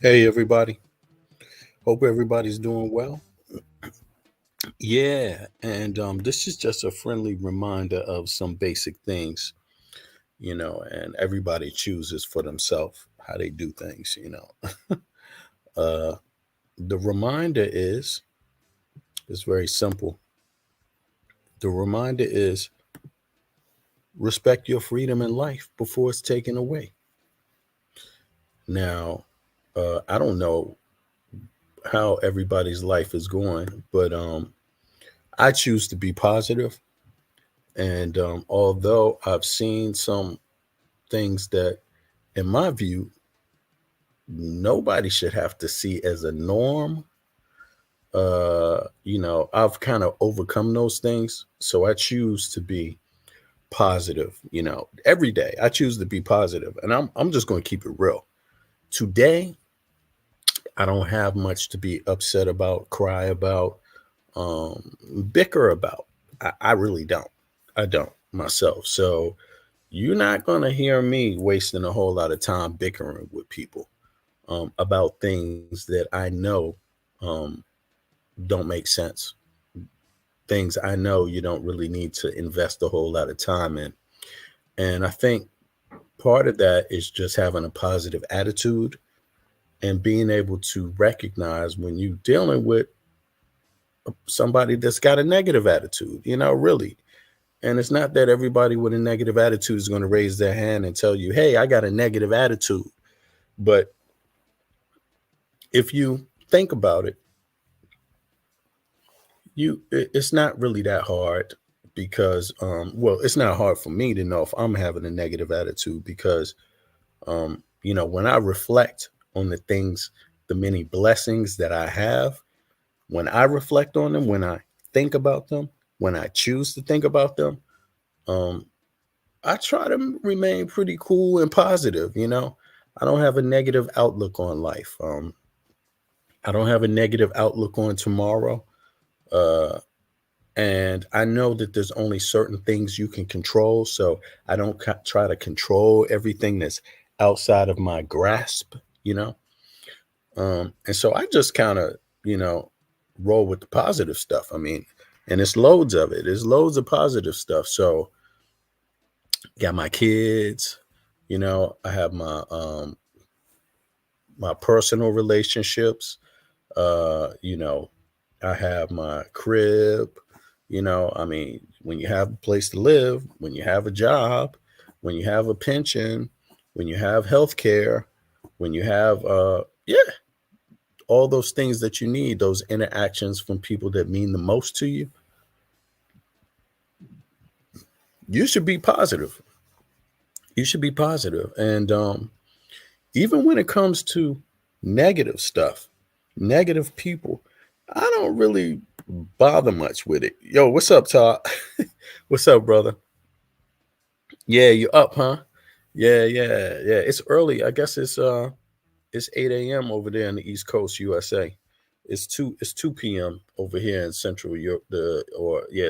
Hey, everybody. Hope everybody's doing well. Yeah, and this is just a friendly reminder of some basic things, and everybody chooses for themselves how they do things, Uh, the reminder is very simple. The reminder is respect your freedom in life before it's taken away. Now, I don't know how everybody's life is going, but I choose to be positive. And although I've seen some things that, in my view, nobody should have to see as a norm, I've kind of overcome those things. So I choose to be positive, every day. I choose to be positive, and I'm just going to keep it real. Today, I don't have much to be upset about, cry about, um, bicker about. I really don't. I don't myself. So you're not going to hear me wasting a whole lot of time bickering with people about things that I know um, don't make sense. Things I know you don't really need to invest a whole lot of time in. And I think part of that is just having a positive attitude and being able to recognize when you're dealing with somebody that's got a negative attitude, really. And it's not that everybody with a negative attitude is going to raise their hand and tell you, hey, I got a negative attitude. But if you think about it, it's not really that hard because well, it's not hard for me to know if I'm having a negative attitude because when I reflect on the things, the many blessings that I have, when I reflect on them, when I think about them, when I choose to think about them, um I try to remain pretty cool and positive. I don't have a negative outlook on life. I don't have a negative outlook on tomorrow. Uh, and I know that there's only certain things you can control. So I don't try to control everything that's outside of my grasp, you know? And so I just kind of, you know, roll with the positive stuff. I mean, and it's loads of it. There's loads of positive stuff. So got my kids, I have my personal relationships. You know, I have my crib. I mean, when you have a place to live, when you have a job, when you have a pension, when you have health care, when you have, yeah, all those things that you need, those interactions from people that mean the most to you, you should be positive. You should be positive. And even when it comes to negative stuff, negative people, I don't really bother much with it. Yo, what's up, Todd? What's up, brother? Yeah, you up, huh? Yeah, yeah, yeah. It's early. I guess it's 8 a.m. over there in the East Coast, USA. It's 2 p.m. over here in Central Europe,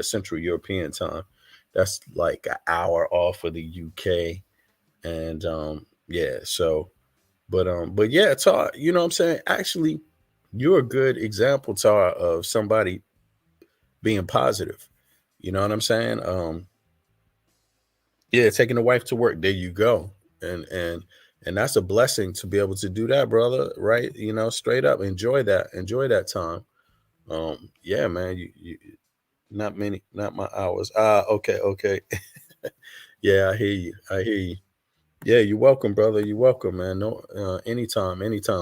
Central European time. That's like an hour off of the UK. And yeah, so but yeah, Tar, you know what I'm saying? Actually, you're a good example, Tar, of somebody being positive. You know what I'm saying? Yeah, taking the wife to work. There you go. And that's a blessing to be able to do that, brother. Right? Straight up. Enjoy that. Enjoy that time. Yeah, man. You not many, not my hours. Okay, okay. Yeah, I hear you. I hear you. Yeah, you're welcome, brother. You're welcome, man. No, anytime,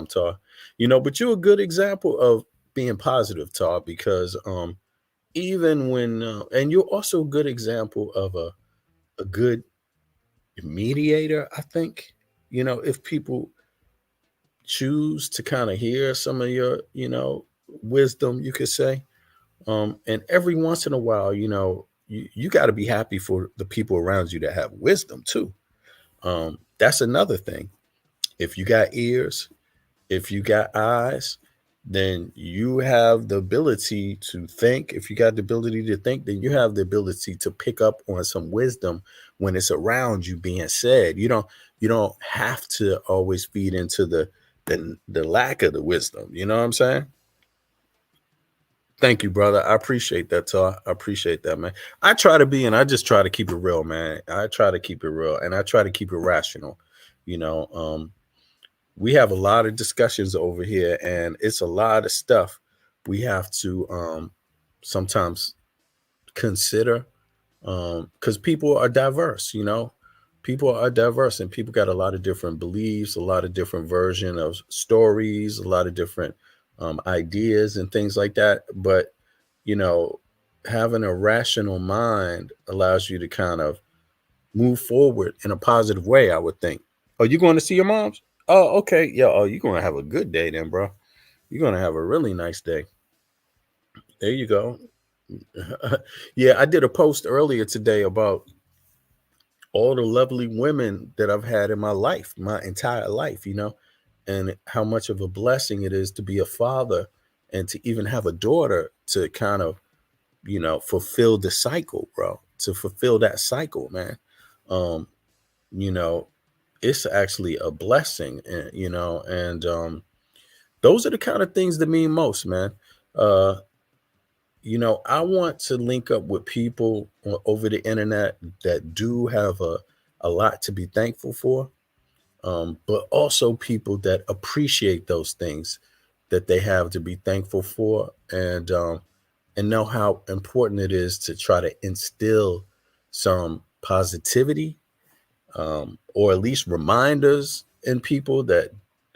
Tar. But you're a good example of being positive, Tar, because even when and you're also a good example of a good mediator, I think. If people choose to kind of hear some of your, wisdom, you could say. And every once in a while, you got to be happy for the people around you that have wisdom too. That's another thing. If you got ears, if you got eyes, then you have the ability to think. If you got the ability to think, then you have the ability to pick up on some wisdom when it's around you being said. You don't have to always feed into the the lack of the wisdom. You know what I'm saying? Thank you, brother. I appreciate that, Tar. I appreciate that, man. I try to be, and I just try to keep it real, man. I try to keep it real, and I try to keep it rational. You know, we have a lot of discussions over here, and it's a lot of stuff we have to sometimes consider, because people are diverse. You know, people are diverse, and people got a lot of different beliefs, a lot of different version of stories, a lot of different ideas and things like that. But you know, having a rational mind allows you to kind of move forward in a positive way, I would think. Oh, you going to see your mom's? Oh, okay. Yeah. Oh, you're going to have a good day then, bro. You're going to have a really nice day. There you go. Yeah, I did a post earlier today about all the lovely women that I've had in my life, my entire life, you know, and how much of a blessing it is to be a father and to even have a daughter to kind of, you know, fulfill the cycle, bro, to fulfill that cycle, man. Um, you know, it's actually a blessing, you know, and those are the kind of things that mean most, man. Uh, you know, I want to link up with people over the internet that do have a lot to be thankful for, but also people that appreciate those things that they have to be thankful for, and know how important it is to try to instill some positivity, or at least reminders in people that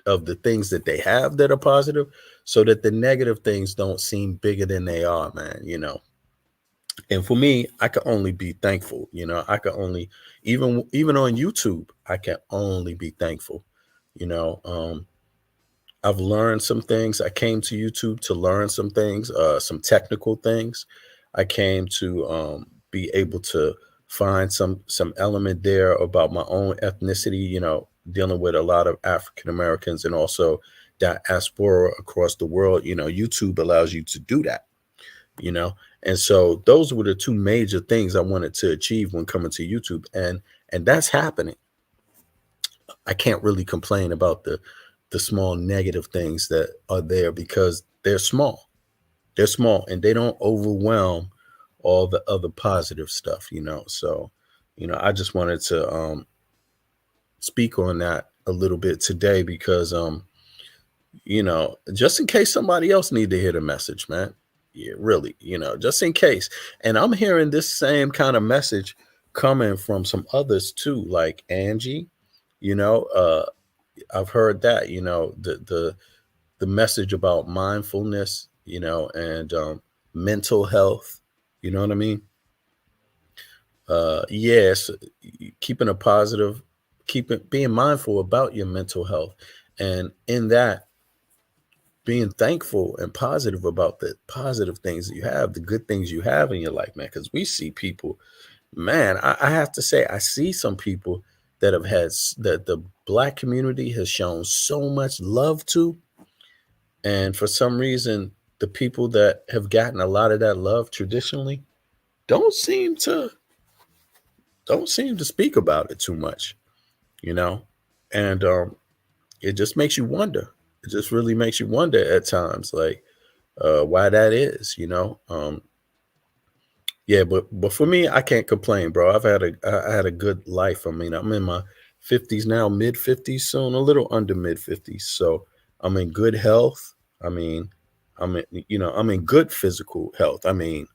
of the things that they have that are positive, so that the negative things don't seem bigger than they are, man. You know, and for me, I can only be thankful. You know, I can only, even on YouTube, I can only be thankful. You know, I've learned some things. I came to YouTube to learn some things, some technical things. I came to be able to find some element there about my own ethnicity. You know, dealing with a lot of African Americans and also diaspora across the world. You know, YouTube allows you to do that. You know, and so those were the two major things I wanted to achieve when coming to YouTube, and that's happening. I can't really complain about the small negative things that are there because they're small. They're small and they don't overwhelm all the other positive stuff, you know. So, you know, I just wanted to speak on that a little bit today because you know, just in case somebody else need to hear the message, man. Yeah, really, you know, just in case. And I'm hearing this same kind of message coming from some others too, like Angie, you know, I've heard that, you know, the message about mindfulness, you know, and mental health, you know what I mean? Yes, keeping a positive, keeping being mindful about your mental health, and in that being thankful and positive about the positive things that you have, the good things you have in your life, man. Because we see people, man, I have to say, I see some people that have had that the black community has shown so much love to, and for some reason, the people that have gotten a lot of that love traditionally don't seem to don't seem to speak about it too much, you know, and it just makes you wonder. It just really makes you wonder at times, like why that is, you know. Yeah, but for me, I can't complain, bro. I had a good life. I mean, I'm in my 50s now, mid 50s soon, a little under mid 50s. So I'm in good health. I mean, you know, I'm in good physical health. I mean,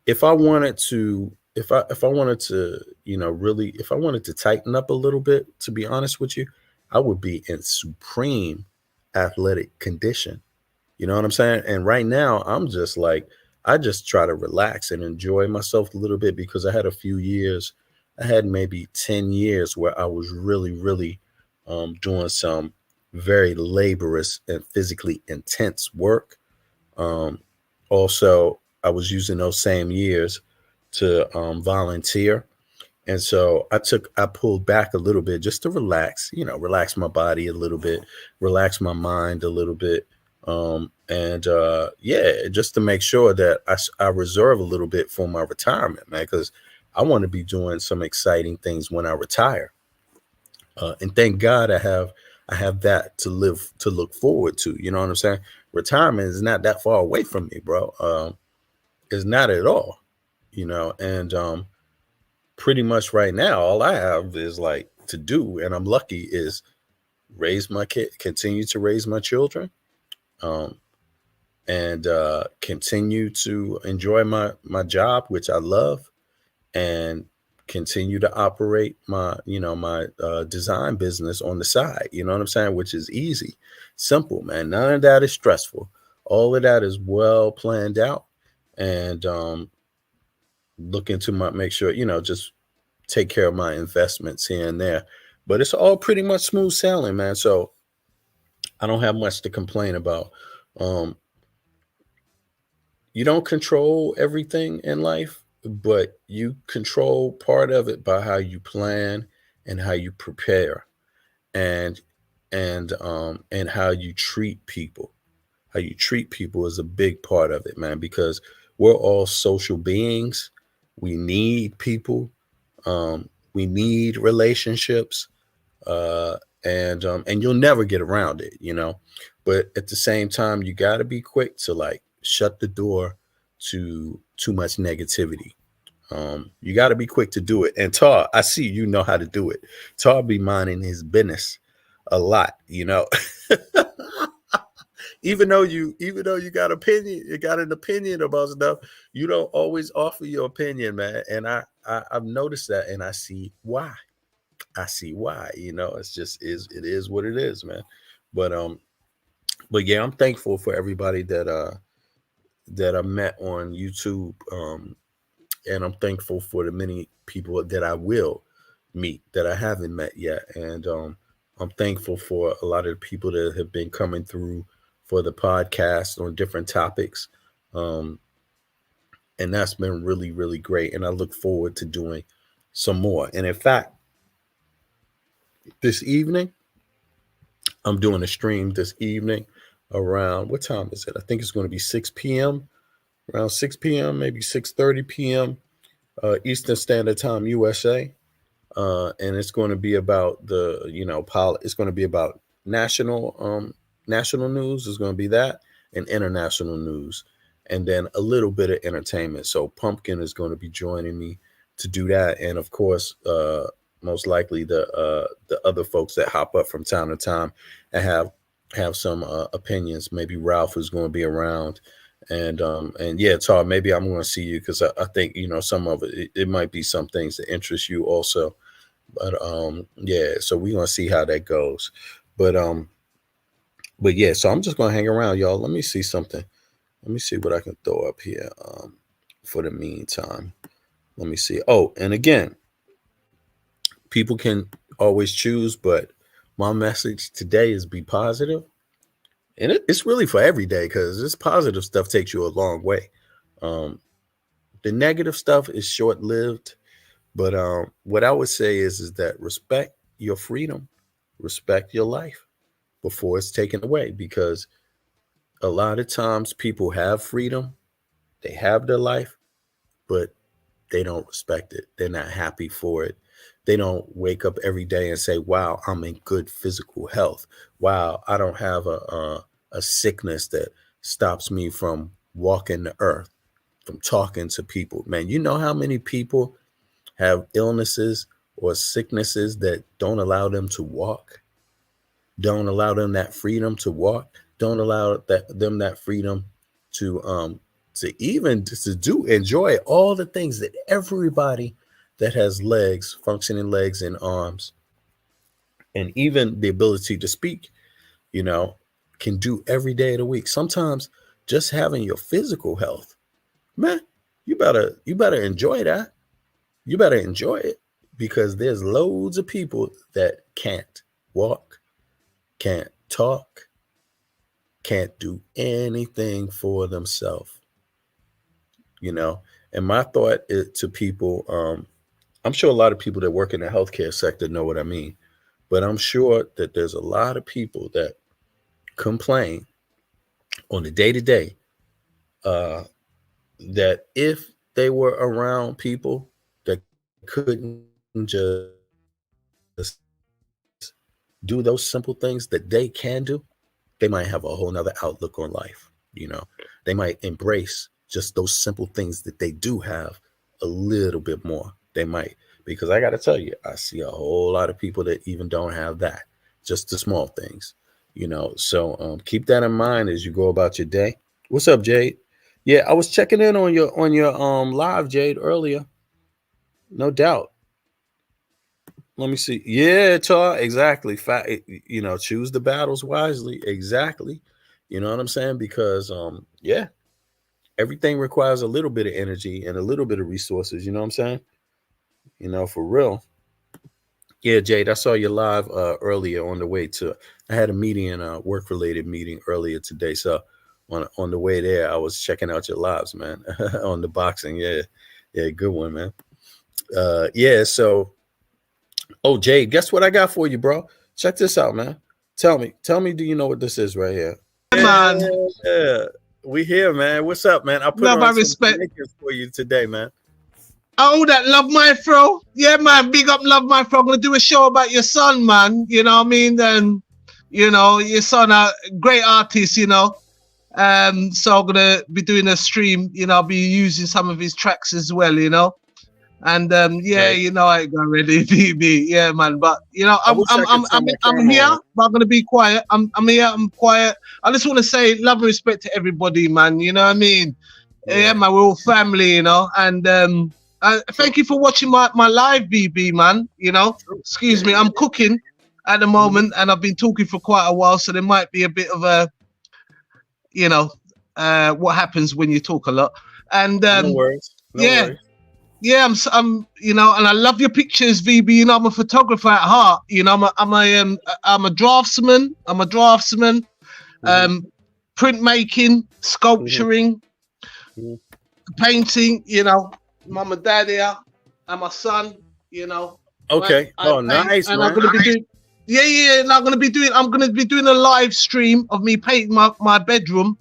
if I wanted to, if I wanted to, you know, really, if I wanted to tighten up a little bit, to be honest with you, I would be in supreme athletic condition. You know what I'm saying? And right now, I'm just like, I just try to relax and enjoy myself a little bit because I had a few years, I had maybe 10 years where I was really, really doing some very laborious and physically intense work. Um, Also, I was using those same years to volunteer. And so I pulled back a little bit just to relax, you know, relax my body a little bit, relax my mind a little bit. And yeah, just to make sure that I reserve a little bit for my retirement, man, because I want to be doing some exciting things when I retire. And thank God I have that to look forward to. You know what I'm saying? Retirement is not that far away from me, bro. It's not at all. You know, and pretty much right now, all I have is like to do, and I'm lucky, is raise my kid, continue to raise my children, um, and continue to enjoy my job, which I love, and continue to operate my design business on the side. You know what I'm saying? Which is easy, simple, man. None of that is stressful. All of that is well planned out, and looking to my make sure just take care of my investments here and there. But it's all pretty much smooth sailing, man. So I don't have much to complain about. Um, you don't control everything in life, but you control part of it by how you plan and how you prepare, and and how you treat people. How you treat people is a big part of it, man, because we're all social beings. We need people. We need relationships, uh, and you'll never get around it, But at the same time, you got to be quick to like shut the door to too much negativity. You got to be quick to do it. And Tar, I see you know how to do it. Tar be minding his business a lot, even though you got opinion, you got an opinion about stuff, you don't always offer your opinion, man. And I've noticed that, and I see why. I see why. It's just it is what it is, man. But yeah, I'm thankful for everybody that I met on YouTube. And I'm thankful for the many people that I will meet that I haven't met yet. And I'm thankful for a lot of the people that have been coming through for the podcast on different topics. Um, and that's been really, really great. And I look forward to doing some more. And in fact, this evening, I'm doing a stream this evening around what time is it? I think it's going to be 6 p.m. Around 6 p.m., maybe 6:30 p.m. Eastern Standard Time, USA. And it's going to be about it's going to be about national news is going to be that, and international news, and then a little bit of entertainment. So Pumpkin is going to be joining me to do that, and of course, most likely the other folks that hop up from time to time and have some opinions. Maybe Ralph is going to be around. And yeah, Todd, maybe I'm going to see you because I think some of it might be some things that interest you also. But yeah, so we're gonna see how that goes. But yeah, so I'm just gonna hang around, y'all. Let me see something. Let me see what I can throw up here for the meantime. Let me see. Oh, and again, people can always choose, but my message today is be positive. And it's really for every day because this positive stuff takes you a long way. Um, the negative stuff is short lived. But what I would say is that respect your freedom, respect your life before it's taken away. Because a lot of times people have freedom, they have their life, but they don't respect it. They're not happy for it. They don't wake up every day and say, "Wow, I'm in good physical health. Wow, I don't have a sickness that stops me from walking the earth, from talking to people." Man, you know how many people have illnesses or sicknesses that don't allow them to walk, don't allow them that freedom to walk, don't allow them that freedom to even to do enjoy all the things that everybody that has legs, functioning legs and arms, and even the ability to speak, you know, can do every day of the week. Sometimes just having your physical health, man, you better enjoy that. You better enjoy it because there's loads of people that can't walk, can't talk, can't do anything for themselves, you know. And my thought is to people, I'm sure a lot of people that work in the healthcare sector know what I mean, but I'm sure that there's a lot of people that complain on the day to day that if they were around people that couldn't just walk do those simple things that they can do, they might have a whole nother outlook on life. You know, they might embrace just those simple things that they do have a little bit more. They might, because I got to tell you, I see a whole lot of people that even don't have that, just the small things, you know. So keep that in mind as you go about your day. What's up, Jade? Yeah, I was checking in on your live, Jade, earlier. No doubt. Let me see. Yeah, Tar, exactly. You know, choose the battles wisely. Exactly. You know what I'm saying? Because yeah, everything requires a little bit of energy and a little bit of resources. You know what I'm saying? You know, for real. Yeah, Jade, I saw you live earlier on the way to. I had a meeting, a work related meeting earlier today. So on the way there, I was checking out your lives, man, on the boxing. Yeah, yeah, good one, man. Yeah, so. Oh, Jade, guess what I got for you, bro? Check this out, man. Tell me, do you know what this is right here? Man, Yeah, we here, man. What's up, man? I put love on and some respect. Jamaicans for you today, man. Oh, that love my fro. Yeah, man. Big up, love my fro. I'm gonna do a show about your son, man. You know what I mean? And you know, your son, a great artist. You know, so I'm gonna be doing a stream. You know, I'll be using some of his tracks as well. You know, and yeah, Okay. you know, I ain't gonna really be, yeah, man. But you know, I wish I could turn my I'm camera here, on. but I'm gonna be quiet. I'm here. I'm quiet. I just want to say love and respect to everybody, man. You know what I mean? Yeah, Yeah. man, we're all family, you know. And True. thank you for watching my live, BB, man. You know, True. excuse Yeah, me, yeah. I'm cooking at the Hmm. moment, and I've been talking for quite a while, so there might be a bit of a, you know, what happens when you talk a lot. And No worries. No yeah, worries. yeah, you know, and I love your pictures, VB. You know, I'm a photographer at heart. You know, I'm a draftsman. I'm a draftsman. Hmm. Printmaking, Hmm. sculpturing, Hmm. painting, you know, mum and dad here, and my son, you know, right? Okay. I Oh, paint, nice, and I'm man. gonna be doing, yeah, and I'm gonna be doing a live stream of me painting my bedroom,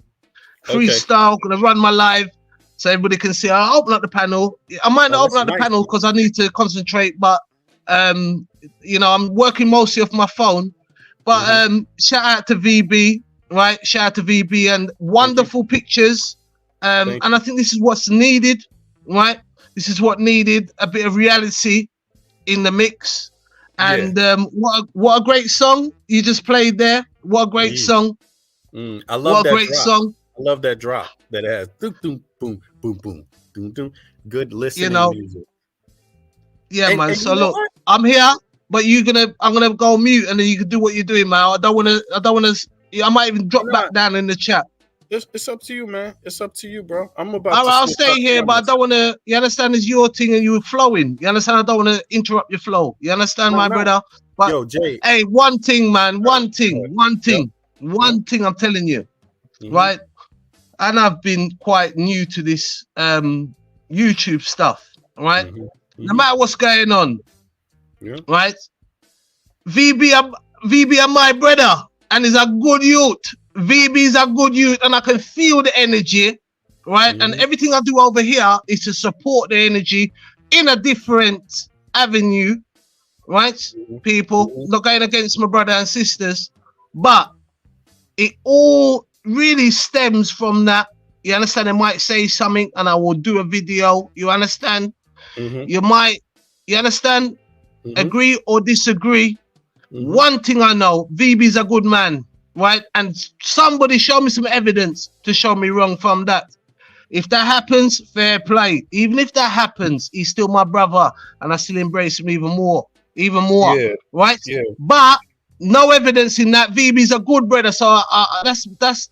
Okay. freestyle. Gonna run my live so everybody can see. I'll open up the panel. I might Oh, not open that's up the nice, panel man. because I need to concentrate, but um, you know, I'm working mostly off my phone. But Hmm. shout out to VB, right? Shout out to VB and Thank you. wonderful pictures. Thank And I you. think this is what's needed, right? This is what needed, a bit of reality in the mix. Yeah. And what a great song you just played there. What a great Mm. song. I love What a that great drop. song. I love that drop that it has boom, boom, boom, boom, boom, boom, boom. Good You listening know, music. yeah, man. And you So know look, what? I'm here, but I'm gonna go mute and then you can do what you're doing, man. I don't wanna I might even Why drop back not? down in the chat. It's up to you, man. It's up to you, bro. I'm about to I'll switch stay up here, but I cameras. don't want to. You understand? It's your thing, and you flowing. You understand? I don't want to interrupt your flow. You understand, No, my no. brother? But Yo, Jay. hey, one thing, man. Go ahead. Yep. Yep. One thing. I'm telling you, Hmm. right? And I've been quite new to this YouTube stuff, right? Hmm. No Hmm. matter what's going on, Yeah. right? VB, VB, and my brother, and he's a good youth. VB is a good youth, and I can feel the energy, right? And Hmm. everything I do over here is to support the energy in a different avenue, right? Hmm. People, Hmm. not going against my brother and sisters, but it all really stems from that. You understand? They might say something, and I will do a video. You understand? Hmm. You might, you understand? Hmm. Agree or disagree. Hmm. One thing I know, VB's a good man, right? And somebody show me some evidence to show me wrong from that. If that happens, fair play. Even if that happens, he's still my brother, and I still embrace him even more, Yeah. right? Yeah. But no evidence in that. VB's a good brother, so that's.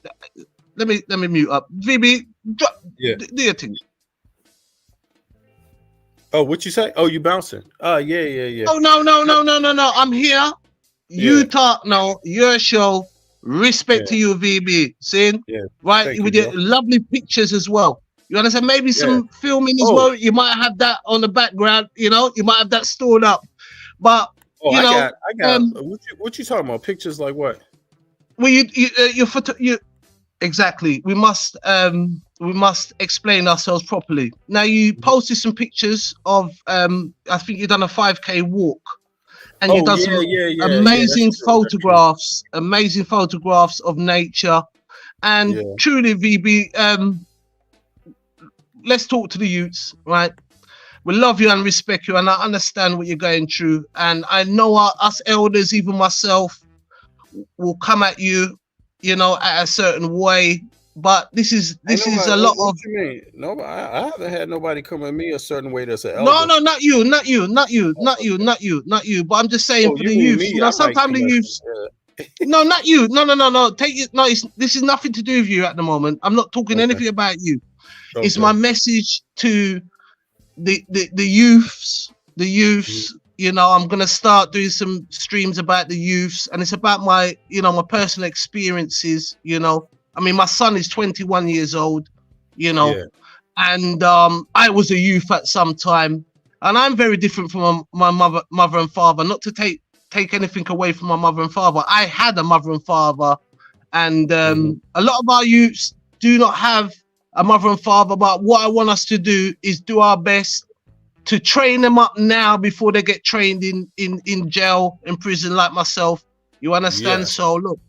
Let me mute up. VB, Yeah. do your thing. Oh, what you say? Oh, you bouncing? Yeah, yeah, yeah. Oh no. I'm here. Yeah. You talk now, your show. Respect Yeah. to you, VB. Seeing Yeah. right Thank you, with your bro. lovely pictures as well. You understand? Maybe Yeah. some filming as Oh, well. You might have that on the background. You know, you might have that stored up. But oh, you know, I got. um, What you talking about? Pictures like what? well, your photo, you exactly. We must explain ourselves properly. Now, you posted some pictures of I think you've done a 5K walk, and you've Oh done yeah, some yeah, yeah, yeah. That's amazing true. That's true. amazing photographs of nature. And Yeah. truly, VB, let's talk to the youths, right? We love you and respect you, and I understand what you're going through. And I know us elders, even myself, will come at you, at a certain way. But this is Ain't this is nobody. a lot What of you mean? Nobody. I haven't had nobody come at me a certain way that's an no, elder. no, not you, not you, not you, Oh, not you, okay. not you, not you. But I'm just saying Oh, for you the mean youths, me? I might sometimes the come at youths. you. No, not you. No, no, no, no. Take it. No, this is nothing to do with you at the moment. I'm not talking Okay. anything about you. It's Okay. my message to the youths, the Mhm. youths. I'm gonna start doing some streams about the youths, and it's about my personal experiences. I mean, my son is 21 years old. You know, Yeah. and I was a youth at some time, and I'm very different from my mother and father. Not to take anything away from my mother and father. I had a mother and father, and Hmm. a lot of our youths do not have a mother and father. But what I want us to do is do our best to train them up now before they get trained in jail, in prison, like myself. You Yeah. understand? So look,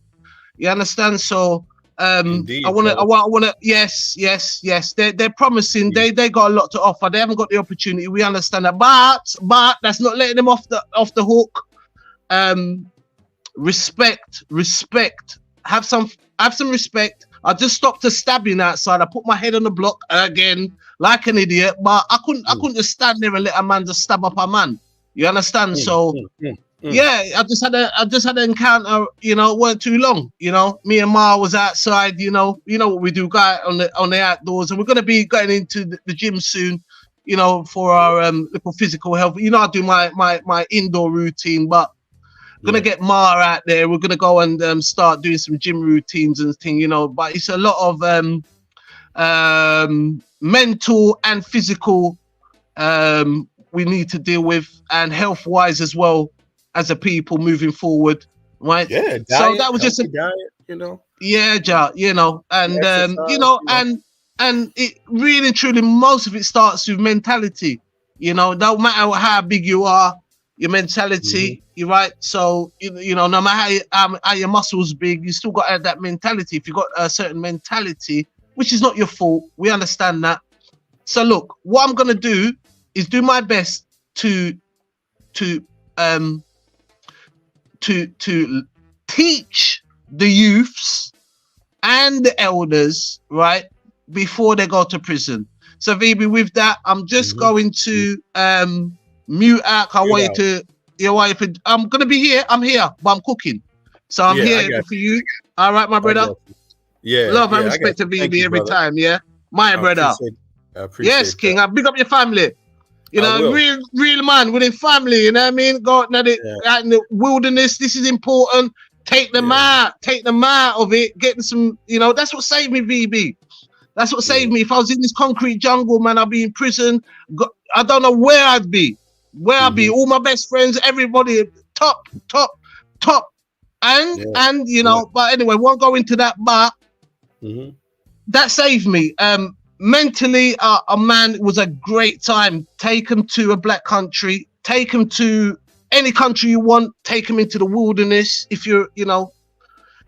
you understand? So I Indeed, want to, brother. yes, yes, yes. They're promising. Yeah. They got a lot to offer. They haven't got the opportunity. We understand that, but that's not letting them off the hook. Um, respect. Have some have some respect. I just stopped a stabbing outside. I put my head on the block again, like an idiot. But I Mm, couldn't just stand there and let a man just stab up a man. You understand? mm, So mm, mm, mm. yeah, I just had an encounter. It weren't too long. Me and Ma was outside. What we do, guy on the outdoors, and we're gonna be going into the gym soon. For our little physical health. I do my indoor routine, but gonna Yeah. get Ma out there. We're gonna go and start doing some gym routines and thing. But it's a lot of mental and physical we need to deal with, and health wise as well, as a people moving forward, right? Yeah. So Diet, that was just healthy a diet. yeah, and Exercise. and it really and truly, most of it starts with mentality. No matter how big you are, your Hmm. mentality, you're right. So no matter how your muscles big, you still got to have that mentality. If you got a certain mentality, which is not your fault, we understand that. So look, what I'm gonna do is do my best to to um to teach the youths and the elders, right, before they go to prison. So VB, with that, I'm just Hmm. going to mute out. I Get want you out. to I'm gonna be here, I'm here, but I'm cooking. So I'm Yeah, I here got for you. All right, my you. I brother. got you. Yeah, Love and yeah, I got respect to you. Thank VB you, every brother. time, yeah. My I brother. appreciate I Yes, appreciate that. King. I big up your family. I will. Real man within family. You know what I mean? Go Yeah, out in the wilderness. This is important. Take them yeah, out. Take them out of it. Get some. That's what saved me, VB. That's what yeah. saved me. If I was in this concrete jungle, man, I'd be in prison. I don't know where I'd be. Where I'd be. Hmm. All my best friends, everybody, top, top, top. And Yeah, and yeah. but anyway, won't go into that. But Hmm. that saved me. Mentally, a man, it was a great time. Take him to a black country. Take him to any country you want. Take him into the wilderness. If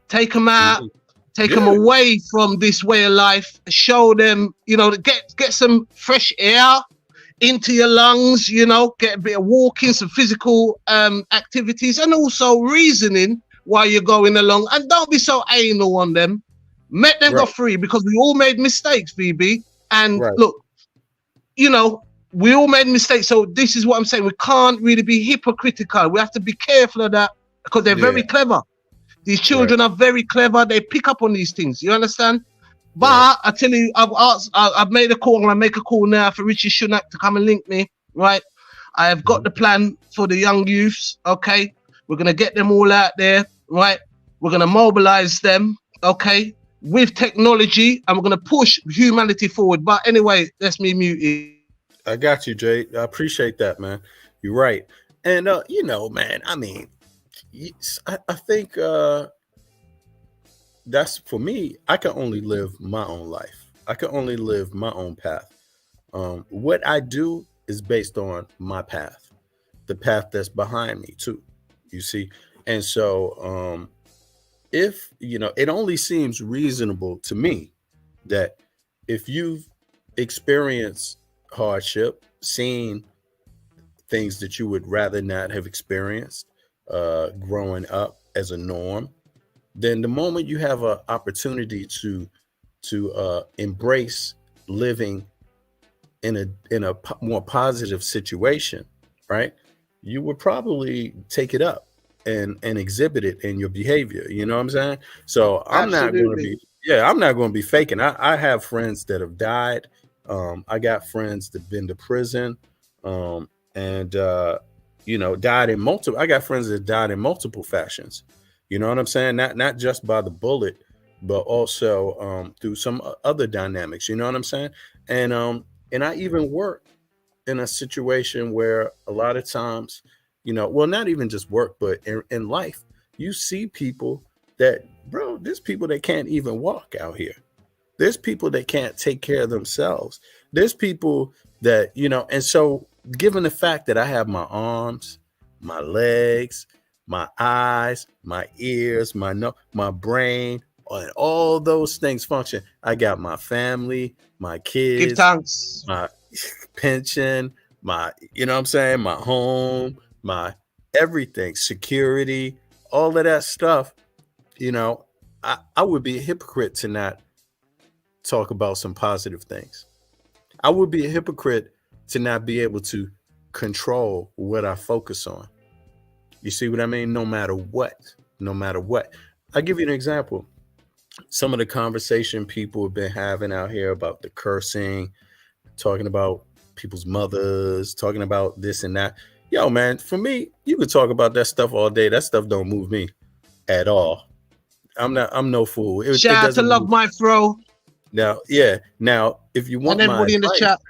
take him out. Hmm. Take them Yeah, away from this way of life. Show them, get some fresh air into your lungs. Get a bit of walking, some physical activities, and also reasoning while you're going along. And don't be so anal on them. Let them go right, free, because we all made mistakes, VB. And right. look, you know, we all made mistakes. So this is what I'm saying. We can't really be hypocritical. We have to be careful of that, because they're Yeah, very clever. These right, children are very clever. They pick up on these things. You understand? right. But I tell you, I've made a call, and I make a call now for Richie Shunak to come and link me. Right? I have got Hmm. the plan for the young youths. Okay, we're gonna get them all out there. Right? We're gonna mobilize them. Okay, with technology, and we're gonna push humanity forward. But anyway, that's me muted. I got you, Jay. I appreciate that, man. You're right. And man, I mean, I think that's for me. I can only live my own life. I can only live my own path. What I do is based on my path, the path that's behind me too. You see, and so if it only seems reasonable to me that if you've experienced hardship, seen things that you would rather not have experienced growing up as a norm, then the moment you have an opportunity to embrace living in a more positive situation, right? You would probably take it up and exhibit it in your behavior. You know what I'm saying? So I'm not going to Absolutely. be, yeah, I'm not going to be faking. I have friends that have died. I got friends that've been to prison, and died in multiple. I got friends that died in multiple fashions. You know what I'm saying? Not just by the bullet, but also through some other dynamics. You know what I'm saying? And I even work in a situation where a lot of times, well, not even just work, but in life, you see people that, bro, there's people that can't even walk out here. There's people that can't take care of themselves. There's people that, and so given the fact that I have my arms, my legs, my eyes, my ears, my no, my brain, and all those things function. I got my family, my Give kids, thanks. my pension, my, what I'm saying, my home, my everything, security, all of that stuff, you know, I would be a hypocrite to not talk about some positive things. I would be a hypocrite to not be able to control what I focus on. You see what I mean? No matter what, no matter what. I'll give you an example. Some of the conversation people have been having out here about the cursing, talking about people's mothers, talking about this and that. Yo, man, for me, you could talk about that stuff all day. That stuff don't move me at all. I'm no fool. It Shout out to doesn't Love move. My Fro Now, yeah. Now, if you and want my everybody in the advice, chat.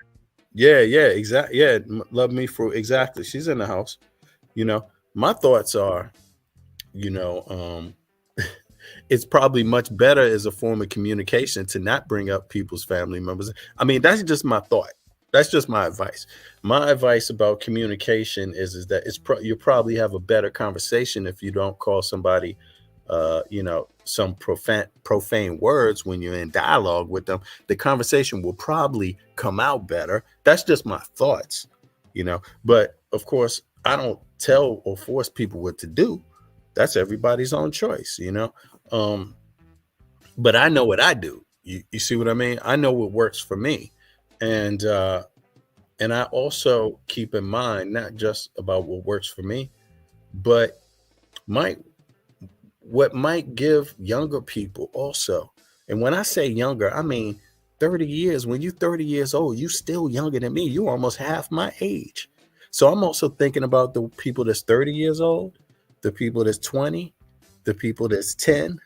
yeah, exactly. Yeah, love me for exactly. She's in the house. You know, my thoughts are, you know, it's probably much better as a form of communication to not bring up people's family members. I mean, that's just my thought. That's just my advice. My advice about communication is that you probably have a better conversation if you don't call somebody, some profane words when you're in dialogue with them. The conversation will probably come out better. That's just my thoughts, But of course, I don't tell or force people what to do. That's everybody's own choice. Um, but I know what I do. You see what I mean? I know what works for me, and I also keep in mind not just about what works for me, but might what might give younger people also. And when I say younger, I mean 30 years. When you're 30 years old, you still younger than me. You almost half my age. So I'm also thinking about the people that's 30 years old, the people that's 20, the people that's 10,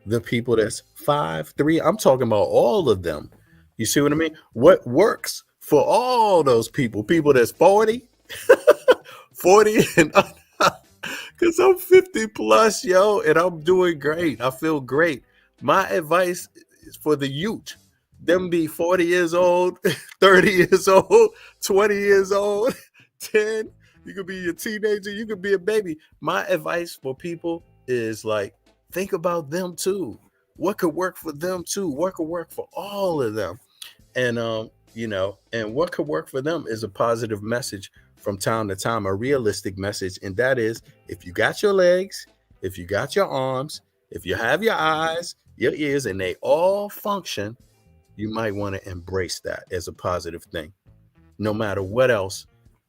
the people that's 5, 3. I'm talking about all of them. You see what I mean? What works for all those people? People that's 40, 40 and because I'm 50 plus, yo, and I'm doing great. I feel great. My advice is for the youth. Them be 40 years old, 30 years old, 20 years old, 10. You could be a teenager, you could be a baby. My advice for people is like, think about them too. What could work for them too? What could work for all of them? And and what could work for them is a positive message from time to time, a realistic message, and that is, if you got your legs, if you got your arms, if you have your eyes, your ears, and they all function, you might want to embrace that as a positive thing. No matter what else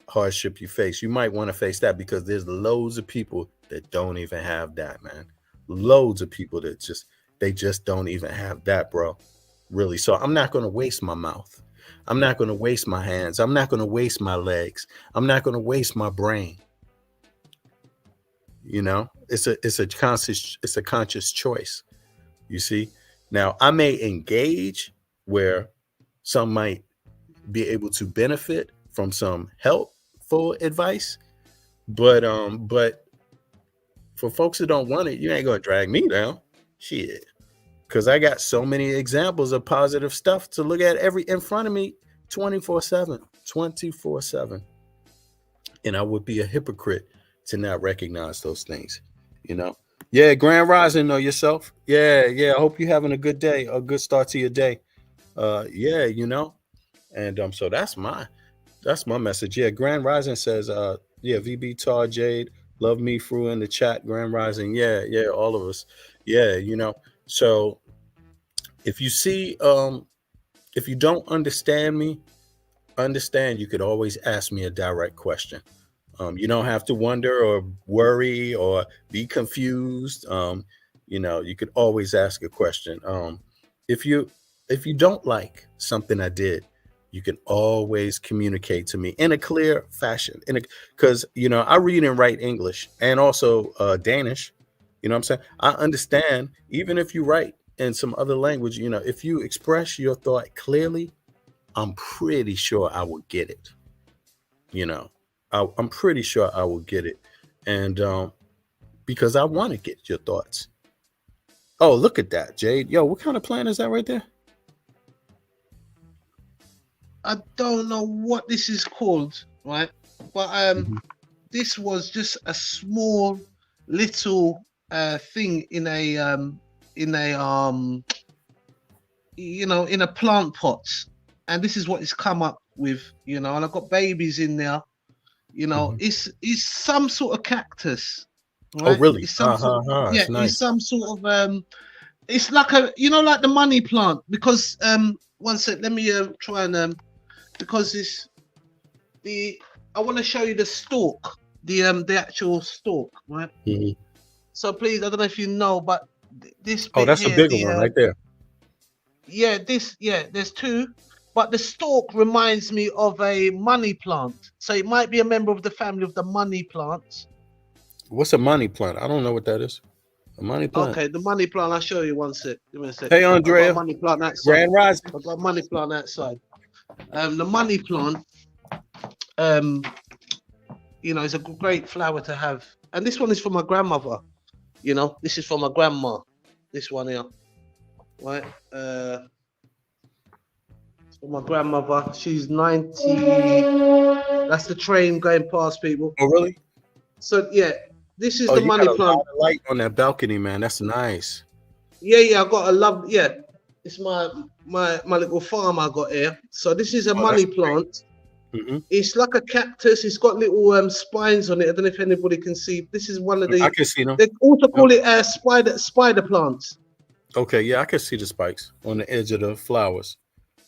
hardship you face, you might want to face that, because there's loads of people that don't even have that, man. Loads of people that just don't even have that, bro. Really. So I'm not going to waste my mouth. I'm not going to waste my hands. I'm not going to waste my legs. I'm not going to waste my brain. It's a conscious choice. You see. Now I may engage where some might be able to benefit from some helpful advice, but for folks who don't want it, you ain't gonna drag me down. Shit. Because I got so many examples of positive stuff to look at every in front of me 24/7. 24/7. And I would be a hypocrite to not recognize those things, you know. Yeah, Grand Rising, know yourself. Yeah, yeah. I hope you're having a good day, a good start to your day. Yeah, you know. And so that's my message. Yeah, Grand Rising says, yeah, VB Tar Jade, love me through in the chat, Grand Rising. Yeah, yeah, all of us. Yeah, you know. So if you see if you don't understand me, understand you could always ask me a direct question. You don't have to wonder or worry or be confused. You know, you could always ask a question. If you if you don't like something I did, you can always communicate to me in a clear fashion. Because you know I read and write English and also Danish. You know what I'm saying? I understand even if you write in some other language. You know, if you express your thought clearly, I'm pretty sure I will get it. You know, I'm pretty sure I will get it, and because I want to get your thoughts. Oh, look at that, Jade. Yo, what kind of plant is that right there? I don't know what this is called, right? But Mhm. this was just a small little thing in a in a plant pot, and this is what it's come up with, and I've got babies in there. Mhm. It's some sort of cactus, Oh, right? really? It's some Ha sort ha of, ha. yeah, It's it's nice. some sort of it's like a, like the money plant, because one sec, let me try and because this the I want to show you the stalk, the actual stalk, right? Mhm. So please, I don't know if you know, but this Oh, bit that's a here, bigger one right there. there's two, but the stalk reminds me of a money plant, so it might be a member of the family of the money plants. What's a money plant? I don't know what that is. A money plant. Okay, the money plant, I'll show you one sec. Give me a sec. Hey, I've got a Andrea. money plant outside. Grand Rising. I've got a money plant outside. The money plant, um, is a great flower to have. And this one is for my grandmother. This is for my grandma. This one here, right? It's for my grandmother. She's 90. That's the train going past, people. Oh, really? So yeah, this is Oh, the you got money a lot plant. of light on that balcony, man. That's nice. Yeah, I got a love. Yeah, it's my little farm I got here. So this is a Oh, that's money plant. hmm It's like a cactus. It's got little spines on it. I don't know if anybody can see. This is one of I the. can see them. They also Yep. call it spider plants. Okay, yeah, I can see the spikes on the edge of the flowers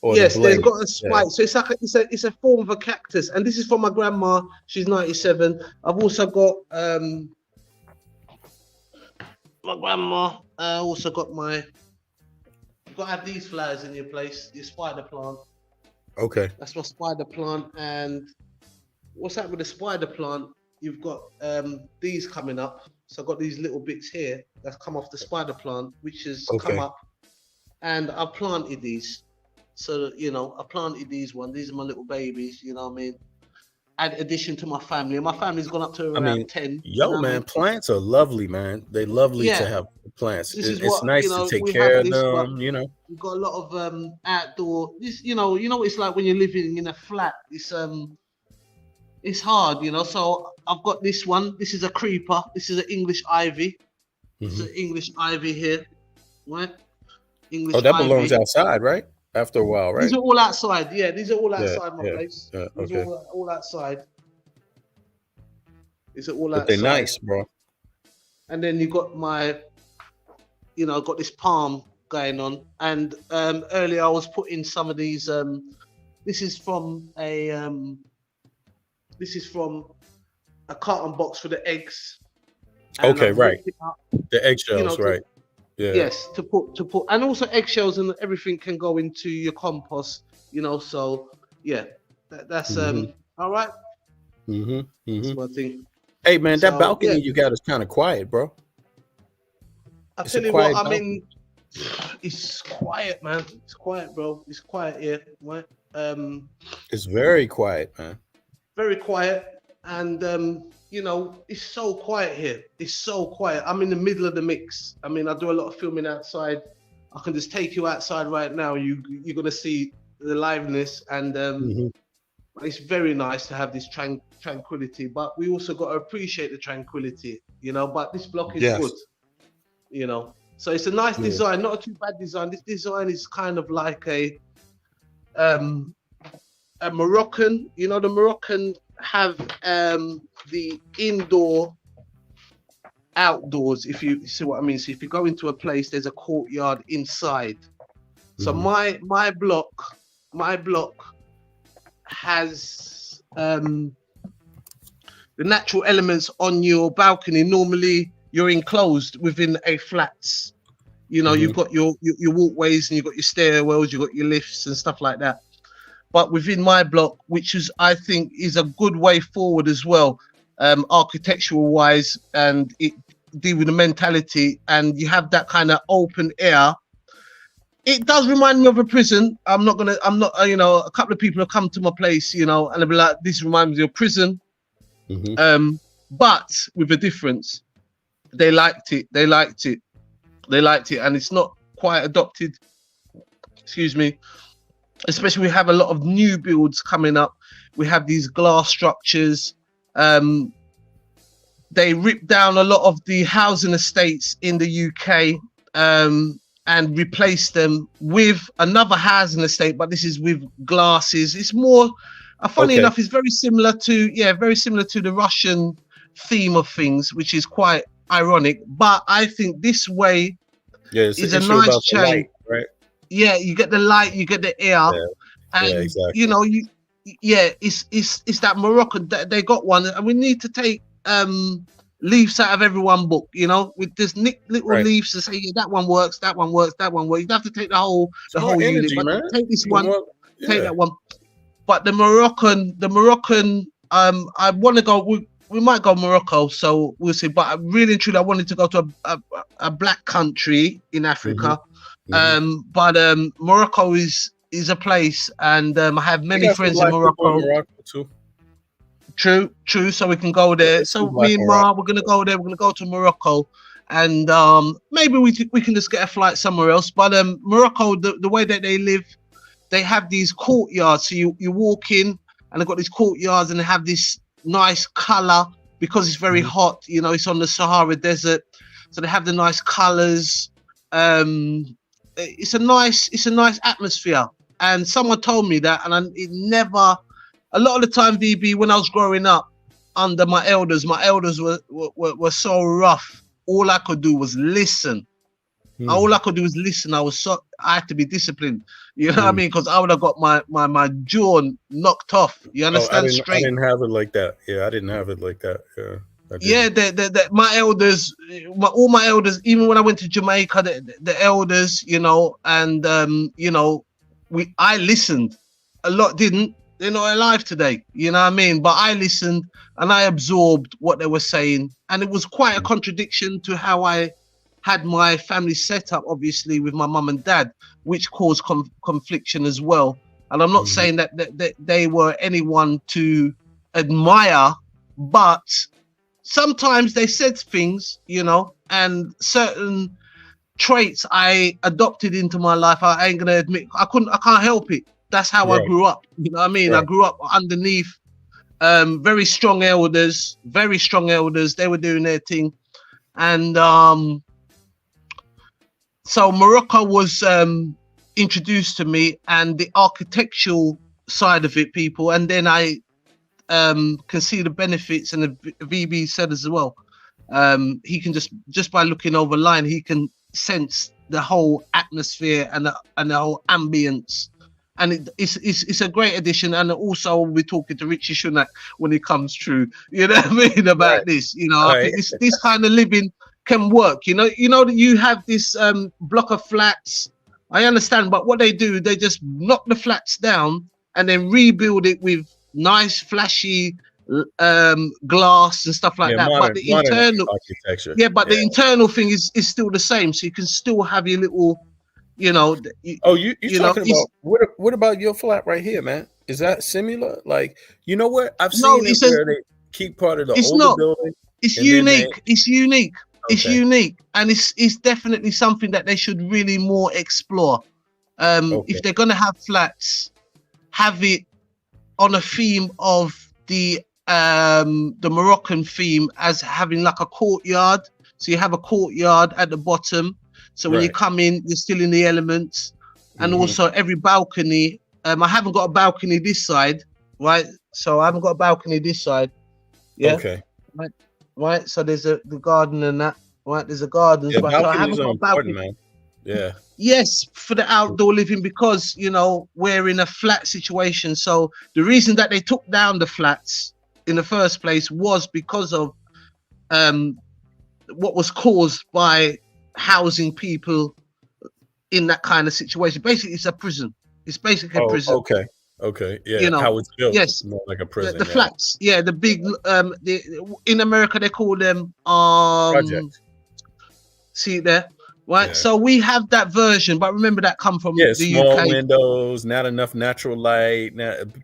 or the Yes, there's blade. got a Yeah. spike. So it's like it's a form of a cactus. And this is for my grandma. She's 97. I've also got my grandma. I also got my. You've got to have these flowers in your place. Your spider plant. Okay. That's my spider plant. And what's that with the spider plant? You've got these coming up. So I've got these little bits here that's come off the spider plant, which has come Okay. up, and I planted these. So I planted these ones. These are my little babies. You know what I mean? Add addition to my family. And my family's gone up to I around mean, 10. You yo, know what I man, mean? plants are lovely, man. They lovely to Yeah. have plants. This is It's what nice to take we care have of this, but them. You know. we've got a lot of outdoor. This, what it's like when you're living in a flat. It's hard, So I've got this one. This is a creeper. This is an English ivy. This is Hmm. an English ivy here, right? Oh, English that belongs ivy. outside, right? After a while, These right? are all outside. Yeah, these are all Yeah, outside my yeah, place. yeah. These are Okay, all outside. These are all but they're outside. nice, bro. And then you got got this palm going on. And earlier I was putting some of these. This is from a carton box for the eggs, and Okay, I've right. ripped it up. The eggshells, To right? Yeah. yes, to put, and also eggshells and everything can go into your compost. So yeah, that's Hmm. all right. Hmm. Hmm. That's my thing. Hey, man, that So balcony yeah, you got is kind of quiet, bro. I It's a tell you what, quiet I balcony. mean, it's quiet, man. It's quiet, bro. It's quiet here, right? Um, It's very quiet, man. very quiet, and it's so quiet here. It's so quiet. I'm in the middle of the mix. I mean, I do a lot of filming outside. I can just take you outside right now. You're gonna see the liveness, and Hmm. it's very nice to have this tranquility, but we also got to appreciate the tranquility, you know. But this block is good, Yes. you know. So it's a nice Yeah. design, not a too bad design. This design is kind of like um a Moroccan, you know, the Moroccan have the indoor outdoors, if you see what I mean. So if you go into a place, there's a courtyard inside. So Hmm. my block has the natural elements on your balcony. Normally you're enclosed within a flats. You know, Hmm. you've got your walkways and you've got your stairwells, you've got your lifts and stuff like that. But within my block, which is I think is a good way forward as well, architectural wise, and it deal with the mentality, and you have that kind of open air. It does remind me of a prison. I'm not, you know, a couple of people have come to my place, you know, and they'll be like, this reminds me of prison. Hmm. Um, but with a difference. They liked it. They liked it. They liked it. And it's not quite adopted. Excuse me. Especially we have a lot of new builds coming up. We have these glass structures. Um, they ripped down a lot of the housing estates in the UK, and replaced them with another housing estate, but this is with glasses. It's more, funny Okay. enough, it's very similar to, yeah, very similar to the Russian theme of things, which is quite ironic. But I think this way Yeah, it's is the a issue nice about the change. light, right? Yeah, you get the light, you get the air, Yeah. Yeah. and you Exactly. know, yeah, it's that Moroccan. They got one, and we need to take leaves out of every one book. You know, with this nick little Right. leaves to say, yeah, that one works, that one works, that one works. You don't have to take the whole It's the more whole unit, energy, but man. take this You one, want, take yeah. that one. But the Moroccan, I want to go. We might go Morocco, so we'll see. But I really and truly, I wanted to go to a black country in Hmm. Africa. Hmm. But Morocco is a place, and I have They many got some friends in black people in Morocco. Morocco too. True, true. So we can go Yeah, there. there's some So black me and Morocco. Ma, we're gonna go there. We're gonna go to Morocco, and maybe we can just get a flight somewhere else. But Morocco, the way that they live, they have these courtyards. So you walk in, and they've got these courtyards, and they have this nice color because it's very Hmm. hot. You know, it's on the Sahara Desert, so they have the nice colors. It's a nice atmosphere. And someone told me that, and it never. A lot of the time, VB, when I was growing up under my elders were so rough. All I could do was listen. All I Hmm. could do was listen. I had to be disciplined. You know what I Hmm. mean? Because I would have got my jaw knocked off. You Oh, understand? I Straight. didn't have it like that. Yeah, I didn't have it like that. Yeah, I Yeah, didn't. my elders, all my elders, even when I went to Jamaica, the elders, you know, and you know, I listened. A lot didn't. They're not alive today. You know what I mean? But I listened and I absorbed what they were saying, and it was quite a contradiction to how I had my family set up, obviously with my mum and dad, which caused confliction as well. And I'm not Hmm. saying that they were anyone to admire, but sometimes they said things, you know, and certain traits I adopted into my life. I ain't gonna admit I can't help it. That's how I Right. grew up. You know what I mean? I Right. grew up underneath very strong elders, very strong elders. They were doing their thing. And so Morocco was introduced to me, and the architectural side of it, people, and then I can see the benefits, and the VB said as well. He can just by looking over line, he can sense the whole atmosphere and the whole ambience. And it's a great addition. And also we're talking to Richie Shunak when it comes through, you know what I mean, Right. about this. You know, I Right. think this kind of living can work. You know that you have this block of flats. I understand, but what they do, they just knock the flats down and then rebuild it with nice flashy glass and stuff like Yeah. that. But the Modern internal, architecture. yeah, but Yeah. the internal thing is still the same. So you can still have your little, you know, Oh, you you know, talking it's about what about your flat right here, man? Is that similar? Like, you know what? I've no, seen it it's a, where they keep part of the it's older not. building It's and then they unique. It's unique. It's okay. unique, and it's definitely something that they should really more explore. Okay. If they're gonna have flats, have it on a theme of the the Moroccan theme as having like a courtyard. So you have a courtyard at the bottom. So when you Right. come in, you're still in the elements. And Mm-hmm. also every balcony. I haven't got a balcony this side, right? So I haven't got a balcony this side. Yeah. Okay. Right. Right. So there's the garden and that. Right. There's a gardens, Yeah, but so I balconies haven't are got a important, balcony. man. Yeah. Yes, for the outdoor living because we're in a flat situation. So the reason that they took down the flats in the first place was because of um what was caused by housing people in that kind of situation. Basically, it's a prison. It's basically a Oh, prison. okay. Okay. Yeah. You know. How it's built, Yes, more like a the prison. Yeah. flats. Yeah, the big in America they call them Project. see there. Right, Yeah. so we have that version, but remember that come from Yeah. the Small UK. windows, not enough natural light,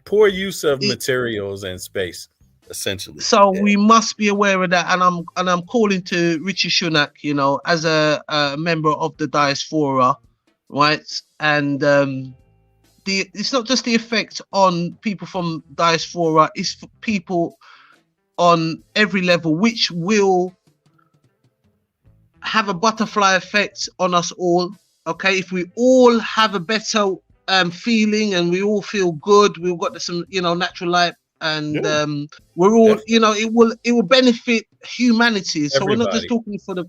poor use of It, materials and space, essentially. so Yeah. we must be aware of that, and I'm calling to Richie Shunak, as a member of the diaspora, right? And it's not just the effect on people from diaspora; it's for people on every level, which will have a butterfly effect on us all. Okay, if we all have a better feeling and we all feel good, we've got some natural light, and Yeah. we're all Definitely. it will benefit humanity. So we're not just Everybody. talking for the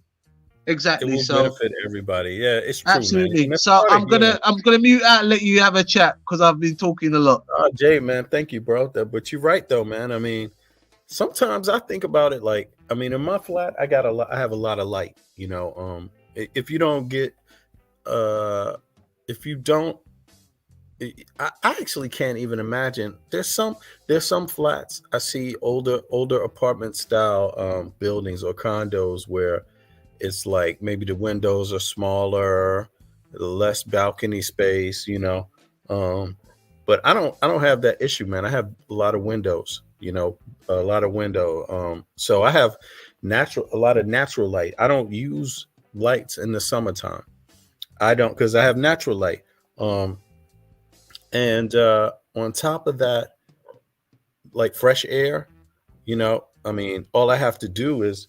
It exactly. will So benefit everybody. Yeah, it's true, man. absolutely. And that's So part of healing. I'm gonna mute out and let you have a chat because I've been talking a lot. Jay, man, thank you, bro. But you're right, though, man. I mean, sometimes I think about it like, I mean, in my flat, I have a lot of light. If you don't get, uh, if you don't, I actually can't even imagine. There's some flats I see, older apartment style buildings or condos where it's like maybe the windows are smaller, less balcony space, um, but I don't have that issue, man. I have a lot of windows, a lot of window. So I have a lot of natural light. I don't use lights in the summertime. I don't, because I have natural light. Um, and on top of that, like fresh air, I mean, all I have to do is,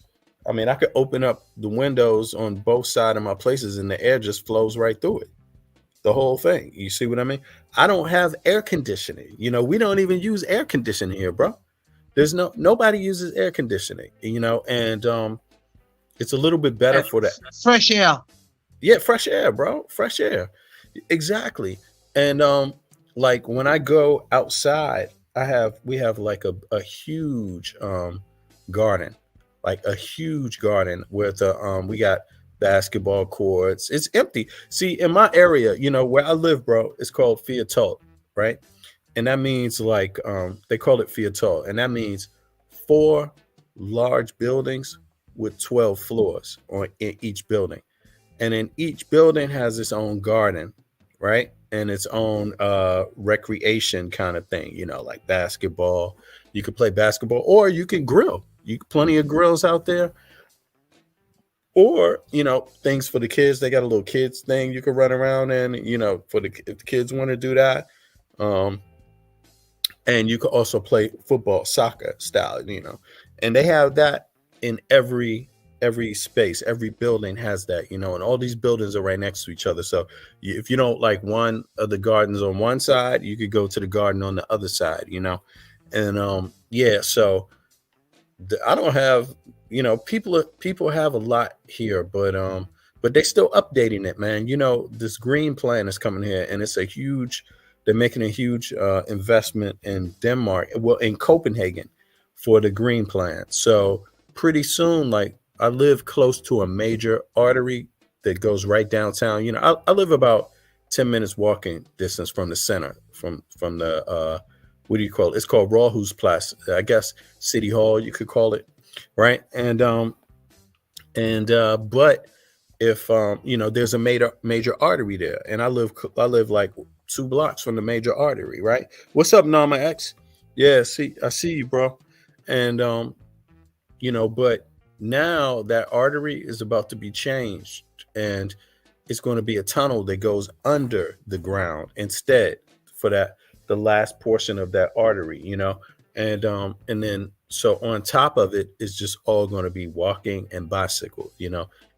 I mean, I could open up the windows on both sides of my places and the air just flows right through it. The whole thing. You see what I mean? I don't have air conditioning. We don't even use air conditioning here, bro. There's nobody uses air conditioning, and it's a little bit better Yeah, for the, fresh air. yeah, fresh air, bro. Fresh air. Exactly. And like when I go outside, we have like a huge garden, like a huge garden with we got basketball courts. It's empty. See, in my area, where I live, bro, it's called Fiatol, right? And that means like they call it Fiatol, and that means four large buildings with 12 floors on in each building. And then each building has its own garden, right? And its own recreation kind of thing, like basketball. You could play basketball, or you can grill. Plenty of grills out there, or things for the kids. They got a little kids thing you can run around in. For if the kids want to do that, um, and you can also play football, soccer style. And they have that in every space. Every building has that, and all these buildings are right next to each other. So if you don't like one of the gardens on one side, you could go to the garden on the other side. And yeah, so I don't have, people have a lot here, but they still updating it, man. This green plan is coming here, and it's a huge. They're making a huge investment in Denmark, well, in Copenhagen, for the green plan. So pretty soon, like, I live close to a major artery that goes right downtown. I live about 10 minutes walking distance from the center, from the what do you call it? It's called Rådhusplatz, I guess, City Hall, you could call it, right? And but if there's a major artery there, and I live like 2 blocks from the major artery, right? What's up, Nama X? Yeah, I see you, bro. And but now that artery is about to be changed, and it's going to be a tunnel that goes under the ground instead, for that the last portion of that artery, and then So on top of it is just all going to be walking and bicycle,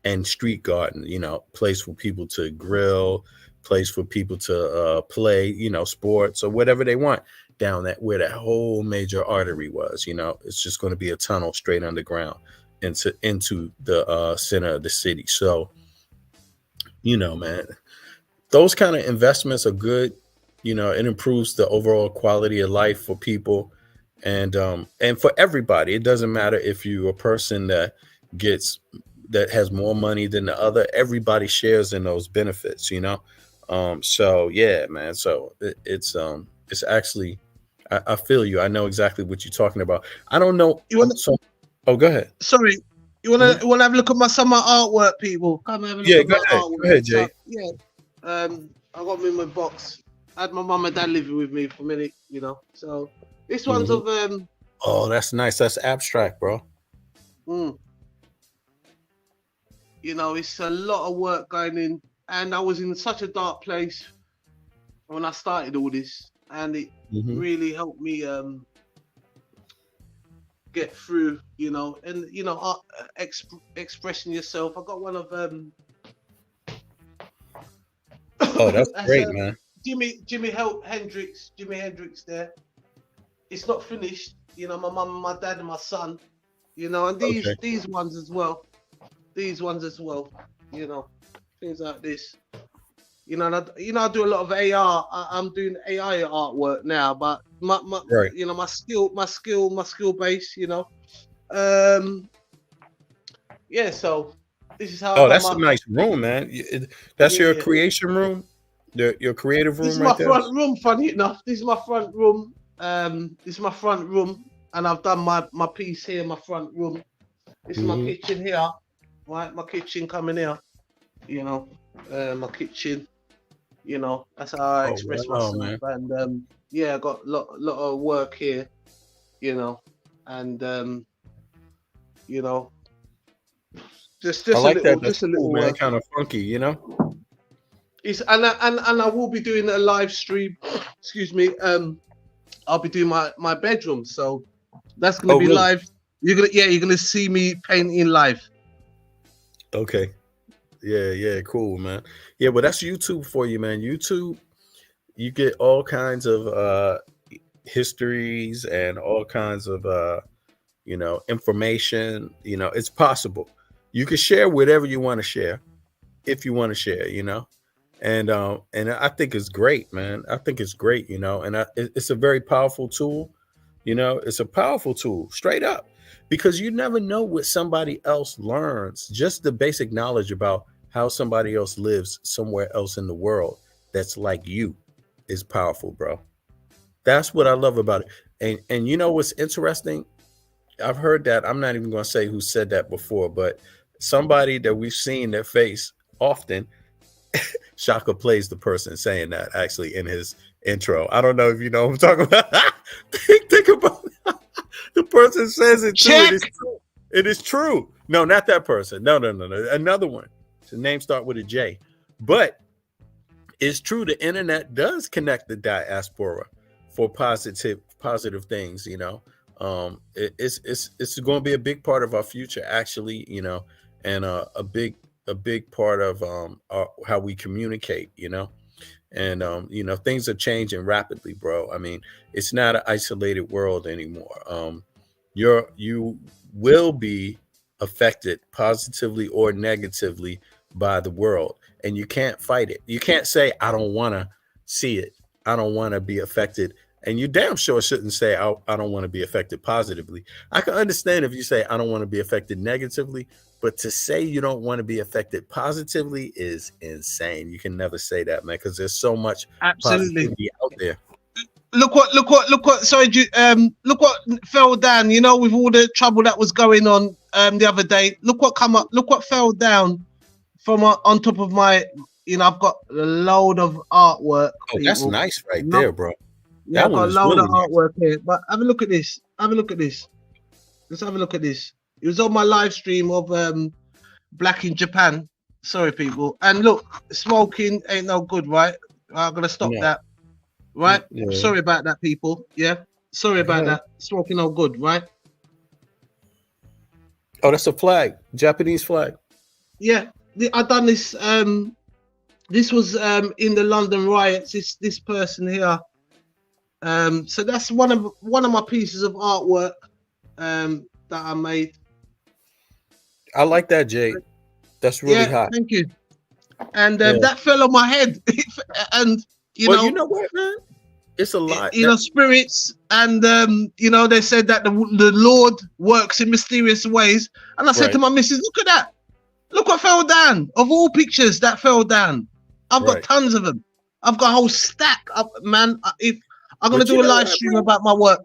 and street garden, place for people to grill, place for people to play, sports or whatever they want down that where that whole major artery was. It's just going to be a tunnel straight underground into the center of the city. So, man, those kind of investments are good. It improves the overall quality of life for people, and for everybody. It doesn't matter if you're a person gets that has more money than the other. Everybody shares in those benefits. So yeah, man. So it's actually, I feel you. I know exactly what you're talking about. I don't know. You want? So, oh, go ahead. Sorry. You wanna Mhm. you wanna have a look at some of my artwork, people? Come have a look Yeah, at my artwork. go ahead, So Jay. yeah, I got them in my box. I had my mum and dad living with me for a minute, So this one's Mhm. of Oh, that's nice. That's abstract, bro. mm, it's a lot of work going in, and I was in such a dark place when I started all this, and it Hmm. really helped me get through, and expressing yourself. I got one of Oh, that's that's great, man. Jimi Hendrix there. It's not finished, my mum and my dad and my son, and Okay. these ones as well. These ones as well, you know, things like this. And I do a lot of AR. I'm doing AI artwork now, but Right. my skill base, Um, yeah. So this is how I Oh, got that's a my nice room, man. That's your yeah. creation room, your creative This room is right my there. front room. Funny enough, this is my front room. This is my front room, and I've done my piece here. My front room. This is my Hmm. kitchen here. Right, my kitchen coming here. You know, my kitchen. That's how I Oh express wow, myself. man. And yeah, I got lot of work here. You know, and you know, I like that. That's just a cool, little man. work. Kind of funky. It's and I will be doing a live stream. Excuse me. I'll be doing my bedroom, so that's gonna Oh, be really? live. You're gonna see me painting live. Okay. Yeah, yeah, cool, man. Yeah, well, that's YouTube for you, man. YouTube, you get all kinds of histories and all kinds of information. It's possible. You can share whatever you want to share if you want to share. And I think it's great, man. I think it's great, and it's a very powerful tool. It's a powerful tool, straight up, because you never know what somebody else learns. Just the basic knowledge about how somebody else lives somewhere else in the world that's like you is powerful, bro. That's what I love about it. And you know what's interesting? I've heard that. I'm not even going to say who said that before, but somebody that we've seen their face often. Shaka plays the person saying that actually in his intro. I don't know if you know what I'm talking about. Think about it. The person says it too. It Check. is true. It is true. No, not that person. No, no, no, no. Another one. His name start with a J. But it's true. The internet does connect the diaspora for positive things. It's going to be a big part of our future, actually. And a big part of how we communicate. And things are changing rapidly, bro. I mean, it's not an isolated world anymore. You will be affected positively or negatively by the world, and you can't fight it. You can't say I don't want to see it. I don't want to be affected. And you damn sure shouldn't say I don't want to be affected positively. I can understand if you say I don't want to be affected negatively, but to say you don't want to be affected positively is insane. You can never say that, man, because there's so much Absolutely. positivity out there. Look what. Sorry, look what fell down. With all the trouble that was going on the other day. Look what come up. Look what fell down from on top of my. I've got a load of artwork, Oh, that's people. nice right No, there, bro. yeah, That I've one got a is load of really nice. artwork here. But have a look at this. Have a look at this. Let's have a look at this. It was on my live stream of Black in Japan. Sorry, people. And look, smoking ain't no good, right? I'm gonna stop No, that. Right? yeah. Sorry about that, people. Yeah. Sorry Go about ahead. that. Smoking no good, right? Oh, that's a flag, Japanese flag. Yeah, I done this. This was in the London riots. This person here. So that's one of my pieces of artwork that I made. I like that, Jade. That's really Yeah, hot. thank you. And Yeah. that fell on my head, and you Well, you know, know what, man? It's a lot you that know, spirits, and they said that the Lord works in mysterious ways. And I said to right, my missus, "Look at that! Look what fell down! Of all pictures that fell down, I've got right. tons of them. I've got a whole stack up, man. If I'm gonna But you do a know live what, stream bro? about my work,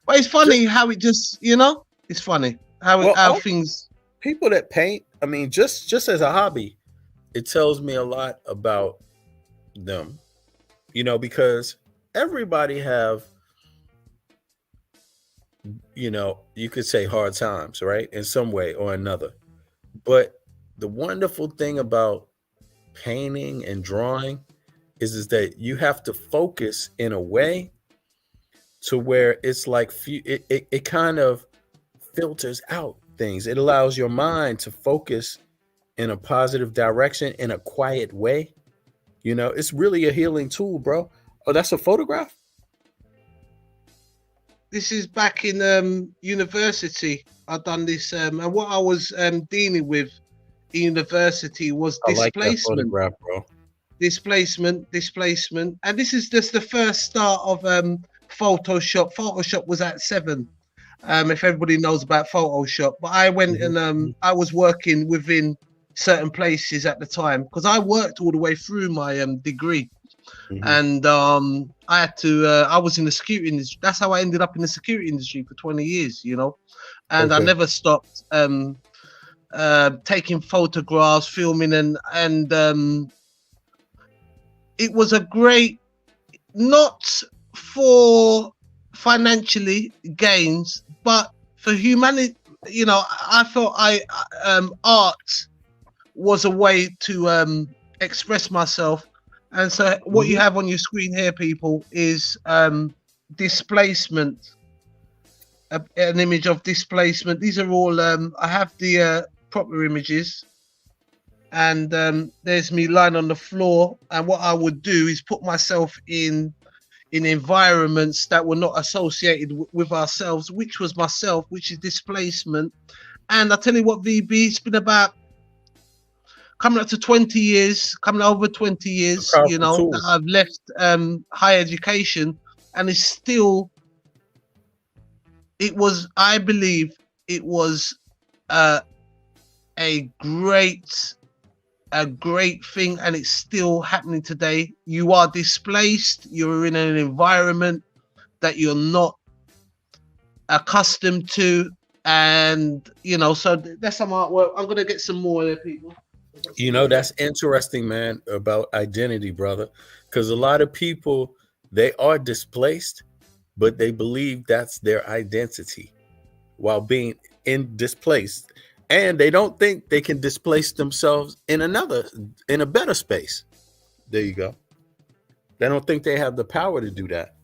but it's Just funny how it just, it's funny well, how all things. people that paint. I mean, just as a hobby, it tells me a lot about them. Because everybody have, you could say hard times, right, in some way or another. But the wonderful thing about painting and drawing is that you have to focus in a way to where it's like it kind of filters out things. It allows your mind to focus in a positive direction in a quiet way. It's really a healing tool, bro. Oh, that's a photograph. This is back in university. I done this, and what I was dealing with in university was I like that displacement, photograph, bro. displacement, and this is just the first start of Photoshop. Photoshop was at 7. If everybody knows about Photoshop, but I went Hmm. and Hmm. I was working within certain places at the time because I worked all the way through my degree, Hmm. and I had to. I was in the security industry. That's how I ended up in the security industry for 20 years. And I Okay. never stopped taking photographs, filming, and it was a great, not for financially gains, but for humanity. I thought art was a way to express myself. And so what you Hmm. have on your screen here, people, is displacement, an image of displacement. These are all, I have the proper images, and there's me lying on the floor. And what I would do is put myself in environments that were not associated with ourselves, which was myself, which is displacement. And I tell you what, VB, it's been about coming up to 20 years, coming over 20 A years, powerful that tool. I've left higher education, and it's still, I believe it was uh, a great, a great thing, and it's still happening today. You are displaced, you're in an environment that you're not accustomed to, and so that's some artwork. I'm gonna get some more there, people. I've got some more. That's interesting, man, about identity, brother. Because a lot of people, they are displaced, but they believe that's their identity while being displaced. And they don't think they can displace themselves in a better space. There you go. They don't think they have the power to do that.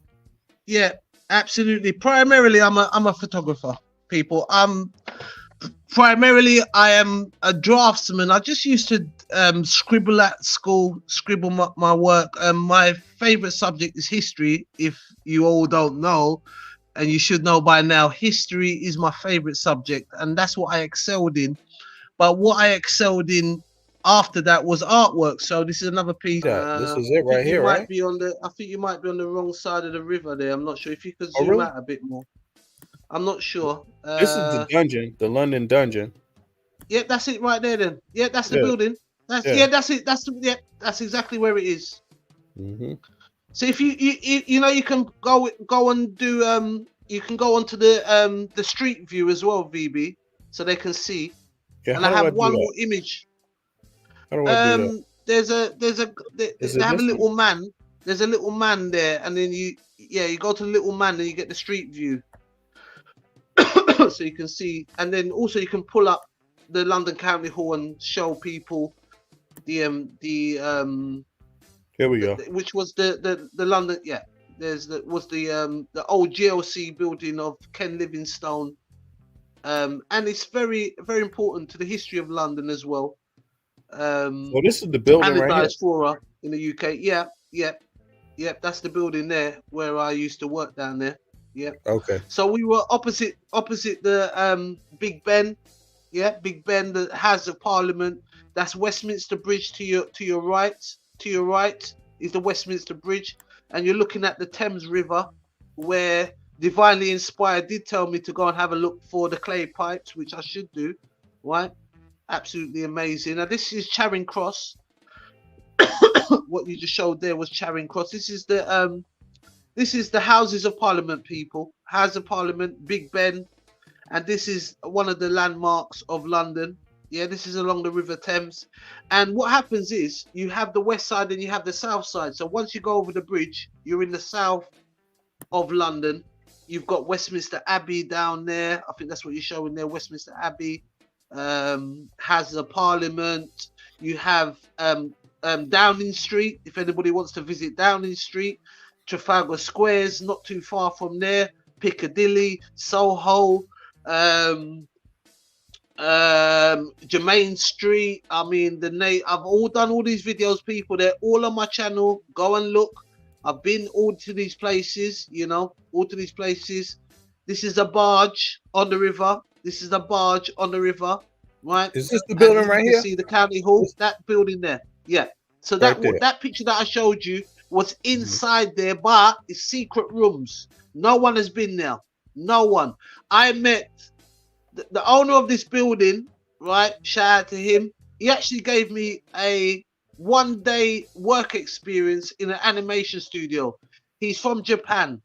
Yeah, absolutely. Primarily, I'm a photographer. People, primarily I am a draftsman. I just used to scribble at school, scribble my work. My favorite subject is history. If you all don't know, and you should know by now, history is my favorite subject, and that's what I excelled in. But what I excelled in after that was artwork. So this is another piece. This is I it think right you here, might right? be on the. I think you might be on the wrong side of the river there. I'm not sure. If you could Oh, zoom really? out a bit more. I'm not sure. This is the dungeon, the London dungeon. Yeah, that's it right there. Then. Yeah, that's the Yeah, building. That's yeah. yeah, that's it. That's exactly where it is. Hmm. So if you can go and do you can go onto the street view as well, VB, so they can see. Yeah, And I how do I have do one that? more image. How do I do that? They Is it have a this one? little man. There's a little man there, and then you go to the little man and you get the street view, so you can see. And then also you can pull up the London County Hall and show people Here we go. which was the London. Yeah, the old GLC building of Ken Livingstone. And it's very, very important to the history of London as well, So this is the and building the right here. diaspora in the UK. Yeah, yeah, yeah. That's the building there where I used to work down there. Yeah. Okay. So we were opposite the Big Ben. Yeah, Big Ben, the House of Parliament. That's Westminster Bridge to your right. To your right is the Westminster Bridge, and you're looking at the Thames River, where Divinely Inspired did tell me to go and have a look for the clay pipes, which I should do. Right, absolutely amazing. Now this is Charing Cross. What you just showed there was Charing Cross. This is the Houses of Parliament, people. House of Parliament, Big Ben, and this is one of the landmarks of London. Yeah, this is along the River Thames. And what happens is you have the west side and you have the south side. So once you go over the bridge, you're in the south of London. You've got Westminster Abbey down there. I think that's what you're showing there, Westminster Abbey. Has a Parliament. You have Downing Street, if anybody wants to visit Downing Street. Trafalgar Square's not too far from there. Piccadilly, Soho, Jermaine Street. I mean, I've all done all these videos, people. They're all on my channel. Go and look. I've been all to these places, you know, all to these places. This is a barge on the river. This is a barge on the river, right? Is this the And building you right can here? see the county hall, that building there. Yeah. So Right there. that picture that I showed you was Mhm. inside there, but it's secret rooms. No one has been there. No one. I met the owner of this building, right? Shout out to him. He actually gave me a 1 day work experience in an animation studio. He's from Japan.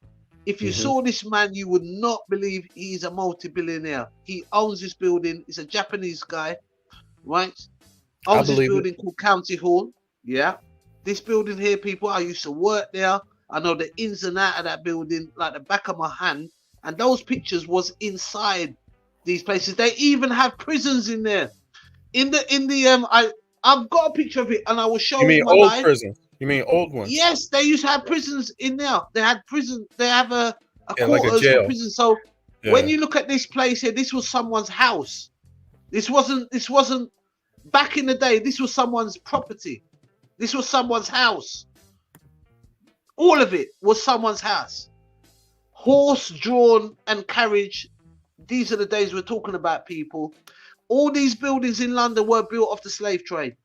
If you Mhm. saw this man, you would not believe he's a multi-billionaire. He owns this building. He's a Japanese guy, right? I Owns this believe it. building called County Hall. Yeah. This building here, people, I used to work there. I know the ins and out of that building like the back of my hand. And those pictures was inside these places. They even have prisons in there. I've got a picture of it and I will show You it mean in my old life. prisons? You mean old ones? Yes, they used to have prisons in there. They had prison. They have a Yeah, like a quarters for jail. prison. So when Yeah. you look at this place here, this was someone's house. This wasn't back in the day. This was someone's property. This was someone's house. All of it was someone's house. Horse drawn and carriage. These are the days we're talking about, people. All these buildings in London were built off the slave trade.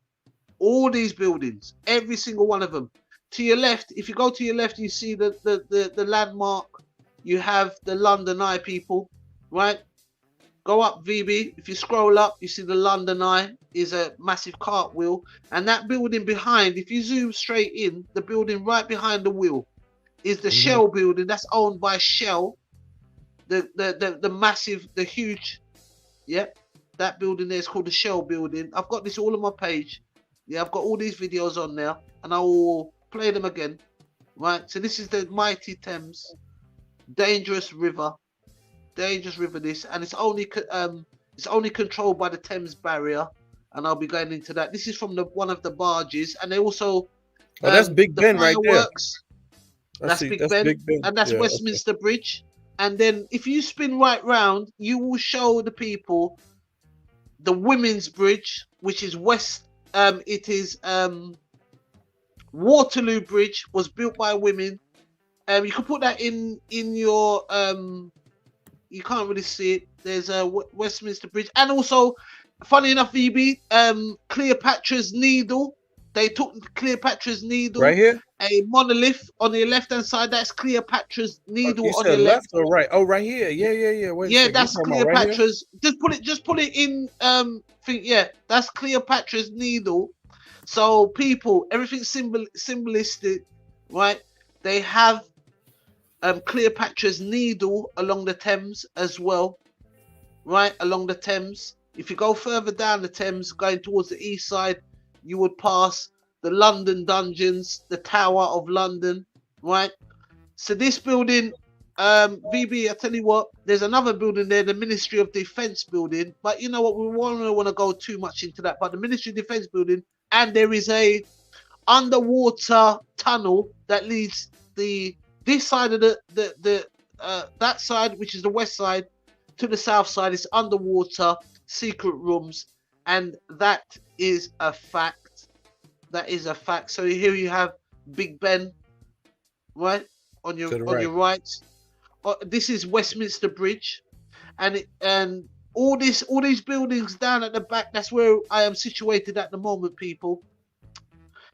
All these buildings, every single one of them. To your left, if you go to your left, you see the landmark. You have the London Eye, people, right? Go up, VB. If you scroll up, you see the London Eye is a massive cartwheel. And that building behind, if you zoom straight in, the building right behind the wheel is the Shell building. That's owned by Shell. The massive, the huge, yep. That building there is called the Shell building. I've got this all on my page. Yeah, I've got all these videos on there, and I will play them again. Right. So this is the mighty Thames, dangerous river. This, and it's only controlled by the Thames Barrier, and I'll be going into that. This is from one of the barges, and they also Oh, that's Big the Ben right there. fireworks. That's Big Ben, and that's Yeah, Westminster Bridge. And then if you spin right round, you will show the people the Women's Bridge, which is it is Waterloo Bridge, was built by women. You can put that in your you can't really see it. There's a Westminster Bridge, and also, funny enough, VB, Cleopatra's Needle. They took Cleopatra's Needle, right here. a monolith on the left-hand side. That's Cleopatra's Needle You on said the left. or right? Oh, right here. Yeah. Wait Yeah, a second. that's You talking about right here? Cleopatra's. Just put it in. Yeah, that's Cleopatra's Needle. So people, everything's symbolistic, right? They have Cleopatra's Needle along the Thames as well, right? Along the Thames. If you go further down the Thames, going towards the east side, you would pass the London Dungeons, the Tower of London, right? So this building, VB, I tell you what, there's another building there, the Ministry of Defence building. But you know what, we won't want to go too much into that. But the Ministry of Defence building, and there is a underwater tunnel that leads this side of that side, which is the west side, to the south side. It's underwater, secret rooms, and that is a fact. That is a fact. So here you have Big Ben, right, To the on right. your right. This is Westminster Bridge, and all these buildings down at the back. That's where I am situated at the moment, people.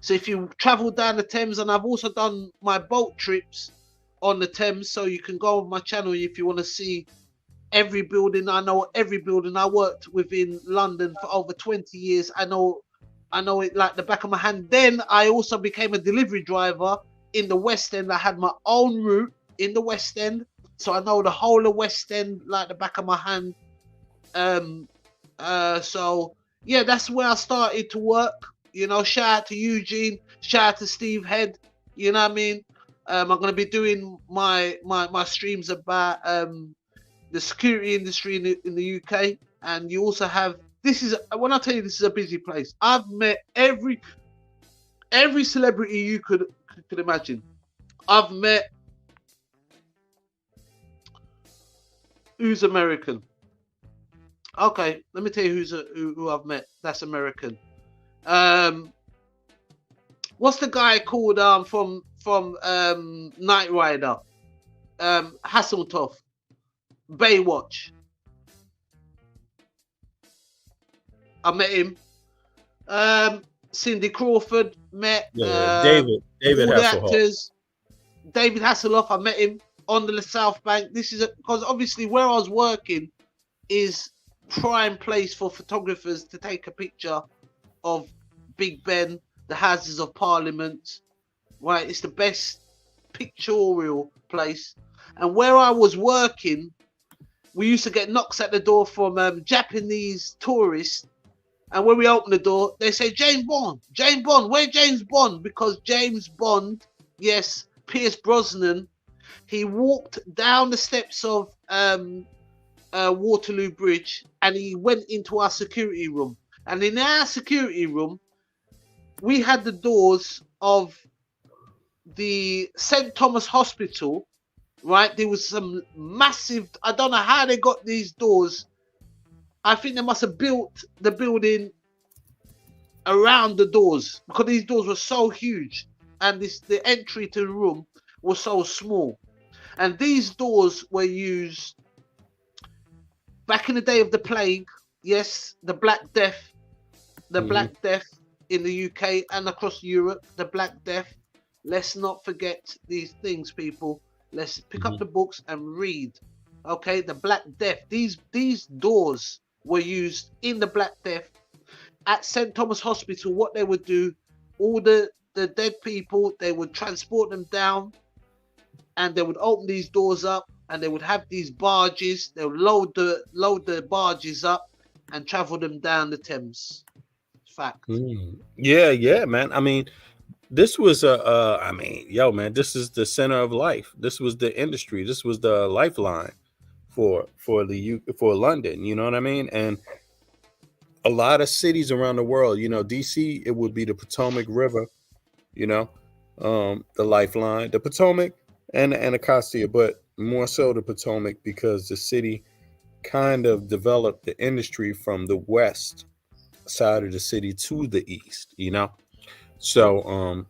So if you travel down the Thames, and I've also done my boat trips on the Thames, so you can go on my channel if you want to see every building. I know every building. I worked within London for over 20 years. I know it like the back of my hand. Then I also became a delivery driver in the West End. I had my own route in the West End, so I know the whole of West End like the back of my hand. Um, so yeah, that's where I started to work. You know, shout out to Eugene, shout out to Steve Head. You know what I mean? I'm gonna be doing my streams about the security industry in the UK, and you also have this is when I tell you this is a busy place. I've met every celebrity you could imagine. I've met who's American. Okay, let me tell you who I've met. That's American. Um, what's the guy called from Knight Rider? Hasselhoff, Baywatch. I met him. Cindy Crawford met Yeah, David all the Hasselhoff. actors. David Hasselhoff, I met him on the South Bank. This is because obviously where I was working is prime place for photographers to take a picture of Big Ben, the Houses of Parliament. Right, it's the best pictorial place. And where I was working, we used to get knocks at the door from Japanese tourists. And when we open the door, they say, James Bond, where James Bond? Because James Bond, yes, Pierce Brosnan, he walked down the steps of Waterloo Bridge and he went into our security room. And in our security room, we had the doors of the St. Thomas Hospital, right? There was some massive, I don't know how they got these doors. I think they must have built the building around the doors because these doors were so huge and the entry to the room was so small. And these doors were used back in the day of the plague. Yes, the Black Death, Black Death in the UK and across Europe, the Black Death. Let's not forget these things, people. Let's pick up the books and read. Okay, the Black Death. These doors were used in the Black Death at St. Thomas Hospital. What they would do, all the dead people, they would transport them down and they would open these doors up and they would have these barges. They would load the barges up and travel them down the Thames. Fact. Yeah, man. I mean, this was I mean, yo, man, this is the center of life. This was the industry. This was the lifeline for London. You know what I mean? And a lot of cities around the world. You know, DC, it would be the Potomac River. You know, the lifeline, the Potomac and the Anacostia, but more so the Potomac because the city kind of developed the industry from the west side of the city to the east. You know, so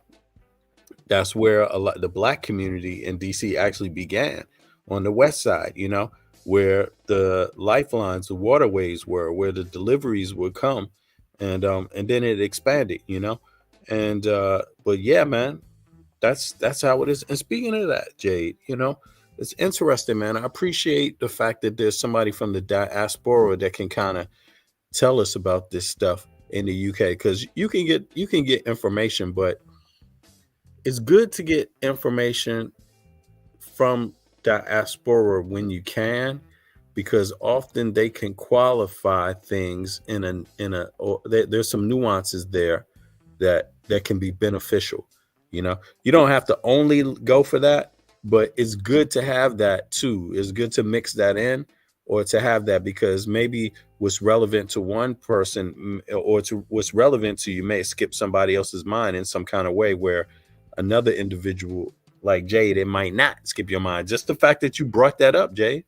that's where a lot the black community in DC actually began on the west side, you know, where the lifelines, the waterways were, where the deliveries would come, and then it expanded, you know, and but yeah, man, that's how it is. And speaking of that, Jade, you know, it's interesting, man. I appreciate the fact that there's somebody from the diaspora that can kind of tell us about this stuff in the UK because you can get information, but it's good to get information from diaspora when you can because often they can qualify things in a or there's some nuances there that can be beneficial. You know, you don't have to only go for that, but it's good to have that too. It's good to mix that in or to have that because maybe what's relevant to one person or to what's relevant to you may skip somebody else's mind in some kind of way where another individual like Jade, it might not skip your mind. Just the fact that you brought that up, Jade,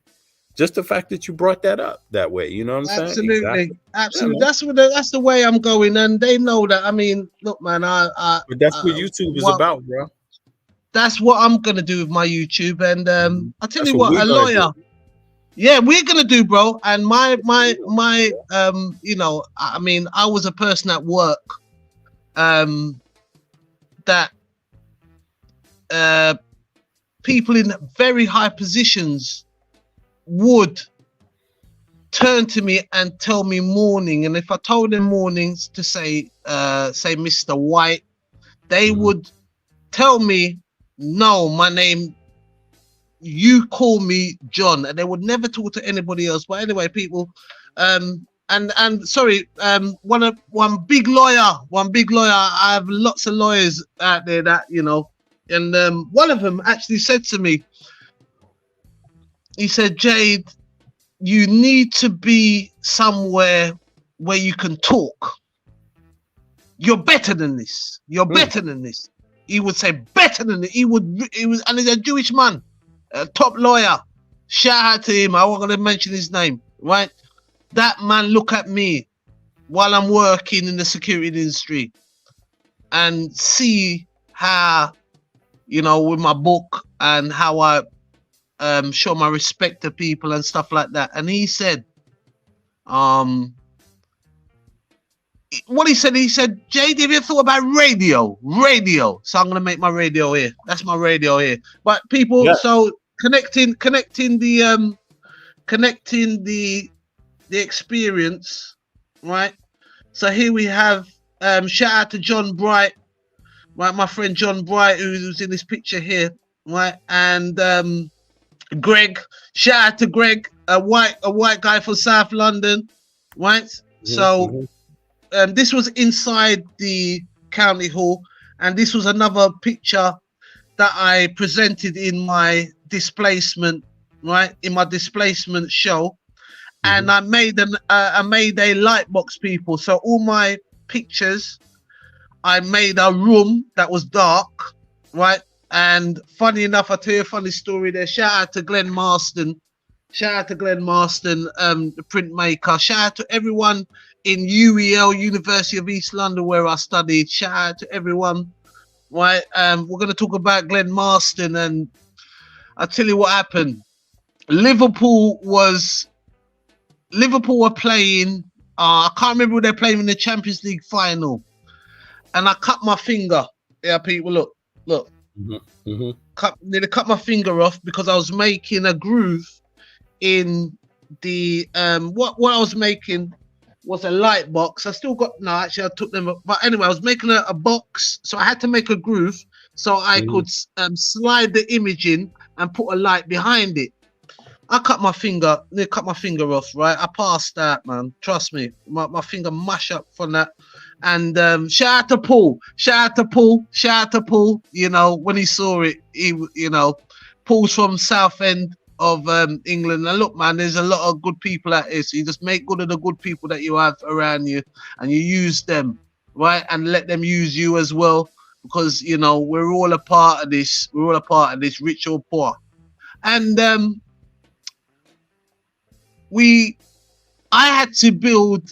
Just the fact that you brought that up that way, you know what I'm saying? Absolutely, Exactly. Yeah, absolutely. man. That's the way I'm going, and they know that. I mean, look, man, But that's what YouTube is what about, bro. that's what I'm gonna do with my YouTube, and Mhm. I tell That's you what what, we're a gonna do. lawyer. Yeah, we're gonna do, bro. And my you know, I mean, I was a person at work um that uh people in very high positions would turn to me and tell me morning, and if I told them mornings to say Mr. White, they Mhm. would tell me, no, my name, you call me John, and they would never talk to anybody else. But anyway, people, and sorry, one big lawyer. I have lots of lawyers out there that you know, and one of them actually said to me, he said, Jade, you need to be somewhere where you can talk. You're better than this. You're Mm. better than this. He would say better than it. He was, and he's a Jewish man, a top lawyer. Shout out to him. I wasn't going to mention his name, right? That man look at me while I'm working in the security industry and see how, you know, with my book and how I show my respect to people and stuff like that. And he said, um, what he said, Jade, have you thought about radio? Radio. So I'm gonna make my radio here. That's my radio here. But people, Yeah. so connecting the experience, right? So here we have shout out to John Bright, right? My friend John Bright, who's in this picture here, right? And Greg, shout out to Greg, a white guy from South London, right? Mhm, So mhm, this was inside the county hall, and this was another picture that I presented in my displacement, right? In my displacement show, and mhm, I made a light box, people. So all my pictures, I made a room that was dark, right? And funny enough, I'll tell you a funny story there. Shout out to Glenn Marston. Shout out to Glenn Marston, the printmaker. Shout out to everyone in UEL, University of East London, where I studied. Shout out to everyone. Right. We're going to talk about Glenn Marston, and I'll tell you what happened. Liverpool were playing. I can't remember who they're playing in the Champions League final, and I cut my finger. Yeah, people, look, mhm, mhm, nearly cut my finger off because I was making a groove in the what I was making was a light box. I still got no, actually I took them, but anyway, I was making a box, so I had to make a groove so I mhm. could slide the image in and put a light behind it. I cut my finger off, right? I passed that, man. Trust me, my finger mush up from that. And shout out to Paul, shout out to Paul. You know, when he saw it, you know, Paul's from Southend of England. And look, man, there's a lot of good people out here. So you just make good of the good people that you have around you, and you use them, right? And let them use you as well, because you know we're all a part of this. We're all a part of this, rich or poor. And we I had to build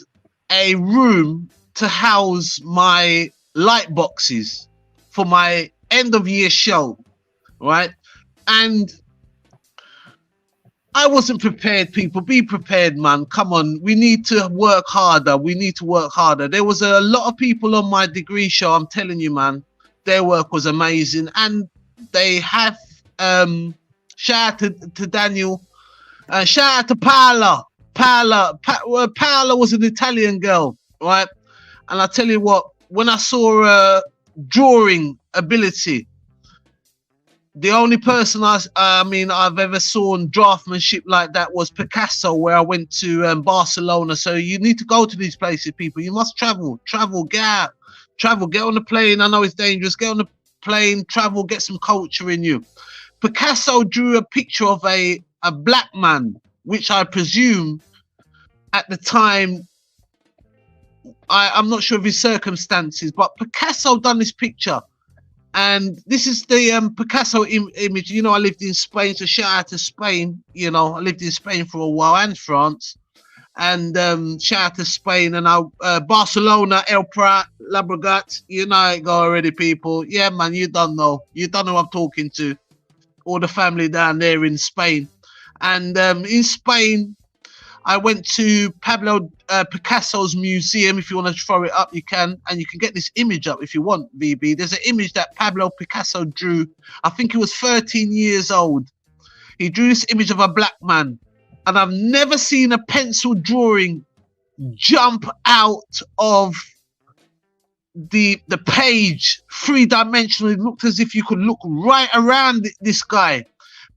a room to house my light boxes for my end of year show, right? And I wasn't prepared, people. Be prepared, man. Come on. We need to work harder. We need to work harder. There was a lot of people on my degree show. I'm telling you, man, their work was amazing. And they have shout out to Daniel. Shout out to Paola. Paola was an Italian girl, right? And I tell you what, when I saw her drawing ability, the only person I've ever seen draftsmanship like that was Picasso, where I went to Barcelona. So you need to go to these places, people. You must travel, get out, get on the plane. I know it's dangerous. Get on the plane, travel, get some culture in you. Picasso drew a picture of a black man, which I presume at the time, I'm not sure of his circumstances, but Picasso done this picture, And this is the Picasso image. You know, I lived in Spain, so shout out to Spain. You know, I lived in Spain for a while and France. And shout out to Spain and Barcelona, El Prat, Labregat. You know it go already, people. Yeah, man, you don't know. You don't know who I'm talking to. All the family down there in Spain. And in Spain, I went to Pablo Picasso's museum. If you want to throw it up, you can. And you can get this image up if you want, VB. There's an image that Pablo Picasso drew. I think he was 13 years old. He drew this image of a black man. And I've never seen a pencil drawing jump out of the page three-dimensionally. It looked as if you could look right around this guy.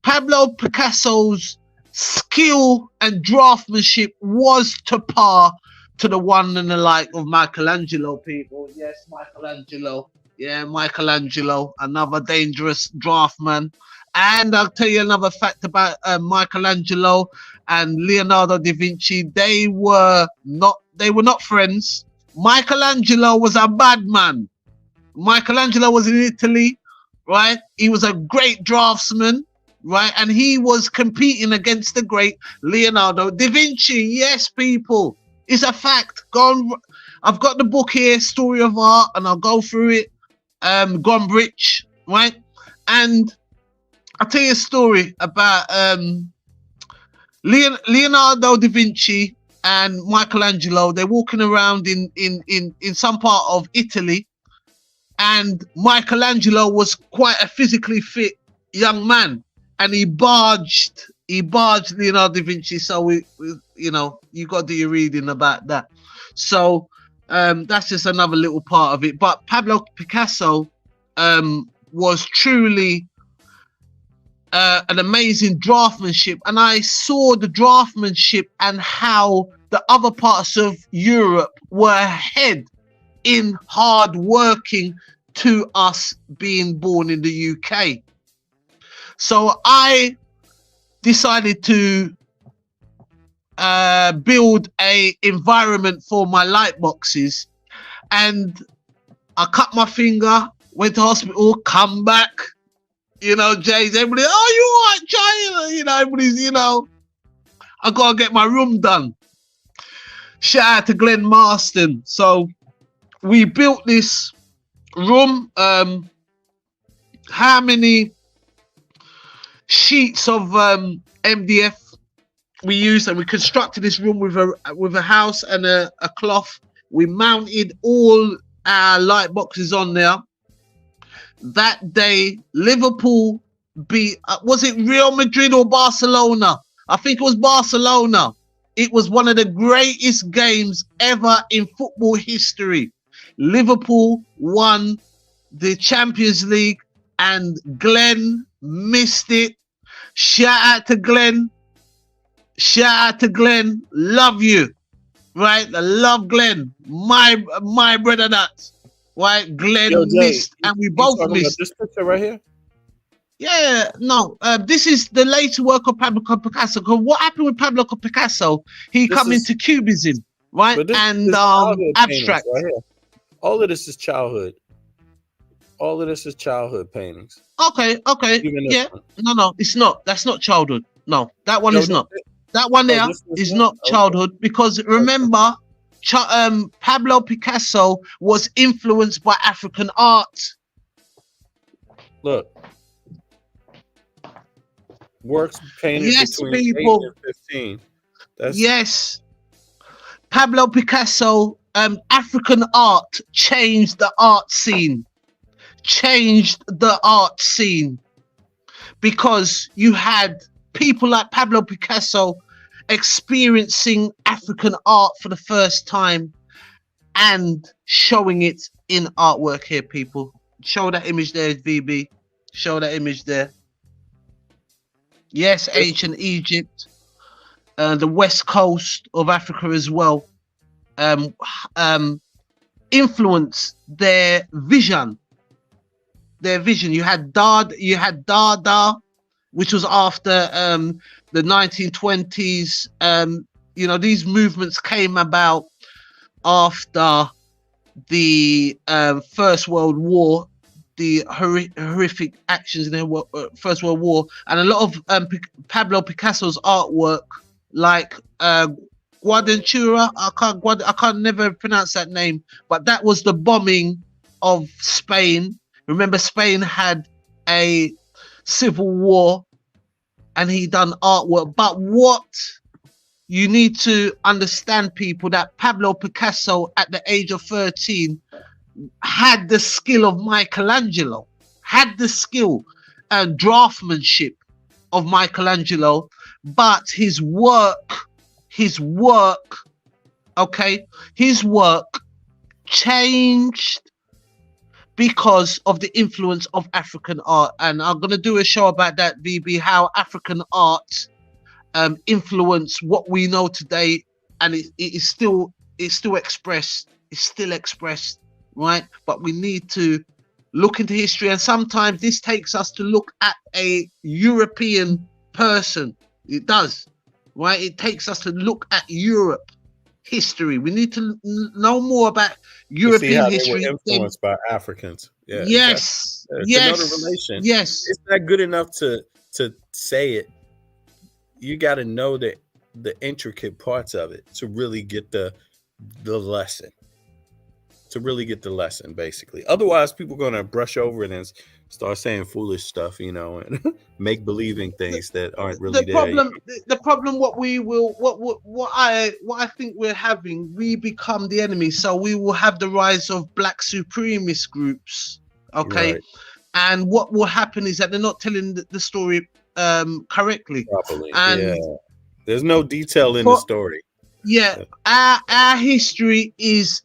Pablo Picasso's skill and draftsmanship was to par to the one and the like of Michelangelo, people. Yes, Michelangelo. Yeah, Michelangelo, another dangerous draftman. And I'll tell you another fact about Michelangelo and Leonardo da Vinci. They were not friends. Michelangelo was a bad man. Michelangelo was in Italy, right? He was a great draftsman, right? And he was competing against the great Leonardo da Vinci. Yes, people, it's a fact. I've got the book here, Story of Art, and I'll go through it. Gombrich, right? And I'll tell you a story about Leonardo da Vinci and Michelangelo. They're walking around in some part of Italy, and Michelangelo was quite a physically fit young man, and he barged Leonardo da Vinci. So we you know, you got to do your reading about that. So that's just another little part of it. But Pablo Picasso was truly an amazing draftsmanship, and I saw the draftsmanship and how the other parts of Europe were ahead in hard working to us being born in the UK. So I decided to build a environment for my light boxes, and I cut my finger, went to hospital, come back. You know, Jay's, everybody, oh, you all right, Jay? You know, everybody's, you know, I gotta get my room done. Shout out to Glenn Marston. So we built this room. How many sheets of MDF we used, and we constructed this room with a house and a cloth. We mounted all our light boxes on there. That day, Liverpool beat, was it Real Madrid or Barcelona? I think it was Barcelona. It was one of the greatest games ever in football history. Liverpool won the Champions League, and Glenn missed it. Shout out to Glenn. Shout out to Glenn. Love you. Right? I love Glenn. My brother that. Right, Glenn missed, and we both missed. This picture right here? Yeah, no. This is the later work of Pablo Picasso. Because what happened with Pablo Picasso? He come into Cubism, right? And abstract. Right here. All of this is childhood. All of this is childhood paintings. Okay. Yeah. No, it's not. That's not childhood. No, that one is not. That one there is not childhood, because remember, Pablo Picasso was influenced by African art. Look, works painted between 8 and 15. Yes, Pablo Picasso. African art changed the art scene. Because you had people like Pablo Picasso experiencing African art for the first time and showing it in artwork here, people. Show that image there, VB. Show that image there. Yes, ancient Egypt, the west coast of Africa as well, influenced their vision. You had Dada, which was after the 1920s. You know, these movements came about after the First World War. the horrific actions in the First World War, and a lot of Pablo Picasso's artwork, like Guadentura. I can't never pronounce that name, but that was the bombing of Spain. Remember, Spain had a civil war, and he done artwork. But what you need to understand, people, that Pablo Picasso, at the age of 13, had the skill of Michelangelo, had the skill and draftsmanship of Michelangelo, but his work, okay, his work changed because of the influence of African art. And I'm going to do a show about that, VB, how African art influence what we know today, and it is still expressed, right? But we need to look into history, and sometimes this takes us to look at a European person. It does, right? It takes us to look at Europe history. We need to know more about European history. They were influenced by Africans. Yeah, yes, exactly. yes, another relation. Yes, it's not good enough to say it. You got to know the intricate parts of it to really get the lesson. To really get the lesson, basically. Otherwise, people are gonna brush over it and start saying foolish stuff, and make believing things that aren't really there. The problem, what I think we're having, we become the enemy. So we will have the rise of black supremacist groups, okay? Right. And what will happen is that they're not telling the story correctly. Properly. And there's no detail in the story. Yeah, our history is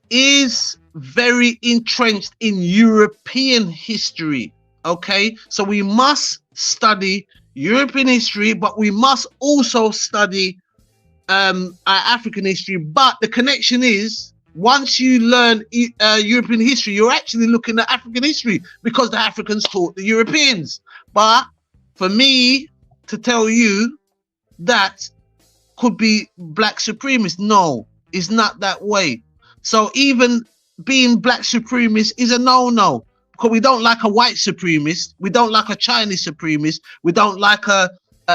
very entrenched in European history. Okay, so we must study European history, but we must also study our African history. But the connection is, once you learn European history, you're actually looking at African history, because the Africans taught the Europeans. But for me to tell you that could be black supremacist, no, it's not that way. So even being black supremacist is a no-no, because we don't like a white supremacist, we don't like a Chinese supremacist, we don't like a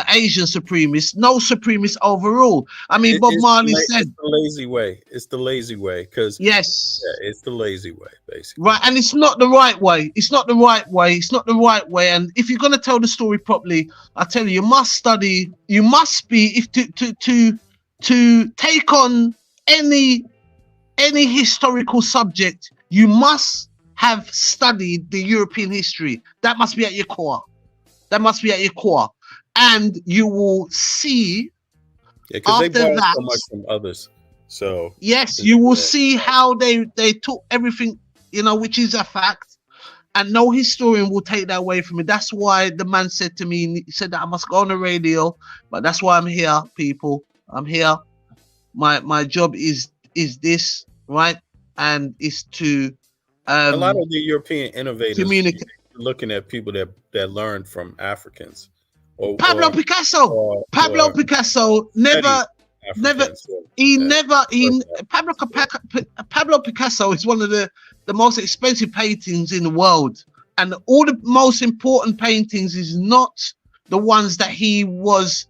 Asian supremacist, no supremacist overall. I mean, Bob Marley said, it's the lazy way. It's the lazy way, because yes, it's the lazy way, basically. Right, and it's not the right way. It's not the right way. It's not the right way. And if you're gonna tell the story properly, I tell you, you must study. You must be, if to take on any historical subject, you must have studied the European history. That must be at your core. That must be at your core. And you will see, because they borrow so much from others. So yes, you will see how they took everything, which is a fact, and no historian will take that away from me. That's why the man said to me, he said that I must go on the radio, but that's why I'm here, people. I'm here. My job is this, right? And is to a lot of the European innovators communicate. Looking at people that learned from Africans. Pablo Picasso never. Pablo Picasso is one of the most expensive paintings in the world, and all the most important paintings is not the ones that he was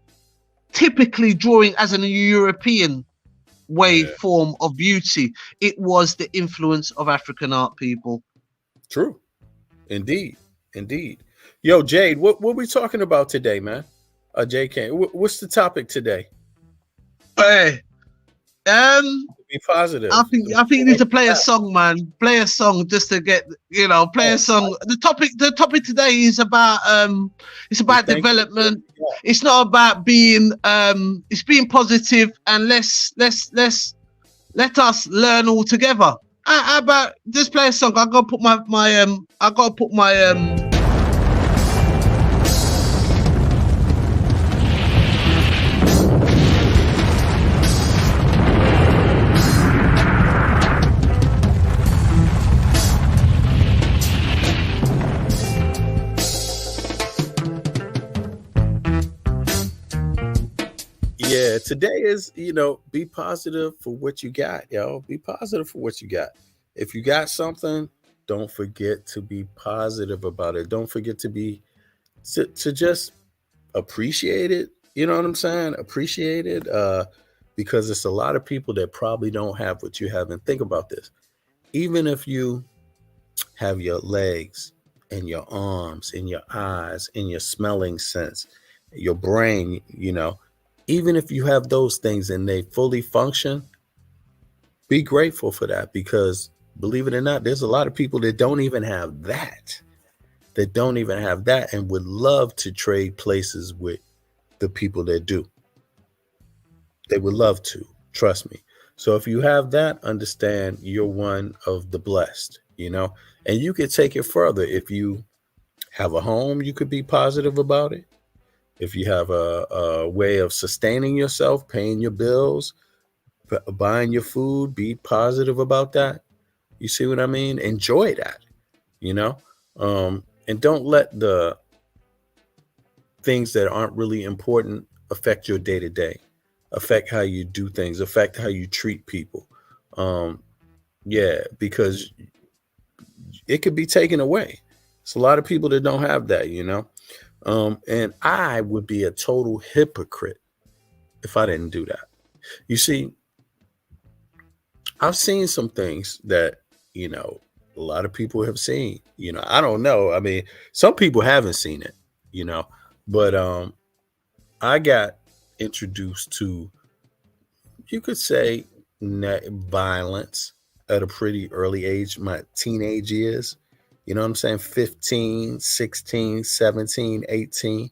typically drawing as a European form of beauty. It was the influence of African art, people. True, indeed. Yo, Jade, what we talking about today, man? JK, what's the topic today? Hey, be positive. I think you need to play a song, man. Play a song just to get, play a song. The topic today is about it's about development. Yeah. It's not about being it's being positive, and let us learn all together. How about just play a song? I gotta put my Yeah, today is, be positive for what you got, yo. Be positive for what you got. If you got something, don't forget to be positive about it. Don't forget to be to just appreciate it. You know what I'm saying? Appreciate it. Because it's a lot of people that probably don't have what you have. And think about this. Even if you have your legs and your arms and your eyes and your smelling sense, your brain, even if you have those things and they fully function, be grateful for that, because believe it or not, there's a lot of people that don't even have that, and would love to trade places with the people that do. They would love to, trust me. So if you have that, understand you're one of the blessed, and you could take it further. If you have a home, you could be positive about it. If you have a way of sustaining yourself, paying your bills, buying your food, be positive about that. You see what I mean? Enjoy that, you know? And don't let the things that aren't really important affect your day to day, affect how you do things, affect how you treat people. Um, yeah, because it could be taken away. It's a lot of people that don't have that. And I would be a total hypocrite if I didn't do that. You see, I've seen some things that, a lot of people have seen. I don't know. I mean, some people haven't seen it, you know, but I got introduced to, you could say, violence at a pretty early age, my teenage years. You know what I'm saying? 15, 16, 17, 18,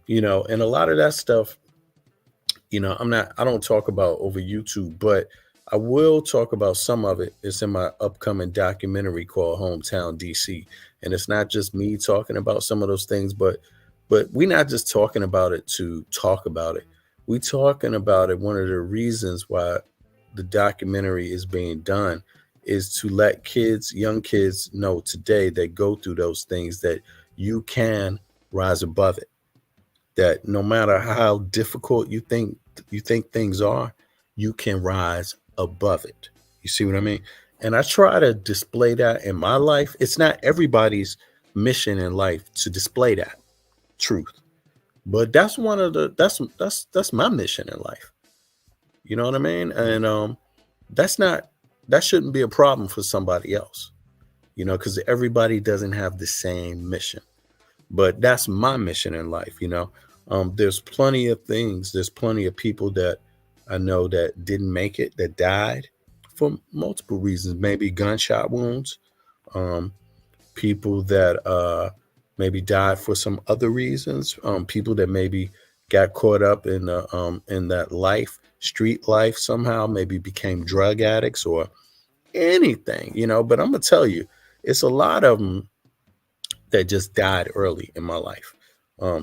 and a lot of that stuff, I don't talk about over YouTube, but I will talk about some of it. It's in my upcoming documentary called Hometown DC. And it's not just me talking about some of those things, but we're not just talking about it to talk about it. We're talking about it. One of the reasons why the documentary is being done is to let young kids know today that go through those things that you can rise above it. That no matter how difficult you think things are, you can rise above it. You see what I mean? And I try to display that in my life. It's not everybody's mission in life to display that truth, but that's one of the that's my mission in life. You know what I mean? And that's not that shouldn't be a problem for somebody else. Because everybody doesn't have the same mission, but that's my mission in life. There's plenty of things. There's plenty of people that I know that didn't make it, that died for multiple reasons. Maybe gunshot wounds. Um, People that maybe died for some other reasons. People that maybe got caught up in that life, street life somehow. Maybe became drug addicts or anything. But I'm gonna tell you, it's a lot of them that just died early in my life.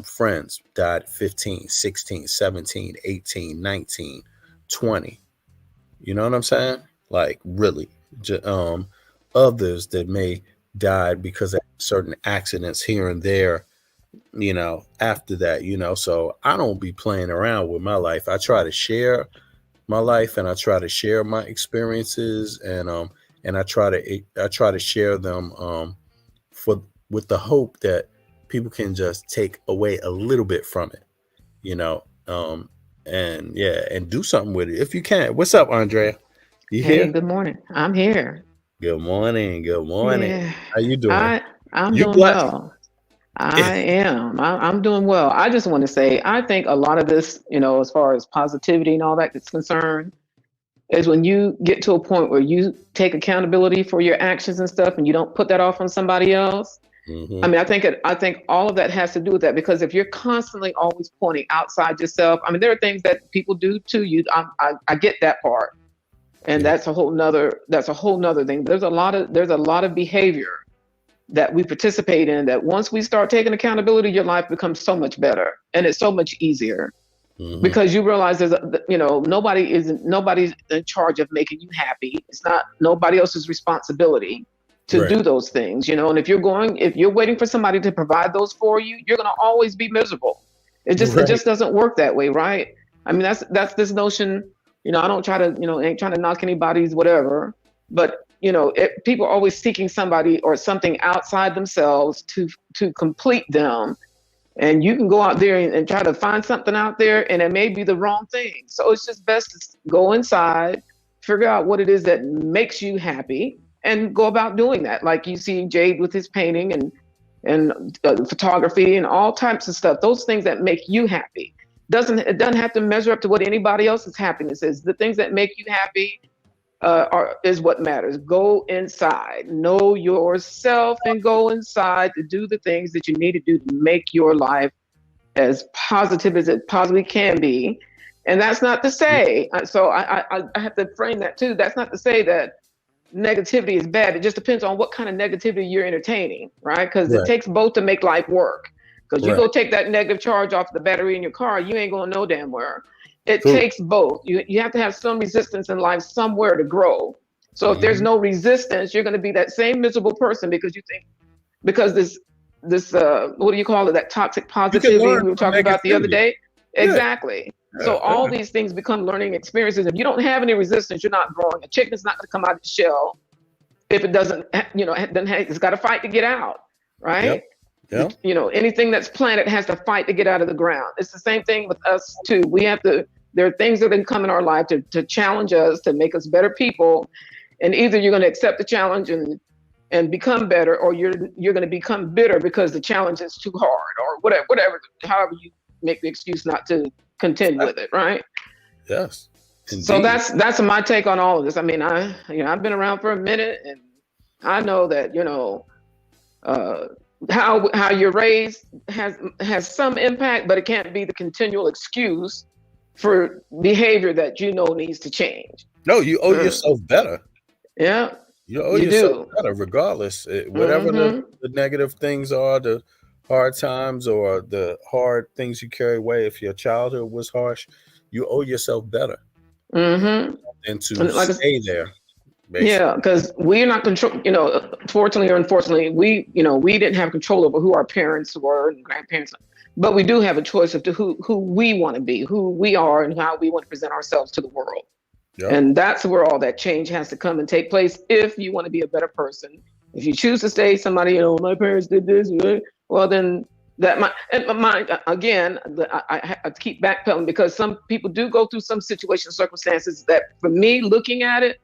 Friends died 15, 16, 17, 18, 19, 20. You know what I'm saying? Like really. Others that may died because of certain accidents here and there, after that. So I don't be playing around with my life. I try to share my life, and I try to share my experiences, and I try to share them for with the hope that people can just take away a little bit from it, you know, um, and yeah, and do something with it if you can. What's up, Andrea? You Hey, here? good morning. I'm here. Good morning. Good morning. Yeah, How you doing? I'm You doing blessed? well. I am. I'm doing well. I just want to say I think a lot of this, as far as positivity and all that is concerned, is when you get to a point where you take accountability for your actions and stuff, and you don't put that off on somebody else. I Hmm. mean, I think all of that has to do with that, because if you're constantly always pointing outside yourself, I mean, there are things that people do to you. I get that part, and Yeah. that's a whole nother thing. There's a lot of behavior that we participate in, that once we start taking accountability, your life becomes so much better and it's so much easier, Hmm. because you realize nobody's in charge of making you happy. It's not nobody else's responsibility to Right. do those things, and if you're waiting for somebody to provide those for you, you're going to always be miserable. It Right. just doesn't work that way, right? I mean, that's this notion. I don't try to, ain't trying to knock anybody's whatever, but people are always seeking somebody or something outside themselves to complete them. And you can go out there and try to find something out there, and it may be the wrong thing. So it's just best to go inside, figure out what it is that makes you happy, and go about doing that. Like you see Jade with his painting and photography and all types of stuff. Those things that make you happy. It doesn't have to measure up to what anybody else's happiness is. The things that make you happy is what matters. Go inside, know yourself, and go inside to do the things that you need to do to make your life as positive as it possibly can be. And that's not to say, so I have to frame that too. That's not to say that negativity is bad. It just depends on what kind of negativity you're entertaining, right? Because it takes both to make life work. Because you go take that negative charge off the battery in your car, you ain't going no damn where. It takes both. You have to have some resistance in life somewhere to grow. So if there's no resistance, you're going to be that same miserable person because this what do you call it? That toxic positivity we were talking about the other day. Yeah. Exactly. Yeah. So all these things become learning experiences. If you don't have any resistance, you're not growing. A chicken's not going to come out of the shell if it doesn't, it's got to fight to get out, right? Yep. Anything that's planted has to fight to get out of the ground. It's the same thing with us too. There are things that can come in our life to challenge us, to make us better people. And either you're going to accept the challenge and become better, or you're going to become bitter because the challenge is too hard, or whatever, however you make the excuse not to contend with it, right? Yes. Indeed. So that's my take on all of this. I mean, I've been around for a minute, and I know that how you're raised has some impact, but it can't be the continual excuse for behavior that needs to change. No, you owe yourself better. Yeah. You owe yourself better, regardless. Whatever the negative things are, the hard times or the hard things you carry away, if your childhood was harsh, you owe yourself better. And to stay there. Basically. Yeah, because we're not control. Fortunately or unfortunately, we didn't have control over who our parents were and grandparents, but we do have a choice of who we want to be, who we are, and how we want to present ourselves to the world. Yep. And that's where all that change has to come and take place. If you want to be a better person, if you choose to stay somebody, my parents did this, well then that might. Again, I keep backpedaling because some people do go through some circumstances that, for me, looking at it,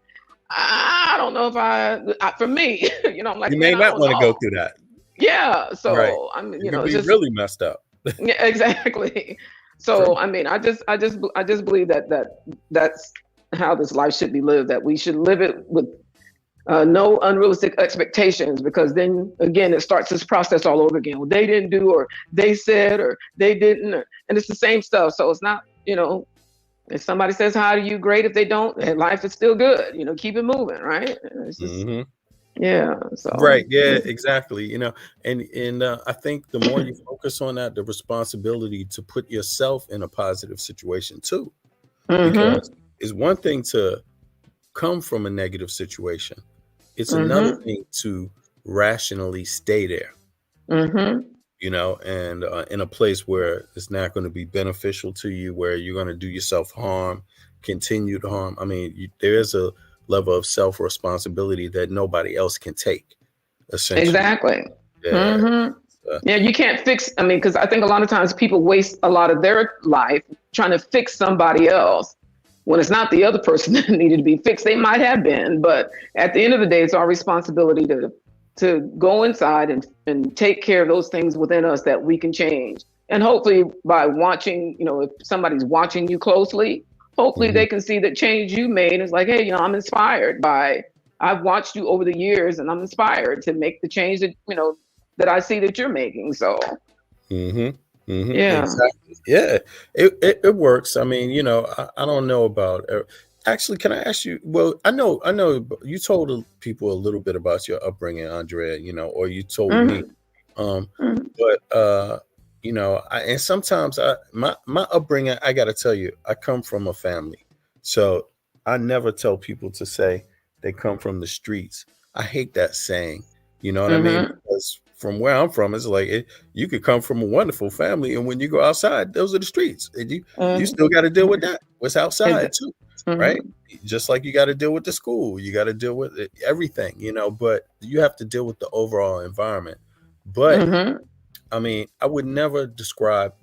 I don't know if for me, I'm like, you may not want to go through that. Yeah. So right. I mean, it's just really messed up. Yeah, exactly. So sure. I mean, I just believe that's how this life should be lived. That we should live it with no unrealistic expectations, because then again, it starts this process all over again. Well, they didn't do, or they said, or they didn't, and it's the same stuff. So it's not, if somebody says hi to you, great. If they don't, and life is still good. Keep it moving, right? It's just, yeah. So right. Yeah. Exactly. And I think the more you focus on that, the responsibility to put yourself in a positive situation too, because it's one thing to come from a negative situation. It's another thing to rationally stay there. And in a place where it's not going to be beneficial to you, where you're going to do yourself harm, continued harm. I mean, there is a level of self-responsibility that nobody else can take, essentially. Exactly. Yeah. Yeah, you can't fix, because I think a lot of times people waste a lot of their life trying to fix somebody else when it's not the other person that needed to be fixed. They might have been, but at the end of the day, it's our responsibility to go inside and take care of those things within us that we can change. And hopefully by watching, if somebody's watching you closely, hopefully they can see that change you made. It's like, hey, I'm inspired I've watched you over the years, and I'm inspired to make the change that, that I see that you're making. So, yeah, exactly. Yeah, it works. I mean, I don't know about. Actually, can I ask you? Well, I know. You told people a little bit about your upbringing, Andrea. Or you told me. But and sometimes my upbringing, I got to tell you, I come from a family, so I never tell people to say they come from the streets. I hate that saying. You know what I mean? Because from where I'm from, it's like you could come from a wonderful family, and when you go outside, those are the streets. And you still got to deal with that. What's outside too. right? Mhm. Just like you got to deal with the school, you got to deal with everything, but you have to deal with the overall environment. But Mhm. I mean, I would never describe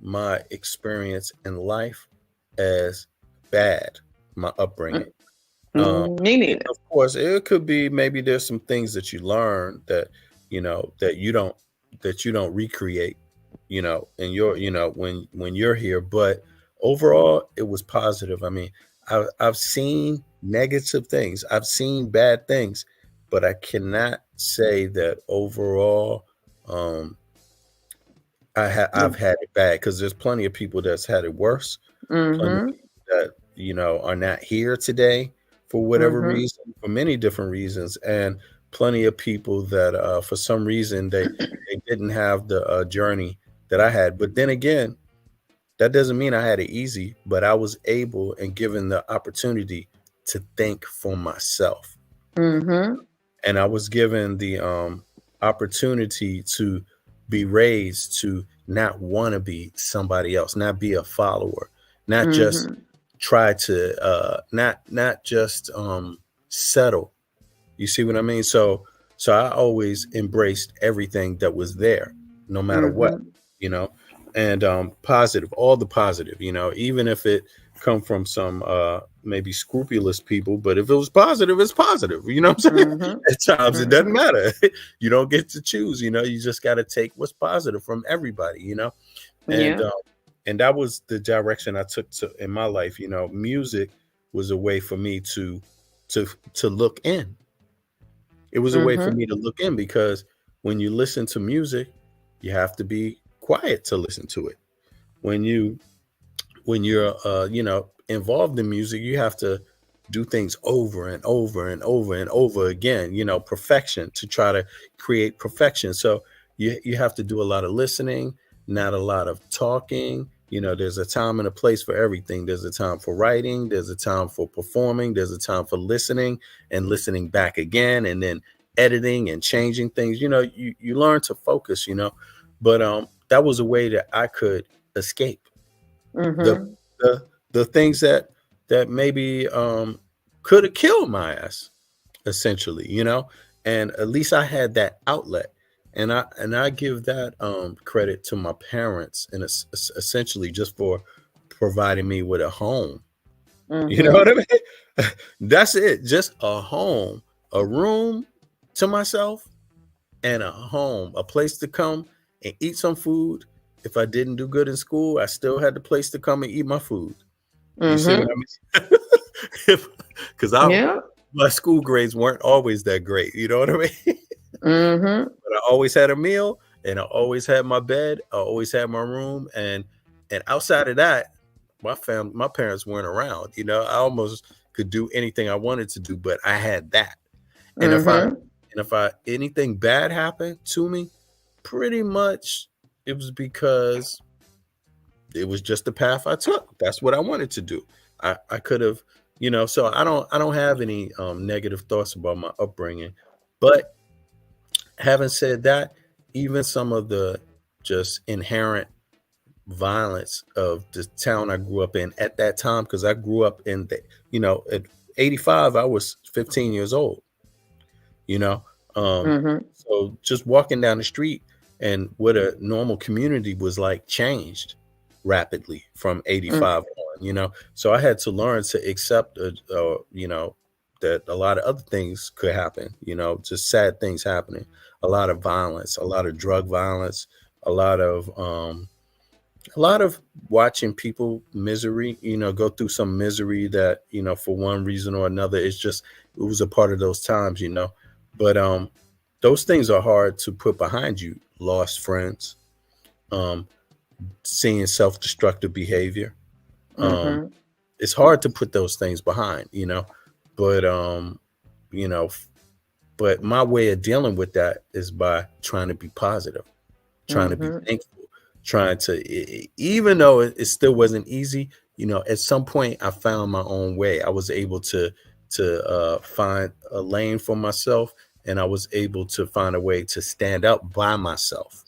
my experience in life as bad, my upbringing. Me neither. Of course, it could be maybe there's some things that you learn that you don't recreate, and when you're here. But overall, it was positive. I mean, I've seen negative things, I've seen bad things, but I cannot say that overall. Um, I've had it bad because there's plenty of people that's had it worse. Plenty of Mhm. people that are not here today for whatever Mhm. reason, for many different reasons, and plenty of people that for some reason they didn't have the journey that I had. But then again, that doesn't mean I had it easy. But I was able and given the opportunity to think for myself, Mhm. and I was given the opportunity to be raised to not want to be somebody else, not be a follower, not just Mhm. try to not just settle. You see what I mean? So I always embraced everything that was there, no matter what, Mhm. you know, and positive, all the positive, even if it come from some maybe scrupulous people, but if it was positive, it's positive. You know what I'm saying? Mhm. At times it doesn't Mhm. matter. You don't get to choose, you just got to take what's positive from everybody, and Yeah. that was the direction I took in my life. Music was a way for me to to look in. It was a way for Mhm. me to look in because when you listen to music, you have to be quiet to listen to it. When you're involved in music, you have to do things over and over and over and over again, perfection, to try to create perfection. So you have to do a lot of listening, not a lot of talking. There's a time and a place for everything. There's a time for writing, there's a time for performing, there's a time for listening and listening back again, and then editing and changing things. You learn to focus, but that was a way that I could escape the Mhm. the the things that maybe could have killed my ass, essentially, and at least I had that outlet, and I give that credit to my parents, and it's essentially just for providing me with a home. You know what Mhm. I mean? That's it, just a home, a room to myself, and a home, a place to come and eat some food. If I didn't do good in school, I still had the place to come and eat my food. You see what Mhm. I mean? Because I Yeah. my school grades weren't always that great. You know what I mean? Mhm. But I always had a meal, and I always had my bed. I always had my room, and outside of that, my parents weren't around. I almost could do anything I wanted to do, but I had that. And Mhm. if I anything bad happened to me, pretty much it was because it was just the path I took. That's what I wanted to do. I could have, so I don't have any negative thoughts about my upbringing. But having said that, even some of the just inherent violence of the town I grew up in at that time, because I grew up in at 85, I was 15 years old, you know. Um, Mhm. so just walking down the street and what a normal community was like changed rapidly from Mm. 85 on. So I had to learn to accept, that a lot of other things could happen, just sad things happening, a lot of violence, a lot of drug violence, a lot of, a lot of watching people misery, go through some misery that, for one reason or another, it was a part of those times, but those things are hard to put behind you. Lost friends, um, seeing self-destructive behavior. Um, Mhm. it's hard to put those things behind, but you know, f- but my way of dealing with that is by trying to be positive, trying to be Mhm. thankful, trying to even though it still wasn't easy, at some point I found my own way. I was able to find a lane for myself, and I was able to find a way to stand up by myself.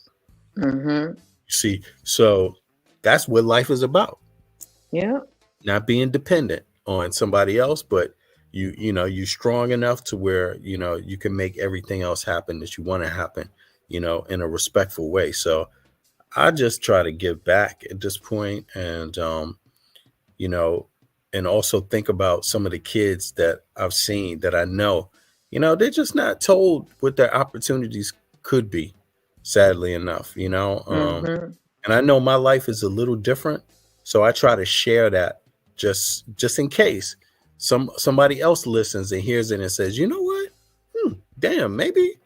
Mhm. You see, so that's what life is about. Yeah. Not being dependent. on somebody else, but you strong enough to where you can make everything else happen that you want to happen, in a respectful way. So I just try to give back at this point, and you know, and also think about some of the kids that I've seen that I know, they're just not told what their opportunities could be, sadly enough. Mm-hmm. And I know my life is a little different, so I try to share that just in case somebody else listens and hears it and says, you know what, damn, maybe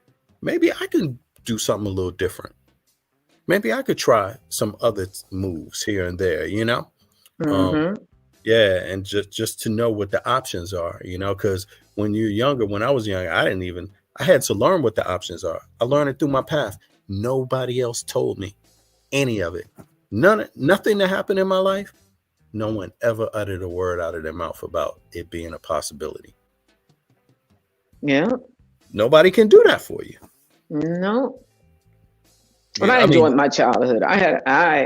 I can do something a little different. Maybe I could try some other moves here and there. Um, Mm-hmm. yeah, and just to know what the options are, because when you're younger, when I was young, I had to learn what the options are. I learned it through my path. Nobody else told me any of it. Nothing that happened in my life. No one ever uttered a word out of their mouth about it being a possibility. Yeah. Nobody can do that for you. No. But Yeah, I I mean, enjoyed my childhood. I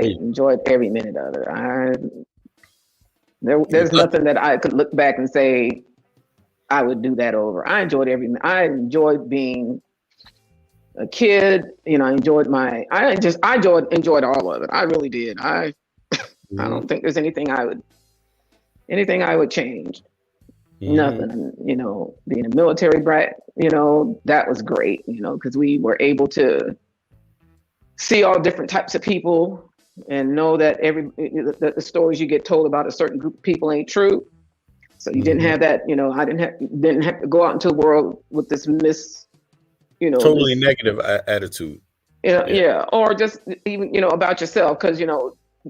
hey, enjoyed every minute of it. you There's nothing that I could look back and say I would do that over. I enjoyed I enjoyed being a kid. I enjoyed all of it. I really did. I mhm, don't think there's anything I would change. mhm, Nothing. Being a military brat, that was great. Because we were able to see all different types of people and know that the stories you get told about a certain group of people ain't true. So you didn't mhm. have that. I didn't have to go out into the world with this Totally this negative attitude. Yeah. yeah, or just even about yourself, because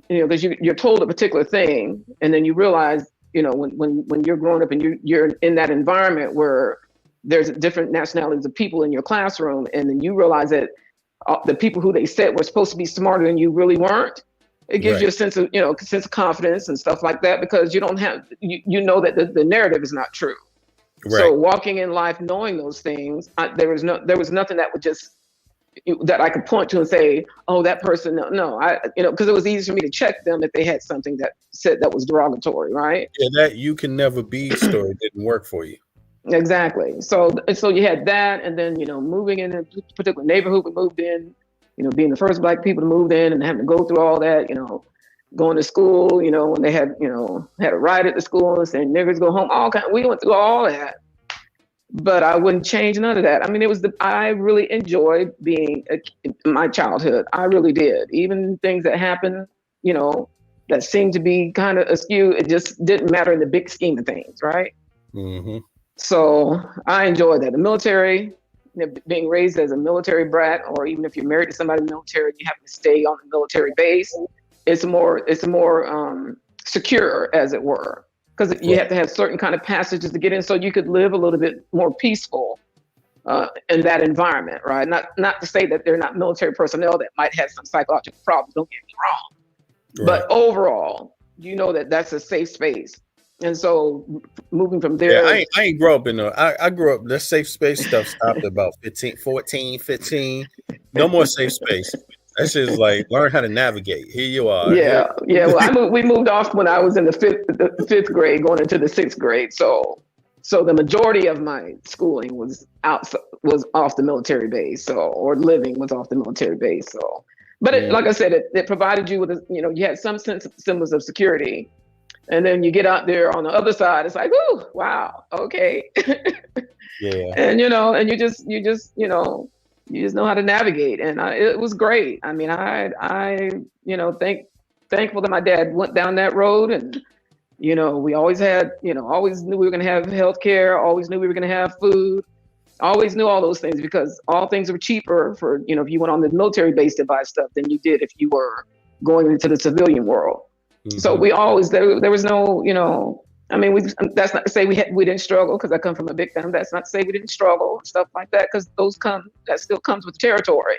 because you're told a particular thing, and then you realize when you're growing up and you're in that environment where there's different nationalities of people in your classroom, and then you realize that the people who they said were supposed to be smarter than you really weren't. It gives you Right. a sense of confidence and stuff like that, because you don't have you know that the narrative is not true. So Right. walking in life knowing those things, there was nothing that would just that I could point to and say, oh, that person, no, because it was easy for me to check them if they had something that said that was derogatory, right? Yeah, that "you can never be" story didn't work for you. Exactly. So you had that, and then moving in a particular neighborhood we moved in, being the first Black people to move in and having to go through all that, going to school, when they had a riot at the school and saying niggers go home, we went through all that. But I wouldn't change none of that. I mean, I really enjoyed being my childhood. I really did. Even things that happened, you know, that seemed to be kind of askew, it just didn't matter in the big scheme of things, right? Hmm. So I enjoyed that. The military, being raised as a military brat, or even if you're married to somebody in the military and you have to stay on the military base, it's more secure, as it were, because you Right. have to have certain kind of passages to get in, so you could live a little bit more peaceful in that environment, right? Not to say that they're not military personnel that might have some psychological problems. Don't get me wrong, Right. but overall, that that's a safe space. And so moving from Yeah, there, I ain't grow up in the I grew up, the safe space stuff stopped at about 15, 14, 15. No more safe space. That shit is like learn how to navigate. Here you are. Here. yeah. Well, we moved off when I was in the fifth grade, going into the sixth grade. So the majority of my schooling was off the military base, or living was off the military base. So, but Mm, like I said, it provided you with you had some semblance of security, and then you get out there on the other side, it's like, ooh, wow, okay. yeah. And and you just know how to navigate, and it was great. I mean, thankful that my dad went down that road, and we always had, always knew we were going to have health care, always knew we were going to have food, always knew all those things, because all things were cheaper for, if you went on the military base to buy stuff than you did if you were going into the civilian world. So Hmm. we always, there was no, I mean, that's not to say we didn't struggle, because I come from a big family. That's not to say we didn't struggle and stuff like that, because that still comes with territory.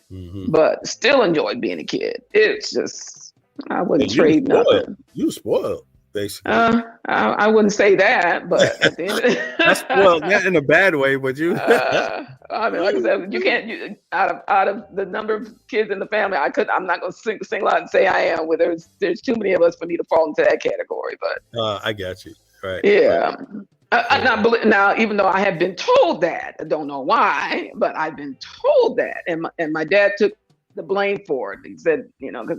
Hmm. But still enjoyed being a kid. It's just, I Yeah, wouldn't you was trade spoiled. nothing. You was spoiled, basically. I wouldn't say that, but at the end of Not spoiled, the not in a bad way, but you. I mean, like I said, you can't. Out of the number of kids in the family, I'm not going to single out and say I am. Where there's too many of us for me to fall into that category. But I got you. Right. Right. Yeah. Yeah. Now, even though I have been told that, I don't know why, but I've been told that, and my dad took the blame for it. He said, because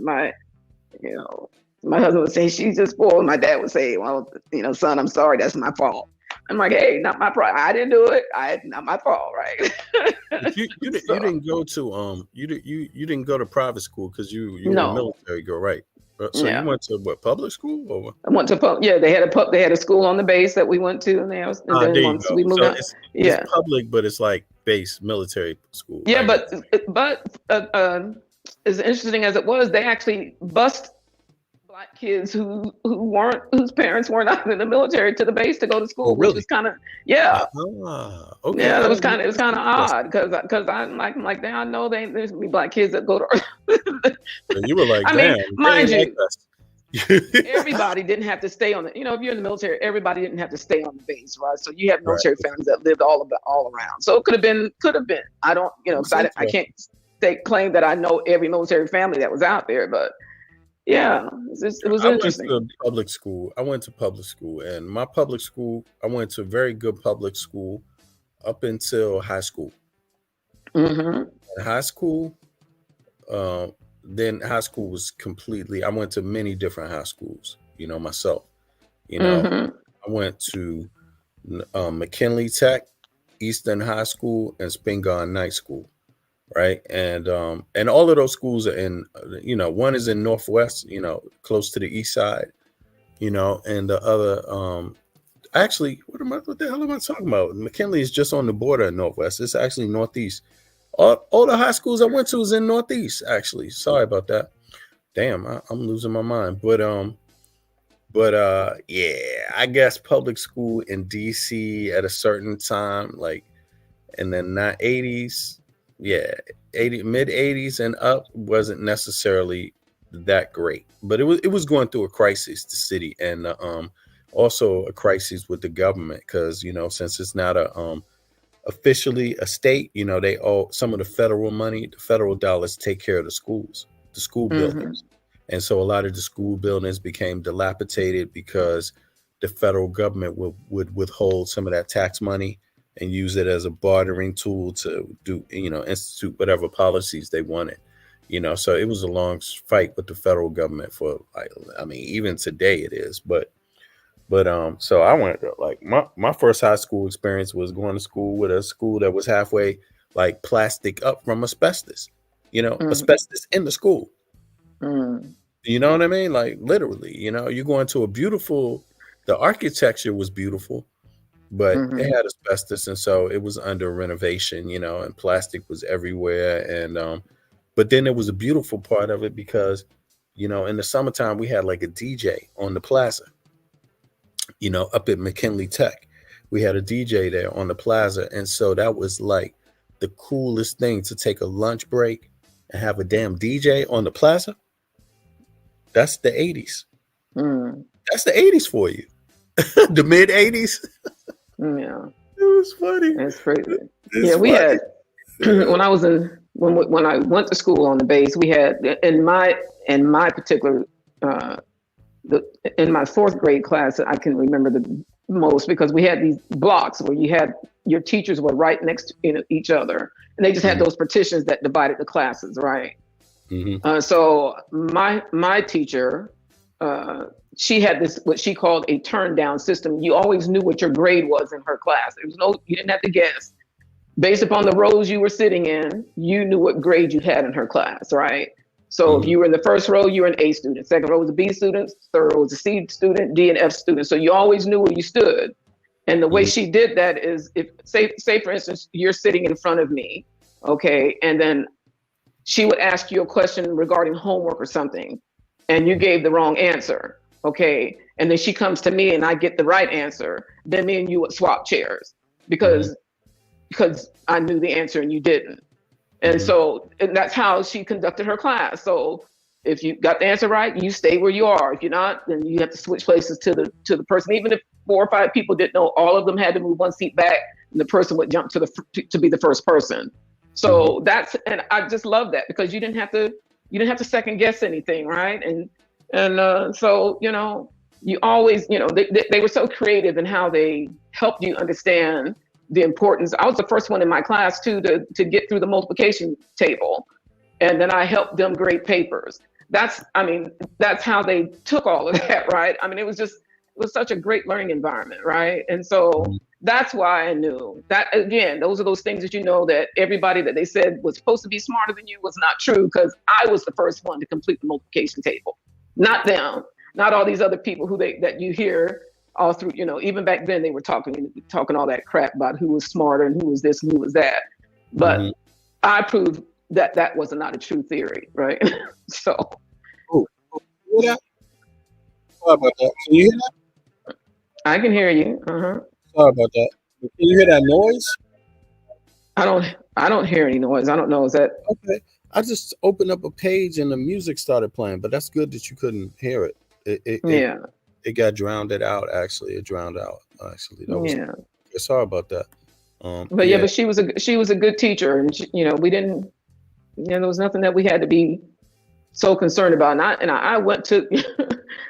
you know, my husband would say she's just spoiled. My dad would say, well, son, I'm sorry, that's my fault. I'm like, hey, not my fault. I didn't do it. Not my fault, right? But you So didn't go to you didn't go to private school because you were a no, military girl, right? So you yeah. went to what, public school or what? I went to yeah. They had a school on the base that we went to, and Ah, there then you once go. we moved So out, it's yeah, public, but it's like base military school. yeah. I got But as interesting as it was, they actually bused Black kids whose parents weren't out in the military to the base to go to Oh, school, which really? was kind of, yeah. Okay. Yeah, I it was didn't know. kind of That's odd interesting. because I'm like, now I know there's gonna be Black kids that go to. And you were like, I mean, damn, they mind ain't like you, us. everybody didn't have to stay on the. If you're in the military, everybody didn't have to stay on the base, right? So you have Right. military families that lived all around. So it could have been. I don't, That's because I interesting. can't claim that I know every military family that was out there, but yeah, it was I went interesting. to public school. I went to public school, and my public school, I went to a very good public school up until high school. Mm-hmm. In high school, uh, then high school was completely. I went to many different high schools. Myself. You know, Mm-hmm. I went to McKinley Tech, Eastern High School, and Spingarn Night School. Right, and all of those schools are in. One is in Northwest. Close to the East Side. And the other. Actually, what the hell am I talking about? McKinley is just on the border of Northwest. It's actually Northeast. All the high schools I went to is in Northeast. Actually, sorry about that. Damn, I'm losing my mind. But yeah, I guess public school in DC at a certain time, like in the 80s, yeah, 80 mid 80s and up, wasn't necessarily that great. But it was going through a crisis, the city, and also a crisis with the government because since it's not a officially a state, they owe some of the federal money, the federal dollars take care of the schools, the school Mm-hmm. buildings. And so a lot of the school buildings became dilapidated because the federal government would withhold some of that tax money and use it as a bartering tool to do, institute whatever policies they wanted. So it was a long fight with the federal government for, like, I mean, even today it is. But so I went to, like, my first high school experience was going to school with a school that was halfway like plastic up from asbestos, Mm-hmm. asbestos in the school. Mm-hmm. You know what I mean? Like literally, you go into a beautiful, the architecture was beautiful, but it Mm-hmm. had asbestos. And so it was under renovation, and plastic was everywhere. And, but then there was a beautiful part of it because, in the summertime, we had like a DJ on the plaza, up at McKinley Tech. We had a DJ there on the plaza. And so that was like the coolest thing to take a lunch break and have a damn DJ on the plaza. That's the 80s. Mm-hmm. That's the 80s for you. The mid 80s. Yeah, It was funny. that's crazy. It's Yeah, we funny. had Yeah. when I went to school on the base, we had in my particular uh, in my fourth grade class, I can remember the most because we had these blocks where you had your teachers were right next to each other, and they just had Mhm, those partitions that divided the classes, right? mhm, So my teacher, she had this what she called a turn down system. You always knew what your grade was in her class. There was you didn't have to guess. Based upon the rows you were sitting in, you knew what grade you had in her class, right? So if mhm, you were in the first row, you were an A student. Second row was a B student. Third row was a C student, D and F student. So you always knew where you stood. And the way mhm, she did that is, if say for instance, you're sitting in front of me, okay, and then she would ask you a question regarding homework or something, and you gave the wrong answer, okay, and then she comes to me and I get the right answer, then me and you would swap chairs mhm, because I knew the answer and you didn't. And mhm, so and that's how she conducted her class. So if you got the answer right, you stay where you are. If you're not, then you have to switch places to the person. Even if 4 or 5 people didn't know, all of them had to move one seat back, and the person would jump to be the first person. mhm. So and I just love that because you didn't have to second guess anything, right? And so you always, they were so creative in how they helped you understand the importance. I was the first one in my class too to get through the multiplication table, and then I helped them grade papers. That's how they took all of that, right? It was such a great learning environment, right? And so that's why I knew that, again, those are those things that that everybody that they said was supposed to be smarter than you was not true, because I was the first one to complete the multiplication table, not them, not all these other people that you hear all through, even back then they were talking all that crap about who was smarter and who was this and who was that. But I proved that was not a true theory, right? So. Oh, you hear that? Sorry about that. Can you hear that? I can hear you. Uh-huh. Sorry about that. Can you hear that noise? I don't hear any noise. I don't know. Is that okay? I just opened up a page and the music started playing, but that's good that you couldn't hear it. It got drowned out. Actually, it drowned out. Actually, that was sorry about that. But she was a good teacher, and we didn't. There was nothing that we had to be so concerned about. And I went to.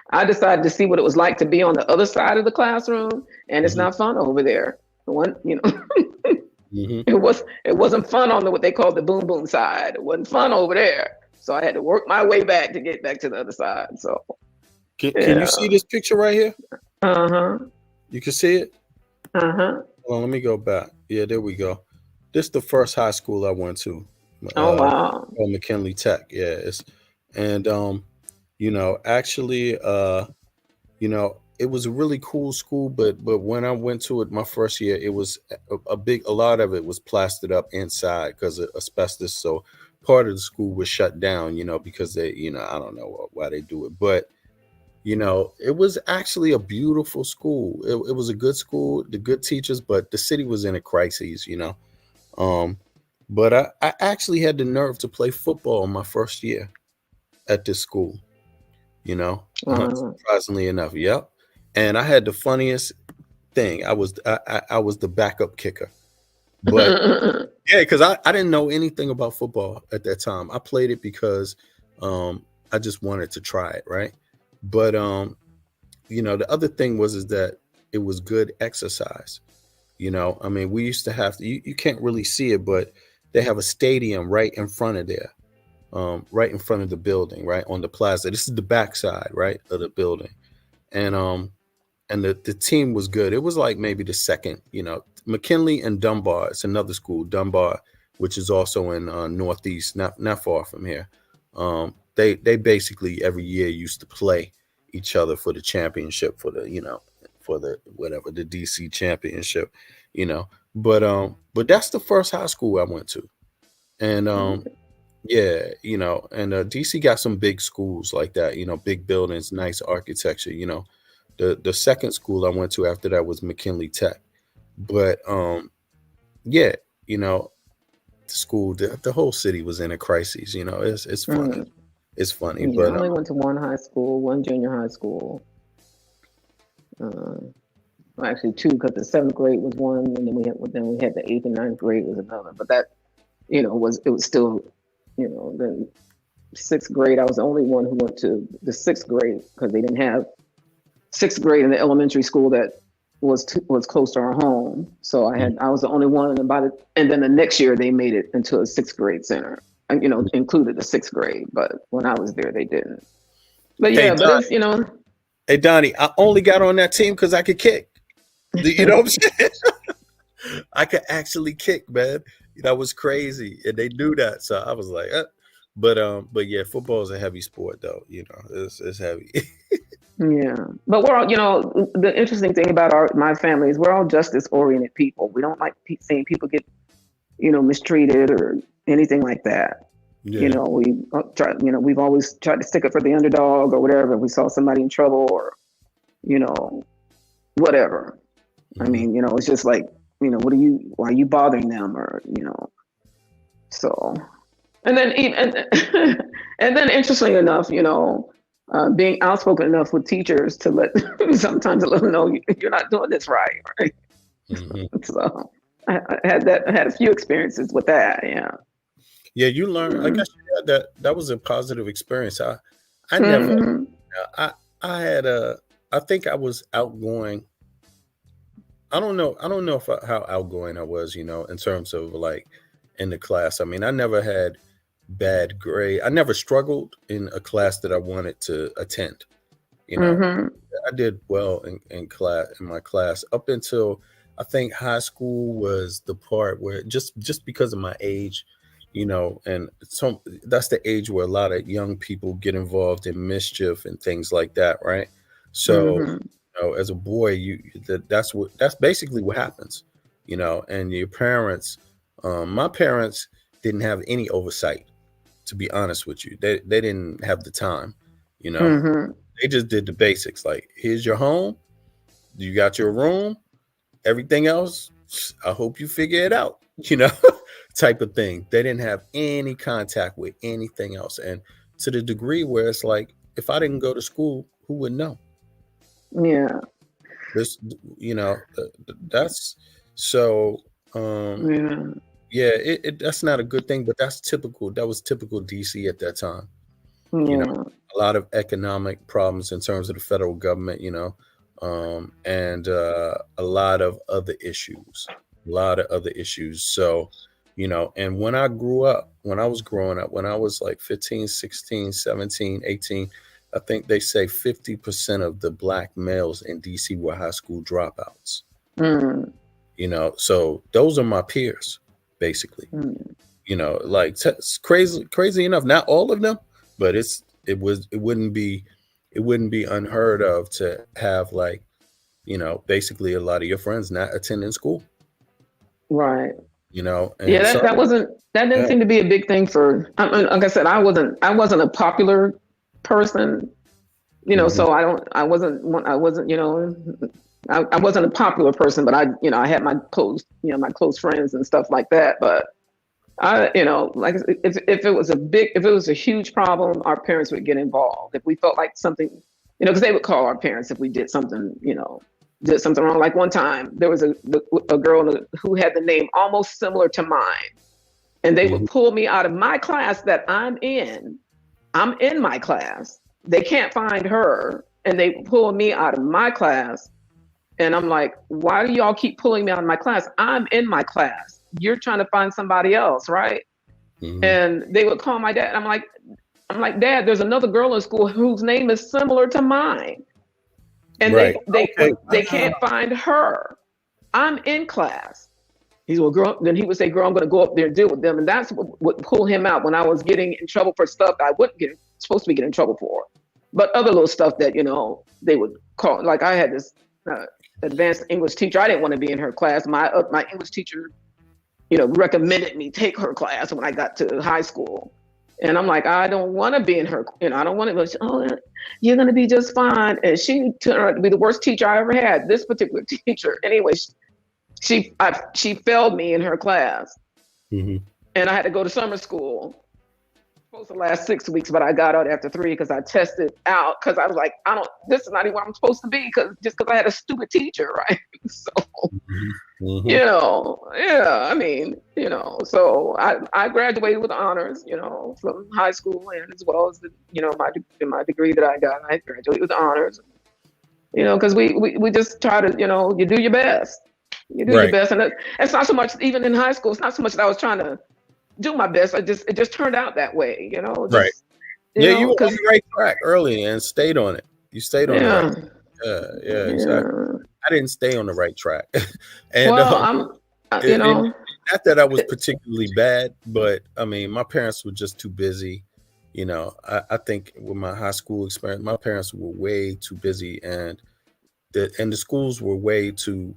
I decided to see what it was like to be on the other side of the classroom, and it's not fun over there. It wasn't fun on what they called the boom boom side. It wasn't fun over there. So I had to work my way back to get back to the other side. So can you see this picture right here? You can see it? Hold on, let me go back. Yeah, there we go. This is the first high school I went to. Wow. McKinley Tech. Yeah, actually, it was a really cool school, but when I went to it my first year, it was a lot of it was plastered up inside because of asbestos. So part of the school was shut down, because they, I don't know why they do it, but it was actually a beautiful school. It was a good school, the good teachers, but the city was in a crisis, but I actually had the nerve to play football in my first year at this school, surprisingly enough. Yep. And I had the funniest thing. I was the backup kicker, but yeah, because I didn't know anything about football at that time. I played it because I just wanted to try it, right? But the other thing is that it was good exercise. We used to have to. You can't really see it, but they have a stadium right in front of there, right in front of the building, right on the plaza. This is the backside, right, of the building, and the team was good. It was like maybe the second, McKinley and Dunbar. It's another school, Dunbar, which is also in Northeast, not far from here. They basically every year used to play each other for the championship, for the whatever, the DC championship, but that's the first high school I went to. And DC got some big schools like that, big buildings, nice architecture. The second school I went to after that was McKinley Tech. But the school, the whole city was in a crisis. It's funny. It's funny. Yeah, but I only went to one high school, one junior high school. Well, actually two, because the 7th grade was one, and then we had the 8th and 9th grade was another. But that, it was still, the 6th grade. I was the only one who went to the 6th grade because they didn't have 6th grade in the elementary school that was close to our home. So I was the only one, and then the next year they made it into a 6th grade center, and included the 6th grade. But when I was there, they didn't. But yeah, but it's Hey Donnie, I only got on that team because I could kick. You know what I'm saying? I could actually kick, man. That was crazy, and they knew that. So I was like, but yeah, football is a heavy sport, though. It's heavy. Yeah, but we're all, the interesting thing about my family is we're all justice-oriented people. We don't like seeing people get, mistreated or anything like that. Yeah. We try. We've always tried to stick up for the underdog or whatever. If we saw somebody in trouble or, whatever. Mm-hmm. It's just like, why are you bothering them, or So, and then and then interestingly enough, being outspoken enough with teachers to sometimes let them know you're not doing this right. Mm-hmm. So I had a few experiences with that. Yeah. Yeah, you learn. Mm-hmm. I guess you had that was a positive experience. I never. Mm-hmm. I had I think I was outgoing. I don't know. I don't know if how outgoing I was, in terms of like in the class. I mean, I never had bad grade. I never struggled in a class that I wanted to attend. You know, Mm-hmm. I did well in class in my class up until I think high school was the part where just because of my age, and some that's the age where a lot of young people get involved in mischief and things like that, right? So, Mm-hmm. as a boy, that's basically what happens, and your parents, my parents didn't have any oversight, to be honest with you. They didn't have the time, you know. Mm-hmm. They just did the basics. Like, here's your home, you got your room, everything else, I hope you figure it out, type of thing. They didn't have any contact with anything else. And to the degree where it's like, if I didn't go to school, who would know? Yeah. This, that's so, um, Yeah. yeah, that's not a good thing, but that's typical. That was typical DC at that time. You know, Yeah. a lot of economic problems in terms of the federal government, and a lot of other issues, So, and when I was growing up, when I was like 15, 16, 17, 18, I think they say 50% of the black males in DC were high school dropouts, Mm. So those are my peers, basically. Mm. Like crazy enough, not all of them, but it wouldn't be unheard of to have, like, basically a lot of your friends not attending school, Right. Yeah, and that, some, that didn't yeah. seem to be a big thing for. I mean, like I said, I wasn't a popular person, Hmm. so I wasn't, I wasn't a popular person, but I had my close friends and stuff like that. But like if it was a huge problem, our parents would get involved. If we felt like something, because they would call our parents if we did something wrong. Like one time, there was a girl who had the name almost similar to mine, and they would Hmm. pull me out of my class that I'm in. I'm in my class. They can't find her, and they pull me out of my class. And I'm like, why do y'all keep pulling me out of my class? I'm in my class. You're trying to find somebody else, right? Hmm. And they would call my dad. I'm like, Dad, there's another girl in school whose name is similar to mine, and Right. Okay. they can't find her. I'm in class. He's well, girl. Then he would say, "Girl, I'm going to go up there and deal with them," and that's what would pull him out when I was getting in trouble for stuff I wouldn't get supposed to be getting in trouble for, but other little stuff that they would call. Like I had this advanced English teacher. I didn't want to be in her class. My English teacher, recommended me take her class when I got to high school. And I'm like, I don't want to be in her, I don't want to. Oh, you're going to be just fine. And she turned out to be the worst teacher I ever had. This particular teacher, anyway, she failed me in her class, Hmm. and I had to go to summer school. Supposed to last 6 weeks, but I got out after 3 because I tested out because I was like, I don't. This is not even where I'm supposed to be because I had a stupid teacher, right? So Hmm. yeah, I mean, so I graduated with honors, from high school and as well as my degree that I got. I graduated with honors, because we just try to, you do your best. You do your Right. best, and it's not so much even in high school. It's not so much that I was trying to do my best. It just turned out that way, Right. just Yeah, you were on because the right track early and stayed on it. You stayed on the right. yeah, Yeah. Yeah. Exactly. yeah. I didn't stay on the right track, and Well, I'm, and not that I was particularly bad, but I mean, my parents were just too busy. I think with my high school experience, my parents were way too busy, and the schools were way too.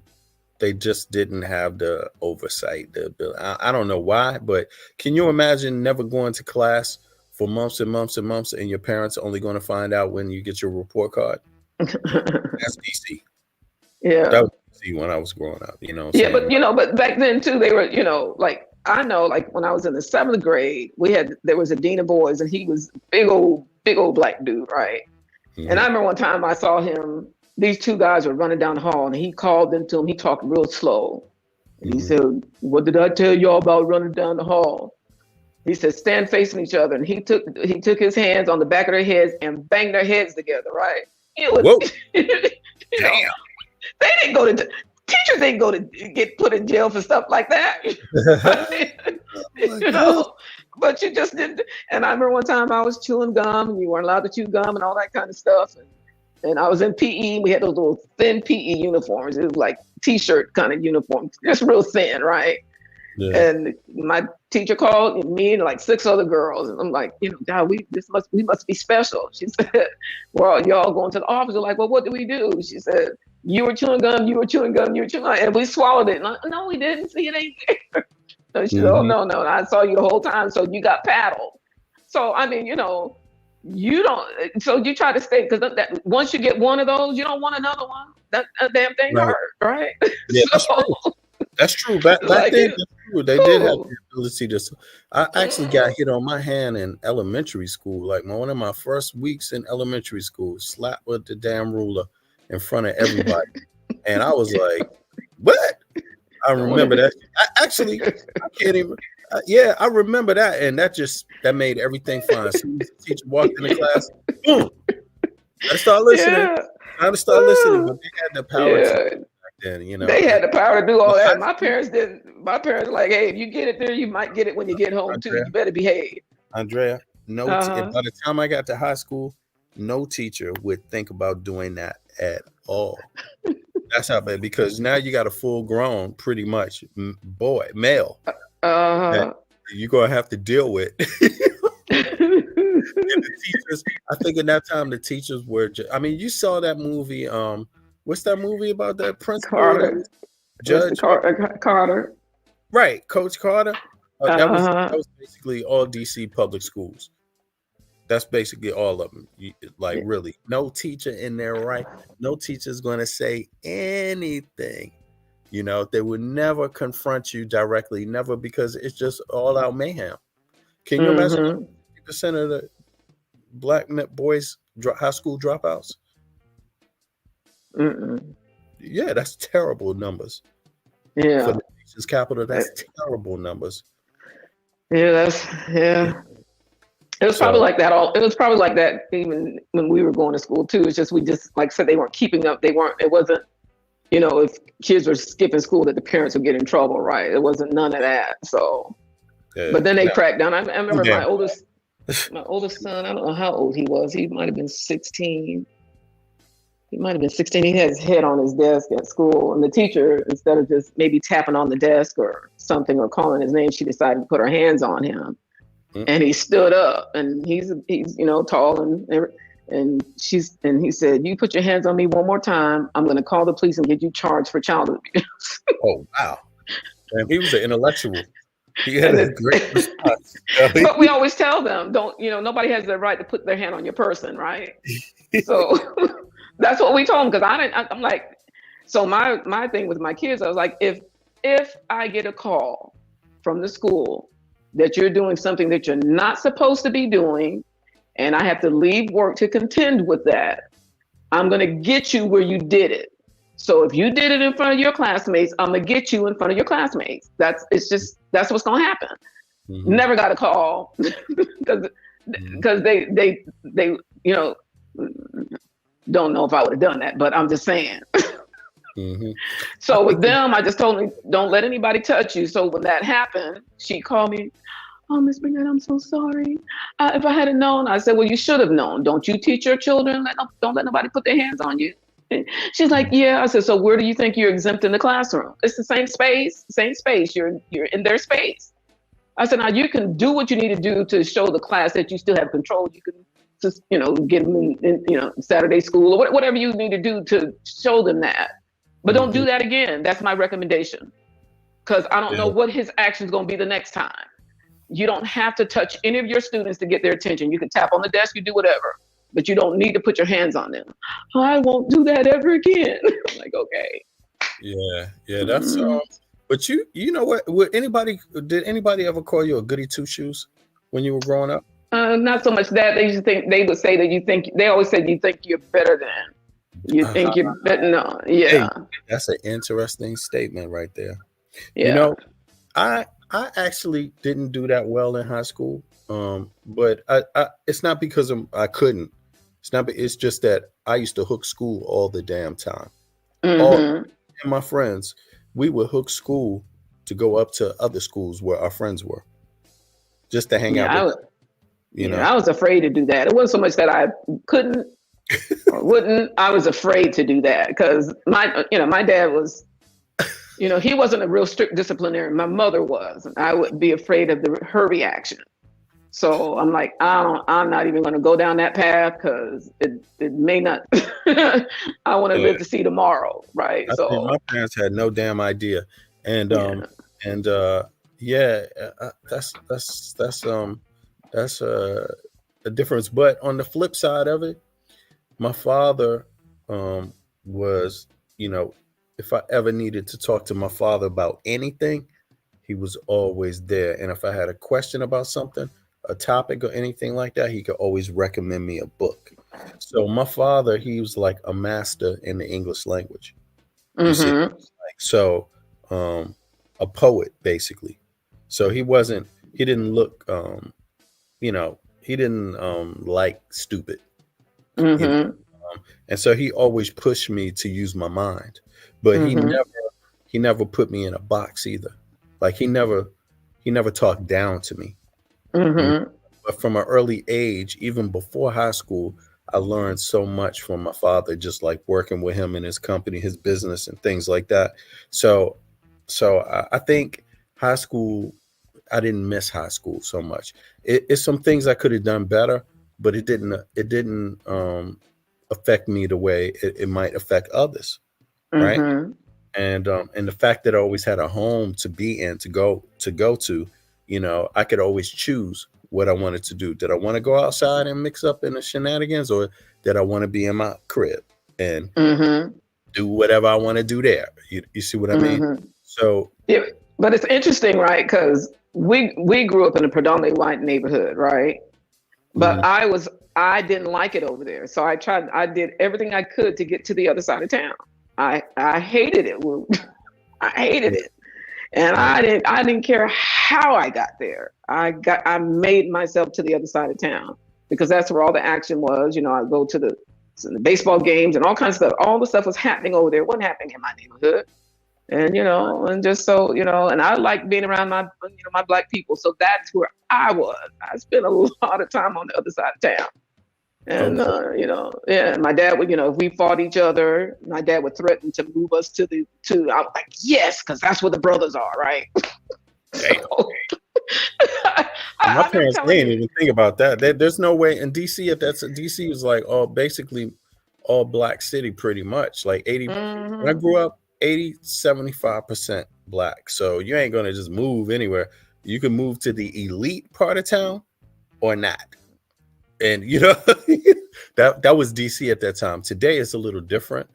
They just didn't have the oversight. The ability. I don't know why, but can you imagine never going to class for months and months and months, and your parents only going to find out when you get your report card? That's DC. yeah. That was DC when I was growing up. You know what I'm Yeah, saying? but back then too, they were, like I know, like when I was in the 7th grade, there was a dean of boys, and he was big old black dude, right? And I Hmm. remember one time I saw him. These two guys were running down the hall, and he called them to him. He talked real slow, and he Hmm. said, "What did I tell y'all about running down the hall?" He said, "Stand facing each other." And he took his hands on the back of their heads and banged their heads together, right? It was, Whoa. you know, Damn. they didn't go to teachers didn't go to get put in jail for stuff like that. Oh my You God. know, but you just didn't. And I remember one time I was chewing gum, and you weren't allowed to chew gum and all that kind of stuff. And I was in PE. We had those little thin PE uniforms. It was like t-shirt kind of uniform, just real thin, right? Yeah. And my teacher called me and like six other girls, and I'm like, God, we must be special. She said, well, y'all going to the office. They're like, well, what do we do? She said, you were chewing gum, you were chewing gum, you were chewing gum, and we swallowed it. And no, we didn't. See, it ain't there. So she said, oh Mm-hmm. no, I saw you the whole time, so you got paddled. So I mean, you don't. So you try to stay, because that once you get one of those, you don't want another one. That damn thing Right. hurt, right? Yeah, that's So true. That's true. Back like, then, that's true. They did have cool. the ability to. I actually got hit on my hand in elementary school. Like one of my first weeks in elementary school, slapped with the damn ruler in front of everybody, and I was like, "What?" I remember that. I can't even. Yeah, I remember that, and that made everything fine. As soon as the teacher walked in the class, boom, I started listening. Yeah. I started listening, but they had the power to Yeah. back then, They had the power to do all Well, that. My parents didn't. My parents were like, hey, if you get it there, you might get it when you get home too. Andrea, You better behave. Andrea, Uh-huh. by the time I got to high school, no teacher would think about doing that at all. That's how bad, because now you got a full grown, pretty much male that Uh-huh. you're gonna have to deal with. And the teachers, I think in that time the teachers were. I mean, you saw that movie. What's that movie about that principal that Carter. was Mr. judge? Carter. Right, Coach Carter. That Uh-huh. was basically all DC public schools. That's basically all of them. Like, really, no teacher in there, right? No teacher's going to say anything. They would never confront you directly, never, because it's just all out mayhem. Can you imagine Mm-hmm. 50% of the black boys high school dropouts? Mm-mm. Yeah, that's terrible numbers. Yeah. For the nation's capital, that's terrible numbers. Yeah, yeah. It was probably like that. It was probably like that even when we were going to school too. It's just we just, like I said, they weren't keeping up. It wasn't, if kids were skipping school, that the parents would get in trouble, right? It wasn't none of that. So, but then they cracked down. I remember my oldest son. I don't know how old he was. He might have been 16. He might have been 16. He had his head on his desk at school, and the teacher, instead of just maybe tapping on the desk or something or calling his name, she decided to put her hands on him. And he stood up, and he's tall, and he said, "You put your hands on me one more time, I'm going to call the police and get you charged for child abuse." Oh wow! And he was an intellectual. He had a great response. But we always tell them, don't, nobody has the right to put their hand on your person, right? So that's what we told them, because I'm like, so my thing with my kids, I was like, if I get a call from the school that you're doing something that you're not supposed to be doing, and I have to leave work to contend with that, I'm going to get you where you did it. So if you did it in front of your classmates, I'm going to get you in front of your classmates. That's what's going to happen. Mm-hmm. Never got a call because they don't know if I would have done that, but I'm just saying. Mm-hmm. So with them, I just told them, don't let anybody touch you. So when that happened, she called me, "Oh, Miss Burnett, I'm so sorry. If I hadn't known," I said, "Well, you should have known. Don't you teach your children? Don't let nobody put their hands on you." She's like, "Yeah." I said, "So where do you think you're exempt in the classroom? It's the same space. You're in their space." I said, "Now you can do what you need to do to show the class that you still have control. You can just, get them in Saturday school or whatever you need to do to show them that. But don't do that again. That's my recommendation. Because I don't know what his action is going to be the next time. You don't have to touch any of your students to get their attention. You can tap on the desk, you do whatever, but you don't need to put your hands on them." "I won't do that ever again." I'm like, okay. Yeah, that's but you know what? Did anybody ever call you a goody two shoes when you were growing up? Not so much that. They would say that they always said you think you're better than. You think you're better. No, yeah. Hey, that's an interesting statement right there. Yeah. I actually didn't do that well in high school, but I it's not because I couldn't. It's not. It's just that I used to hook school all the damn time. All Mm-hmm. and my friends, we would hook school to go up to other schools where our friends were, just to hang out Yeah, with them. You know. I was afraid to do that. It wasn't so much that I couldn't or wouldn't. I was afraid to do that because my dad was, he wasn't a real strict disciplinarian. My mother was, and I would be afraid of her reaction. So I'm like, I'm not even going to go down that path because it may not. I want to Yeah. live to see tomorrow, right? I think So my parents had no damn idea, and yeah. and yeah, that's a difference. But on the flip side of it, my father was, if I ever needed to talk to my father about anything, he was always there. And if I had a question about something, a topic or anything like that, he could always recommend me a book. So my father, he was like a master in the English language. You see, Mm-hmm. so a poet basically. So he didn't look, he didn't like stupid, you know. Mm-hmm. And so he always pushed me to use my mind, but Mm-hmm. he never put me in a box either. Like he never talked down to me. You know? Mm-hmm. But from an early age, even before high school, I learned so much from my father, just like working with him in his company, his business, and things like that. So, so I think high school, I didn't miss high school so much. It's some things I could have done better, but it didn't affect me the way it might affect others, right? Mm-hmm. And the fact that I always had a home to be in, to go to, I could always choose what I wanted to do. Did I want to go outside and mix up in the shenanigans, or did I want to be in my crib and Mm-hmm. do whatever I want to do there? You see what I mean? Mm-hmm. So Yeah, but it's interesting, right? Because we grew up in a predominantly white neighborhood, right? But mhm. I didn't like it over there, so I did everything I could to get to the other side of town. I hated it, Woo. I hated it, and Yeah. I didn't care how I got there. I made myself to the other side of town because that's where all the action was. I go to the baseball games and all kinds of stuff. All the stuff was happening over there. It wasn't happening in my neighborhood. And just so and I like being around my black people, so that's where I was. I spent a lot of time on the other side of town. And Okay. yeah, my dad would, if we fought each other, my dad would threaten to move us I was like, yes, because that's where the brothers are, right? Damn. So My I've been parents, they telling didn't you. even think about that. There's no way in DC. DC was like basically all black city, pretty much. Like 80. When I Hmm. grew up, 80, 75% black. So you ain't gonna just move anywhere. You can move to the elite part of town or not. And that was DC at that time. Today it's a little different.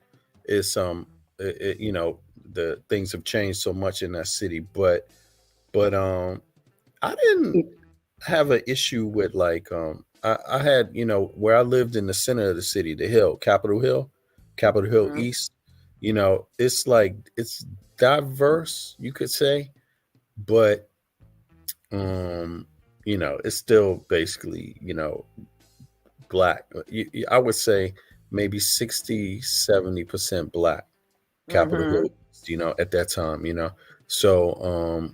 It's the things have changed so much in that city, but I didn't have an issue with like I had where I lived in the center of the city, the hill, Capitol Hill Hmm. East. It's like it's diverse, you could say, but um it's still basically black. I would say maybe 60-70% black. Capitol Hill Hmm. East, at that time, so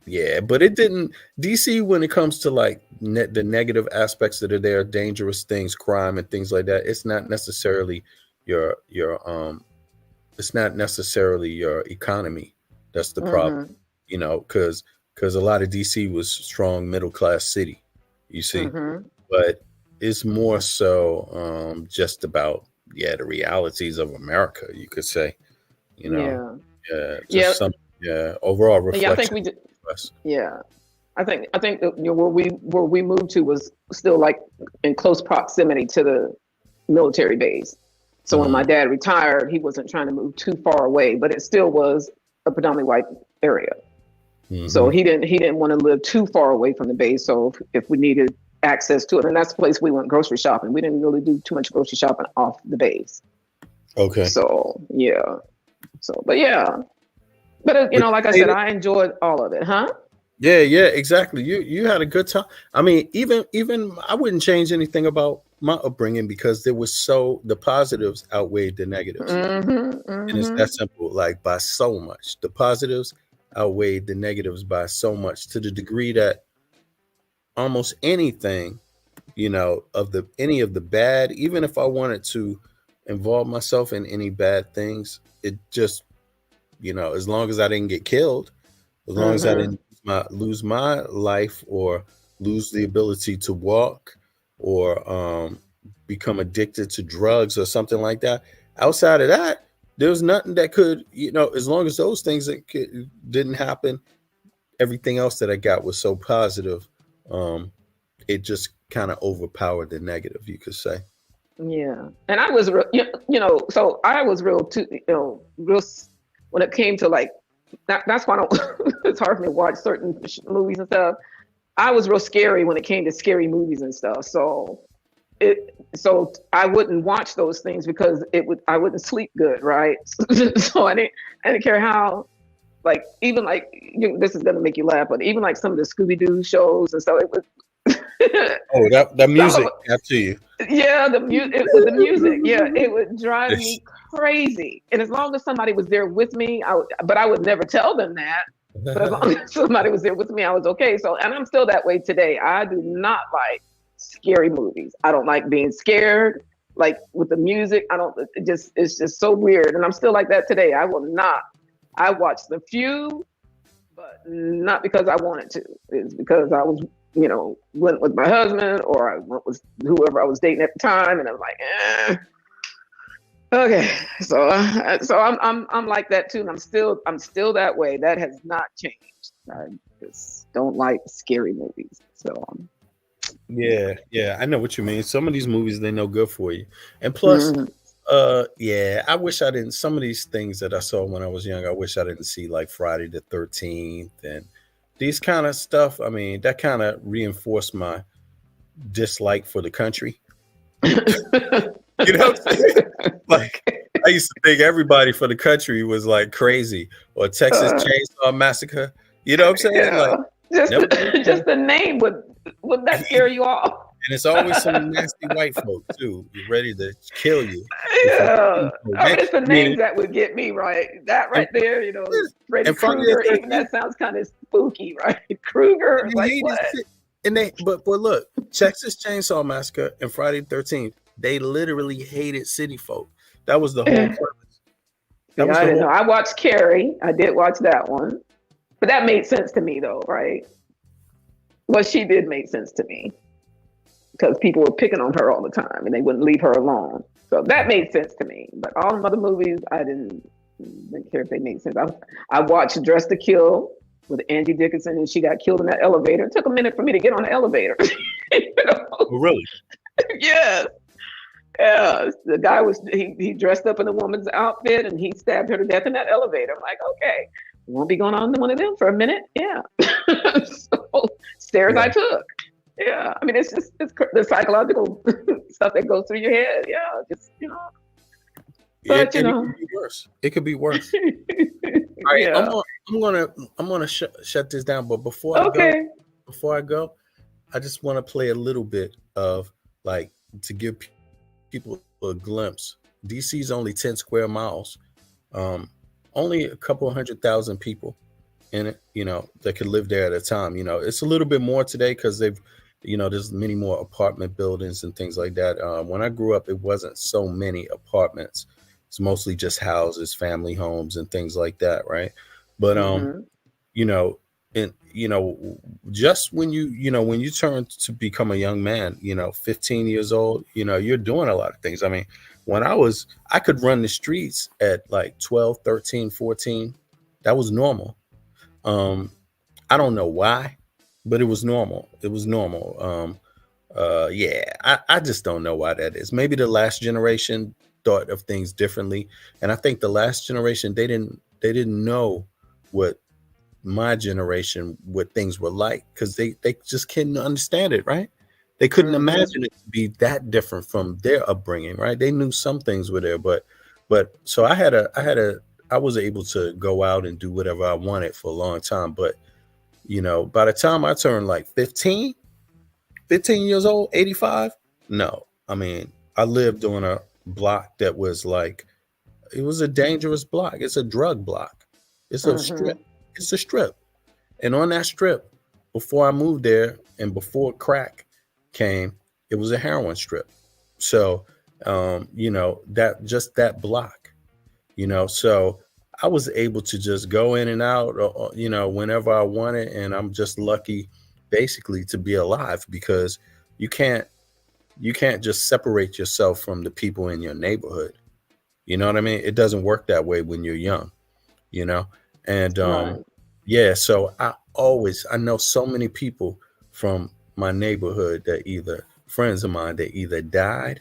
yeah, but it didn't. DC, when it comes to like the negative aspects that are there, dangerous things, crime, and things like that, it's not necessarily your it's not necessarily your economy that's the problem, Hmm. because a lot of DC was strong middle class city, you see, Hmm. but it's more so just about the realities of America, you could say, you know, Yeah. yeah, Yeah. just some overall Yeah. I think reflection. we did. Yeah. I think that, where we moved to was still like in close proximity to the military base. So when my Mm-hmm. dad retired, he wasn't trying to move too far away, but it still was a predominantly white area. So Mm-hmm. he didn't want to live too far away from the base. So if we needed access to it, and that's the place we went grocery shopping. We didn't really do too much grocery shopping off the base. Okay. So yeah. So but yeah. But But like I you said, made it. I enjoyed all of it, huh? Yeah, exactly. You had a good time. I mean, even I wouldn't change anything about my upbringing because there was so the positives outweighed the negatives. Mm-hmm. And it's Mm-hmm. that simple, like by so much. The positives outweighed the negatives by so much to the degree that almost anything, of the any of the bad, even if I wanted to involve myself in any bad things, it just, as long as I didn't get killed, as long as I Mm-hmm. didn't lose my life or lose the ability to walk or become addicted to drugs or something like that. Outside of that, there was nothing that could, as long as those things didn't happen, everything else that I got was so positive. Um, it just kind of overpowered the negative, you could say. Yeah, and I was, so I was real too, when it came to like that. That's why I don't, it's hard for me to watch certain movies and stuff. I was real scary when it came to scary movies and stuff. So I wouldn't watch those things because I wouldn't sleep good, right? So I didn't care how, like, even like, this is gonna make you laugh, but even like some of the Scooby Doo shows and stuff, it was Oh, that some of music got to you. yeah, the music, yeah, it would drive me crazy. And as long as somebody was there with me, but I would never tell them that. But as long as somebody was there with me, I was okay. So, and I'm still that way today. I do not like scary movies. I don't like being scared. Like with the music, I don't. It's just so weird. And I'm still like that today. I will not. I watched the few, but not because I wanted to. It's because I was, went with my husband or I went with whoever I was dating at the time, and I was like, okay. So I'm like that too, and I'm still that way. That has not changed. I just don't like scary movies. So Yeah, I know what you mean. Some of these movies they know good for you, and plus, mhm. yeah, I wish I didn't. Some of these things that I saw when I was young, I wish I didn't see, like Friday the 13th and these kind of stuff. I mean, that kind of reinforced my dislike for the country. You know what I'm saying? Like, I used to think everybody for the country was like crazy, or Texas uh, Chainsaw Massacre. You know what I'm saying? Like, yeah, just never been a just fan. the name would that scare you off? And it's always some nasty white folk too, ready to kill you. If you, Yeah, I mean, it's the I mean, names that would get me right. That and, right there, Freddy and Friday the Krueger. Even 13th, that sounds kind of spooky, right? Krueger, and they like hated what? shit. And but look, Texas Chainsaw Massacre and Friday the 13th, they literally hated city folk. That was the whole premise. That Yeah, was I the didn't know. whole. I watched Carrie. I did watch that one, but that made sense to me, though, right? What she did made sense to me because people were picking on her all the time and they wouldn't leave her alone. So that made sense to me. But all the other movies, I didn't care if they made sense. I watched Dress to Kill with Angie Dickinson, and she got killed in that elevator. It took a minute for me to get on the elevator. Oh, really? Yeah, yeah. The guy he dressed up in a woman's outfit and he stabbed her to death in that elevator. I'm like, okay, won't be going on to one of them for a minute. Yeah. So stairs I Yeah. took. Yeah, I mean, it's the psychological stuff that goes through your head. Yeah, just but And it could be worse. It could be worse. All right, yeah. I'm gonna shut this down. But Okay. before I go, I just want to play a little bit of, like, to give people a glimpse. DC's only 10 square miles. Um, Only a couple 100,000 people in it, that could live there at a time. It's a little bit more today because there's many more apartment buildings and things like that. When I grew up, it wasn't so many apartments. It's mostly just houses, family homes, and things like that, right? But Hmm. you know, and just when you turn to become a young man, 15 years old, you're doing a lot of things. I mean, I could run the streets at like 12, 13, 14. That was normal. Um, I don't know why, but it was normal. It was normal. Yeah, I just don't know why that is. Maybe the last generation thought of things differently, and I think the last generation they didn't know what my generation what things were like because they just couldn't understand it, right? They couldn't Hmm. imagine it to be that different from their upbringing, right? They knew some things were there, but so I was able to go out and do whatever I wanted for a long time, but By the time I turned like 15 years old, 85, no. I mean, I lived on a block that was like, it was a dangerous block. It's a drug block. It's a strip. Mhm. It's a strip. And on that strip, before I moved there and before crack came, it was a heroin strip. So, that just that block. So I was able to just go in and out, whenever I wanted. And I'm just lucky basically to be alive because you can't, you can't just separate yourself from the people in your neighborhood. You know what I mean? It doesn't work that way when you're young, you know? And Right. yeah, so I know so many people from my neighborhood that either friends of mine that either died,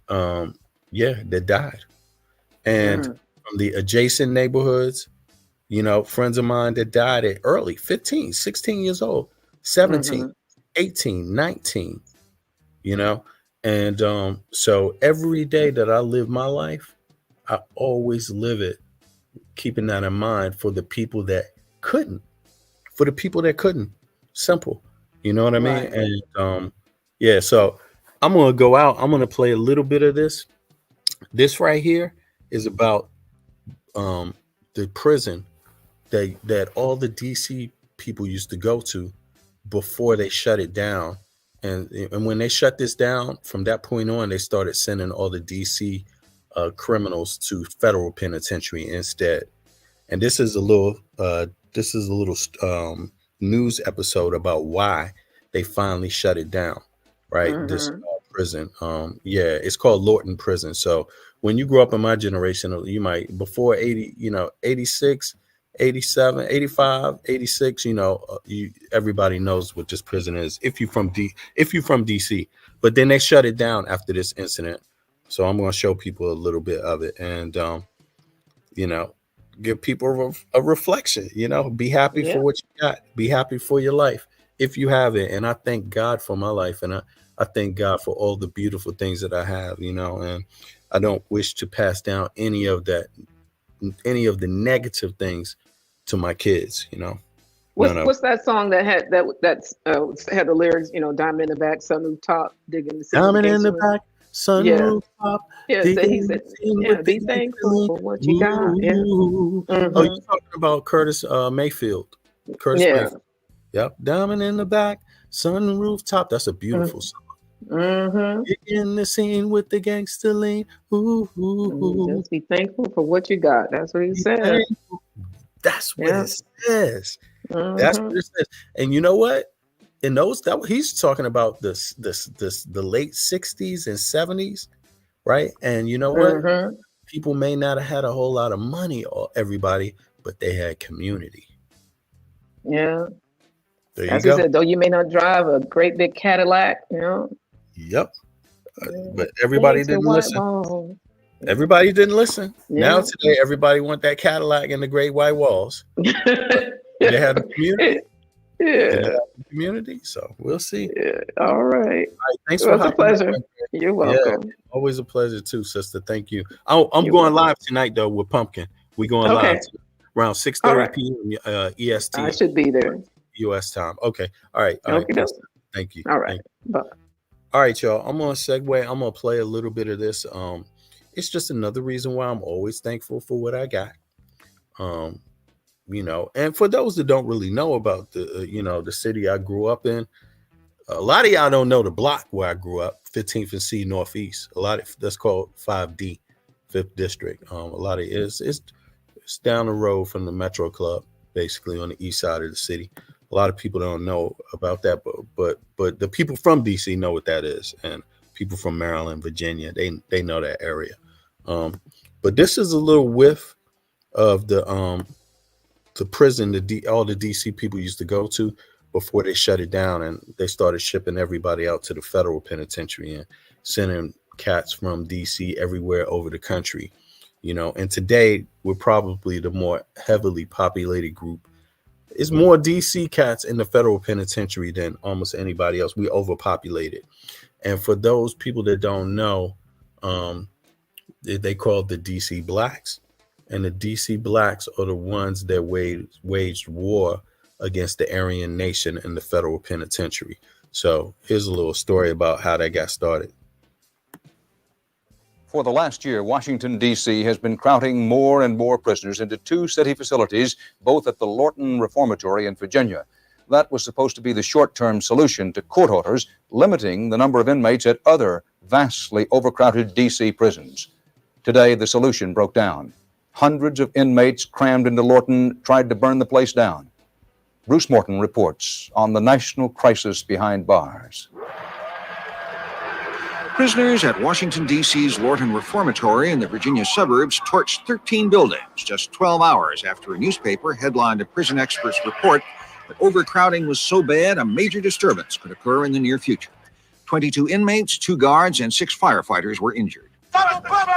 um, yeah, that died. And Mm. from the adjacent neighborhoods, friends of mine that died at early 15, 16 years old, 17, Mhm. 18, 19. you know? And so every day that I live my life, I always live it keeping that in mind for the people that couldn't, for the people that couldn't. Simple. You know what I mean? Right. And yeah, so I'm going to go out. I'm going to play a little bit of this. This right here is about um, the prison that all the DC people used to go to before they shut it down. And when they shut this down, from that point on, they started sending all the DC criminals to federal penitentiary instead. And this is a little news episode about why they finally shut it down. Right, this Mhm. prison. Yeah, it's called Lorton Prison. So when you grew up in my generation, you might before 80, 86, 87, 85, 86. Everybody knows what this prison is if you're from DC. But then they shut it down after this incident. So I'm going to show people a little bit of it. And you know, give people a reflection. Be happy for Yeah. what you got. Be happy for your life if you have it. And I thank God for my life, and I thank God for all the beautiful things that I have. And I don't wish to pass down any of the negative things to my kids. What's None of what's that song that had had the lyrics? Diamond in the back, sunroof top, digging the scene with the diamond in gangster the lean. back, Yeah. sunroof top, Yeah. So he digging the said, scene yeah, with the be thankful gasoline. for what you got. Yeah. Ooh. Oh, you're Mhm. talking about Curtis Mayfield. Curtis Yeah. Mayfield. Yep. Diamond in the back, sunroof top. That's a Mhm. beautiful song. Mhm. In the scene with the gangster lean. Ooh, ooh, ooh. Just be thankful for what you got. That's what he Be said. thankful. That's what Yeah. it says. That's what Mhm. it says. And you know what? In those that he's talking about this the late 60s and 70s, right? And you know what? Mhm. People may not have had a whole lot of money or everybody, but they had community. Yeah. There you As he go. said, though you may not drive a great big Cadillac, Yep. yeah, But everybody legs are didn't white listen. walls. Everybody didn't listen. Now Yeah. today, everybody want that Cadillac and the Great White Walls. Do they have the community? Do they Yeah. have the community? So we'll see. Yeah. All right. All right, thanks It for was a hopping on. pleasure. Andre. You're Yeah, welcome. always a pleasure too, sister. Thank you. I'm You're going welcome. live tonight though with Pumpkin. We going live Okay. around All 6:30 right. p.m. I EST should be there. US time. Okay. All right. All right. Okay. Peace. Thank you. All right. Thank you. Bye. All right, y'all. I'm gonna segue. I'm gonna play a little bit of this. It's just another reason why I'm always thankful for what I got. Um, and for those that don't really know about the city I grew up in, a lot of y'all don't know the block where I grew up, 15th and C Northeast. A lot of that's called 5D, Fifth District. A lot of it's down the road from the Metro Club, basically on the east side of the city. A lot of people don't know about that, but the people from DC know what that is, and people from Maryland, Virginia, they know that area. Um, but this is a little whiff of the prison all the DC people used to go to before they shut it down and they started shipping everybody out to the federal penitentiary and sending cats from DC everywhere over the country. And today we're probably the more heavily populated group. It's more DC cats in the federal penitentiary than almost anybody else. We overpopulated. And for those people that don't know, um, they call it the DC blacks, and the DC blacks are the ones that waged war against the Aryan Nation in the federal penitentiary. So here's a little story about how that got started. For the last year, Washington, D.C. has been crowding more and more prisoners into two city facilities, both at the Lorton Reformatory in Virginia. That was supposed to be the short-term solution to court orders limiting the number of inmates at other vastly overcrowded D.C. prisons. Today, the solution broke down. Hundreds of inmates crammed into Lorton tried to burn the place down. Bruce Morton reports on the national crisis behind bars. Prisoners at Washington, D.C.'s Lorton Reformatory in the Virginia suburbs torched 13 buildings just 12 hours after a newspaper headlined a prison expert's report that overcrowding was so bad a major disturbance could occur in the near future. 22 inmates, 2 guards, and 6 firefighters were injured. Overcrowded.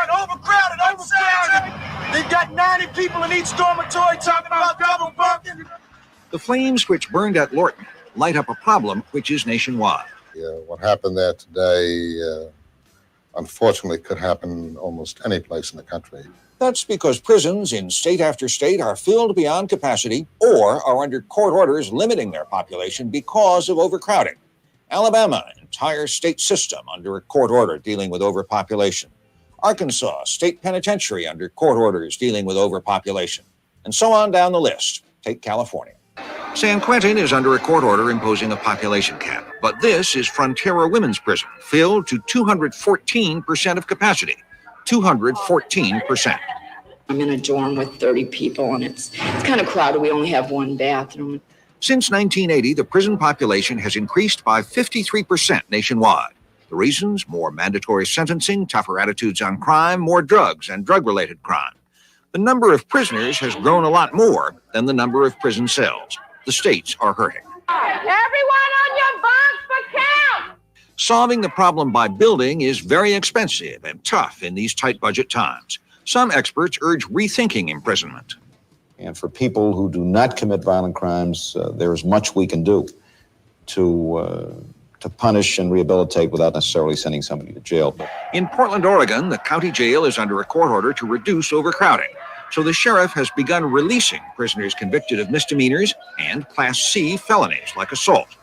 They've got 90 people in each dormitory talking about double bunking. The flames which burned at Lorton light up a problem which is nationwide. What happened there today, unfortunately, could happen almost any place in the country. That's because prisons in state after state are filled beyond capacity or are under court orders limiting their population because of overcrowding. Alabama, entire state system under a court order dealing with overpopulation. Arkansas, state penitentiary under court orders dealing with overpopulation. And so on down the list. Take California. San Quentin is under a court order imposing a population cap. But this is Frontera Women's Prison, filled to 214% of capacity. 214%. I'm in a dorm with 30 people, and it's kind of crowded. We only have one bathroom. Since 1980, the prison population has increased by 53% nationwide. The reasons: more mandatory sentencing, tougher attitudes on crime, more drugs and drug-related crime. The number of prisoners has grown a lot more than the number of prison cells. The states are hurting. Everyone on your bunks for count! Solving the problem by building is very expensive and tough in these tight budget times. Some experts urge rethinking imprisonment. And for people who do not commit violent crimes, there is much we can do to punish and rehabilitate without necessarily sending somebody to jail. In Portland, Oregon, the county jail is under a court order to reduce overcrowding. So the sheriff has begun releasing prisoners convicted of misdemeanors and Class C felonies like assault.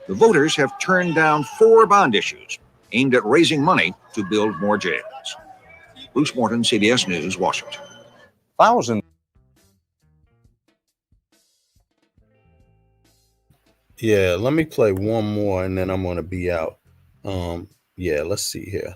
The voters have turned down 4 bond issues aimed at raising money to build more jails. Bruce Morton, CBS News, Washington. Thousands. Yeah, let me play one more and then I'm going to be out. Yeah, let's see here.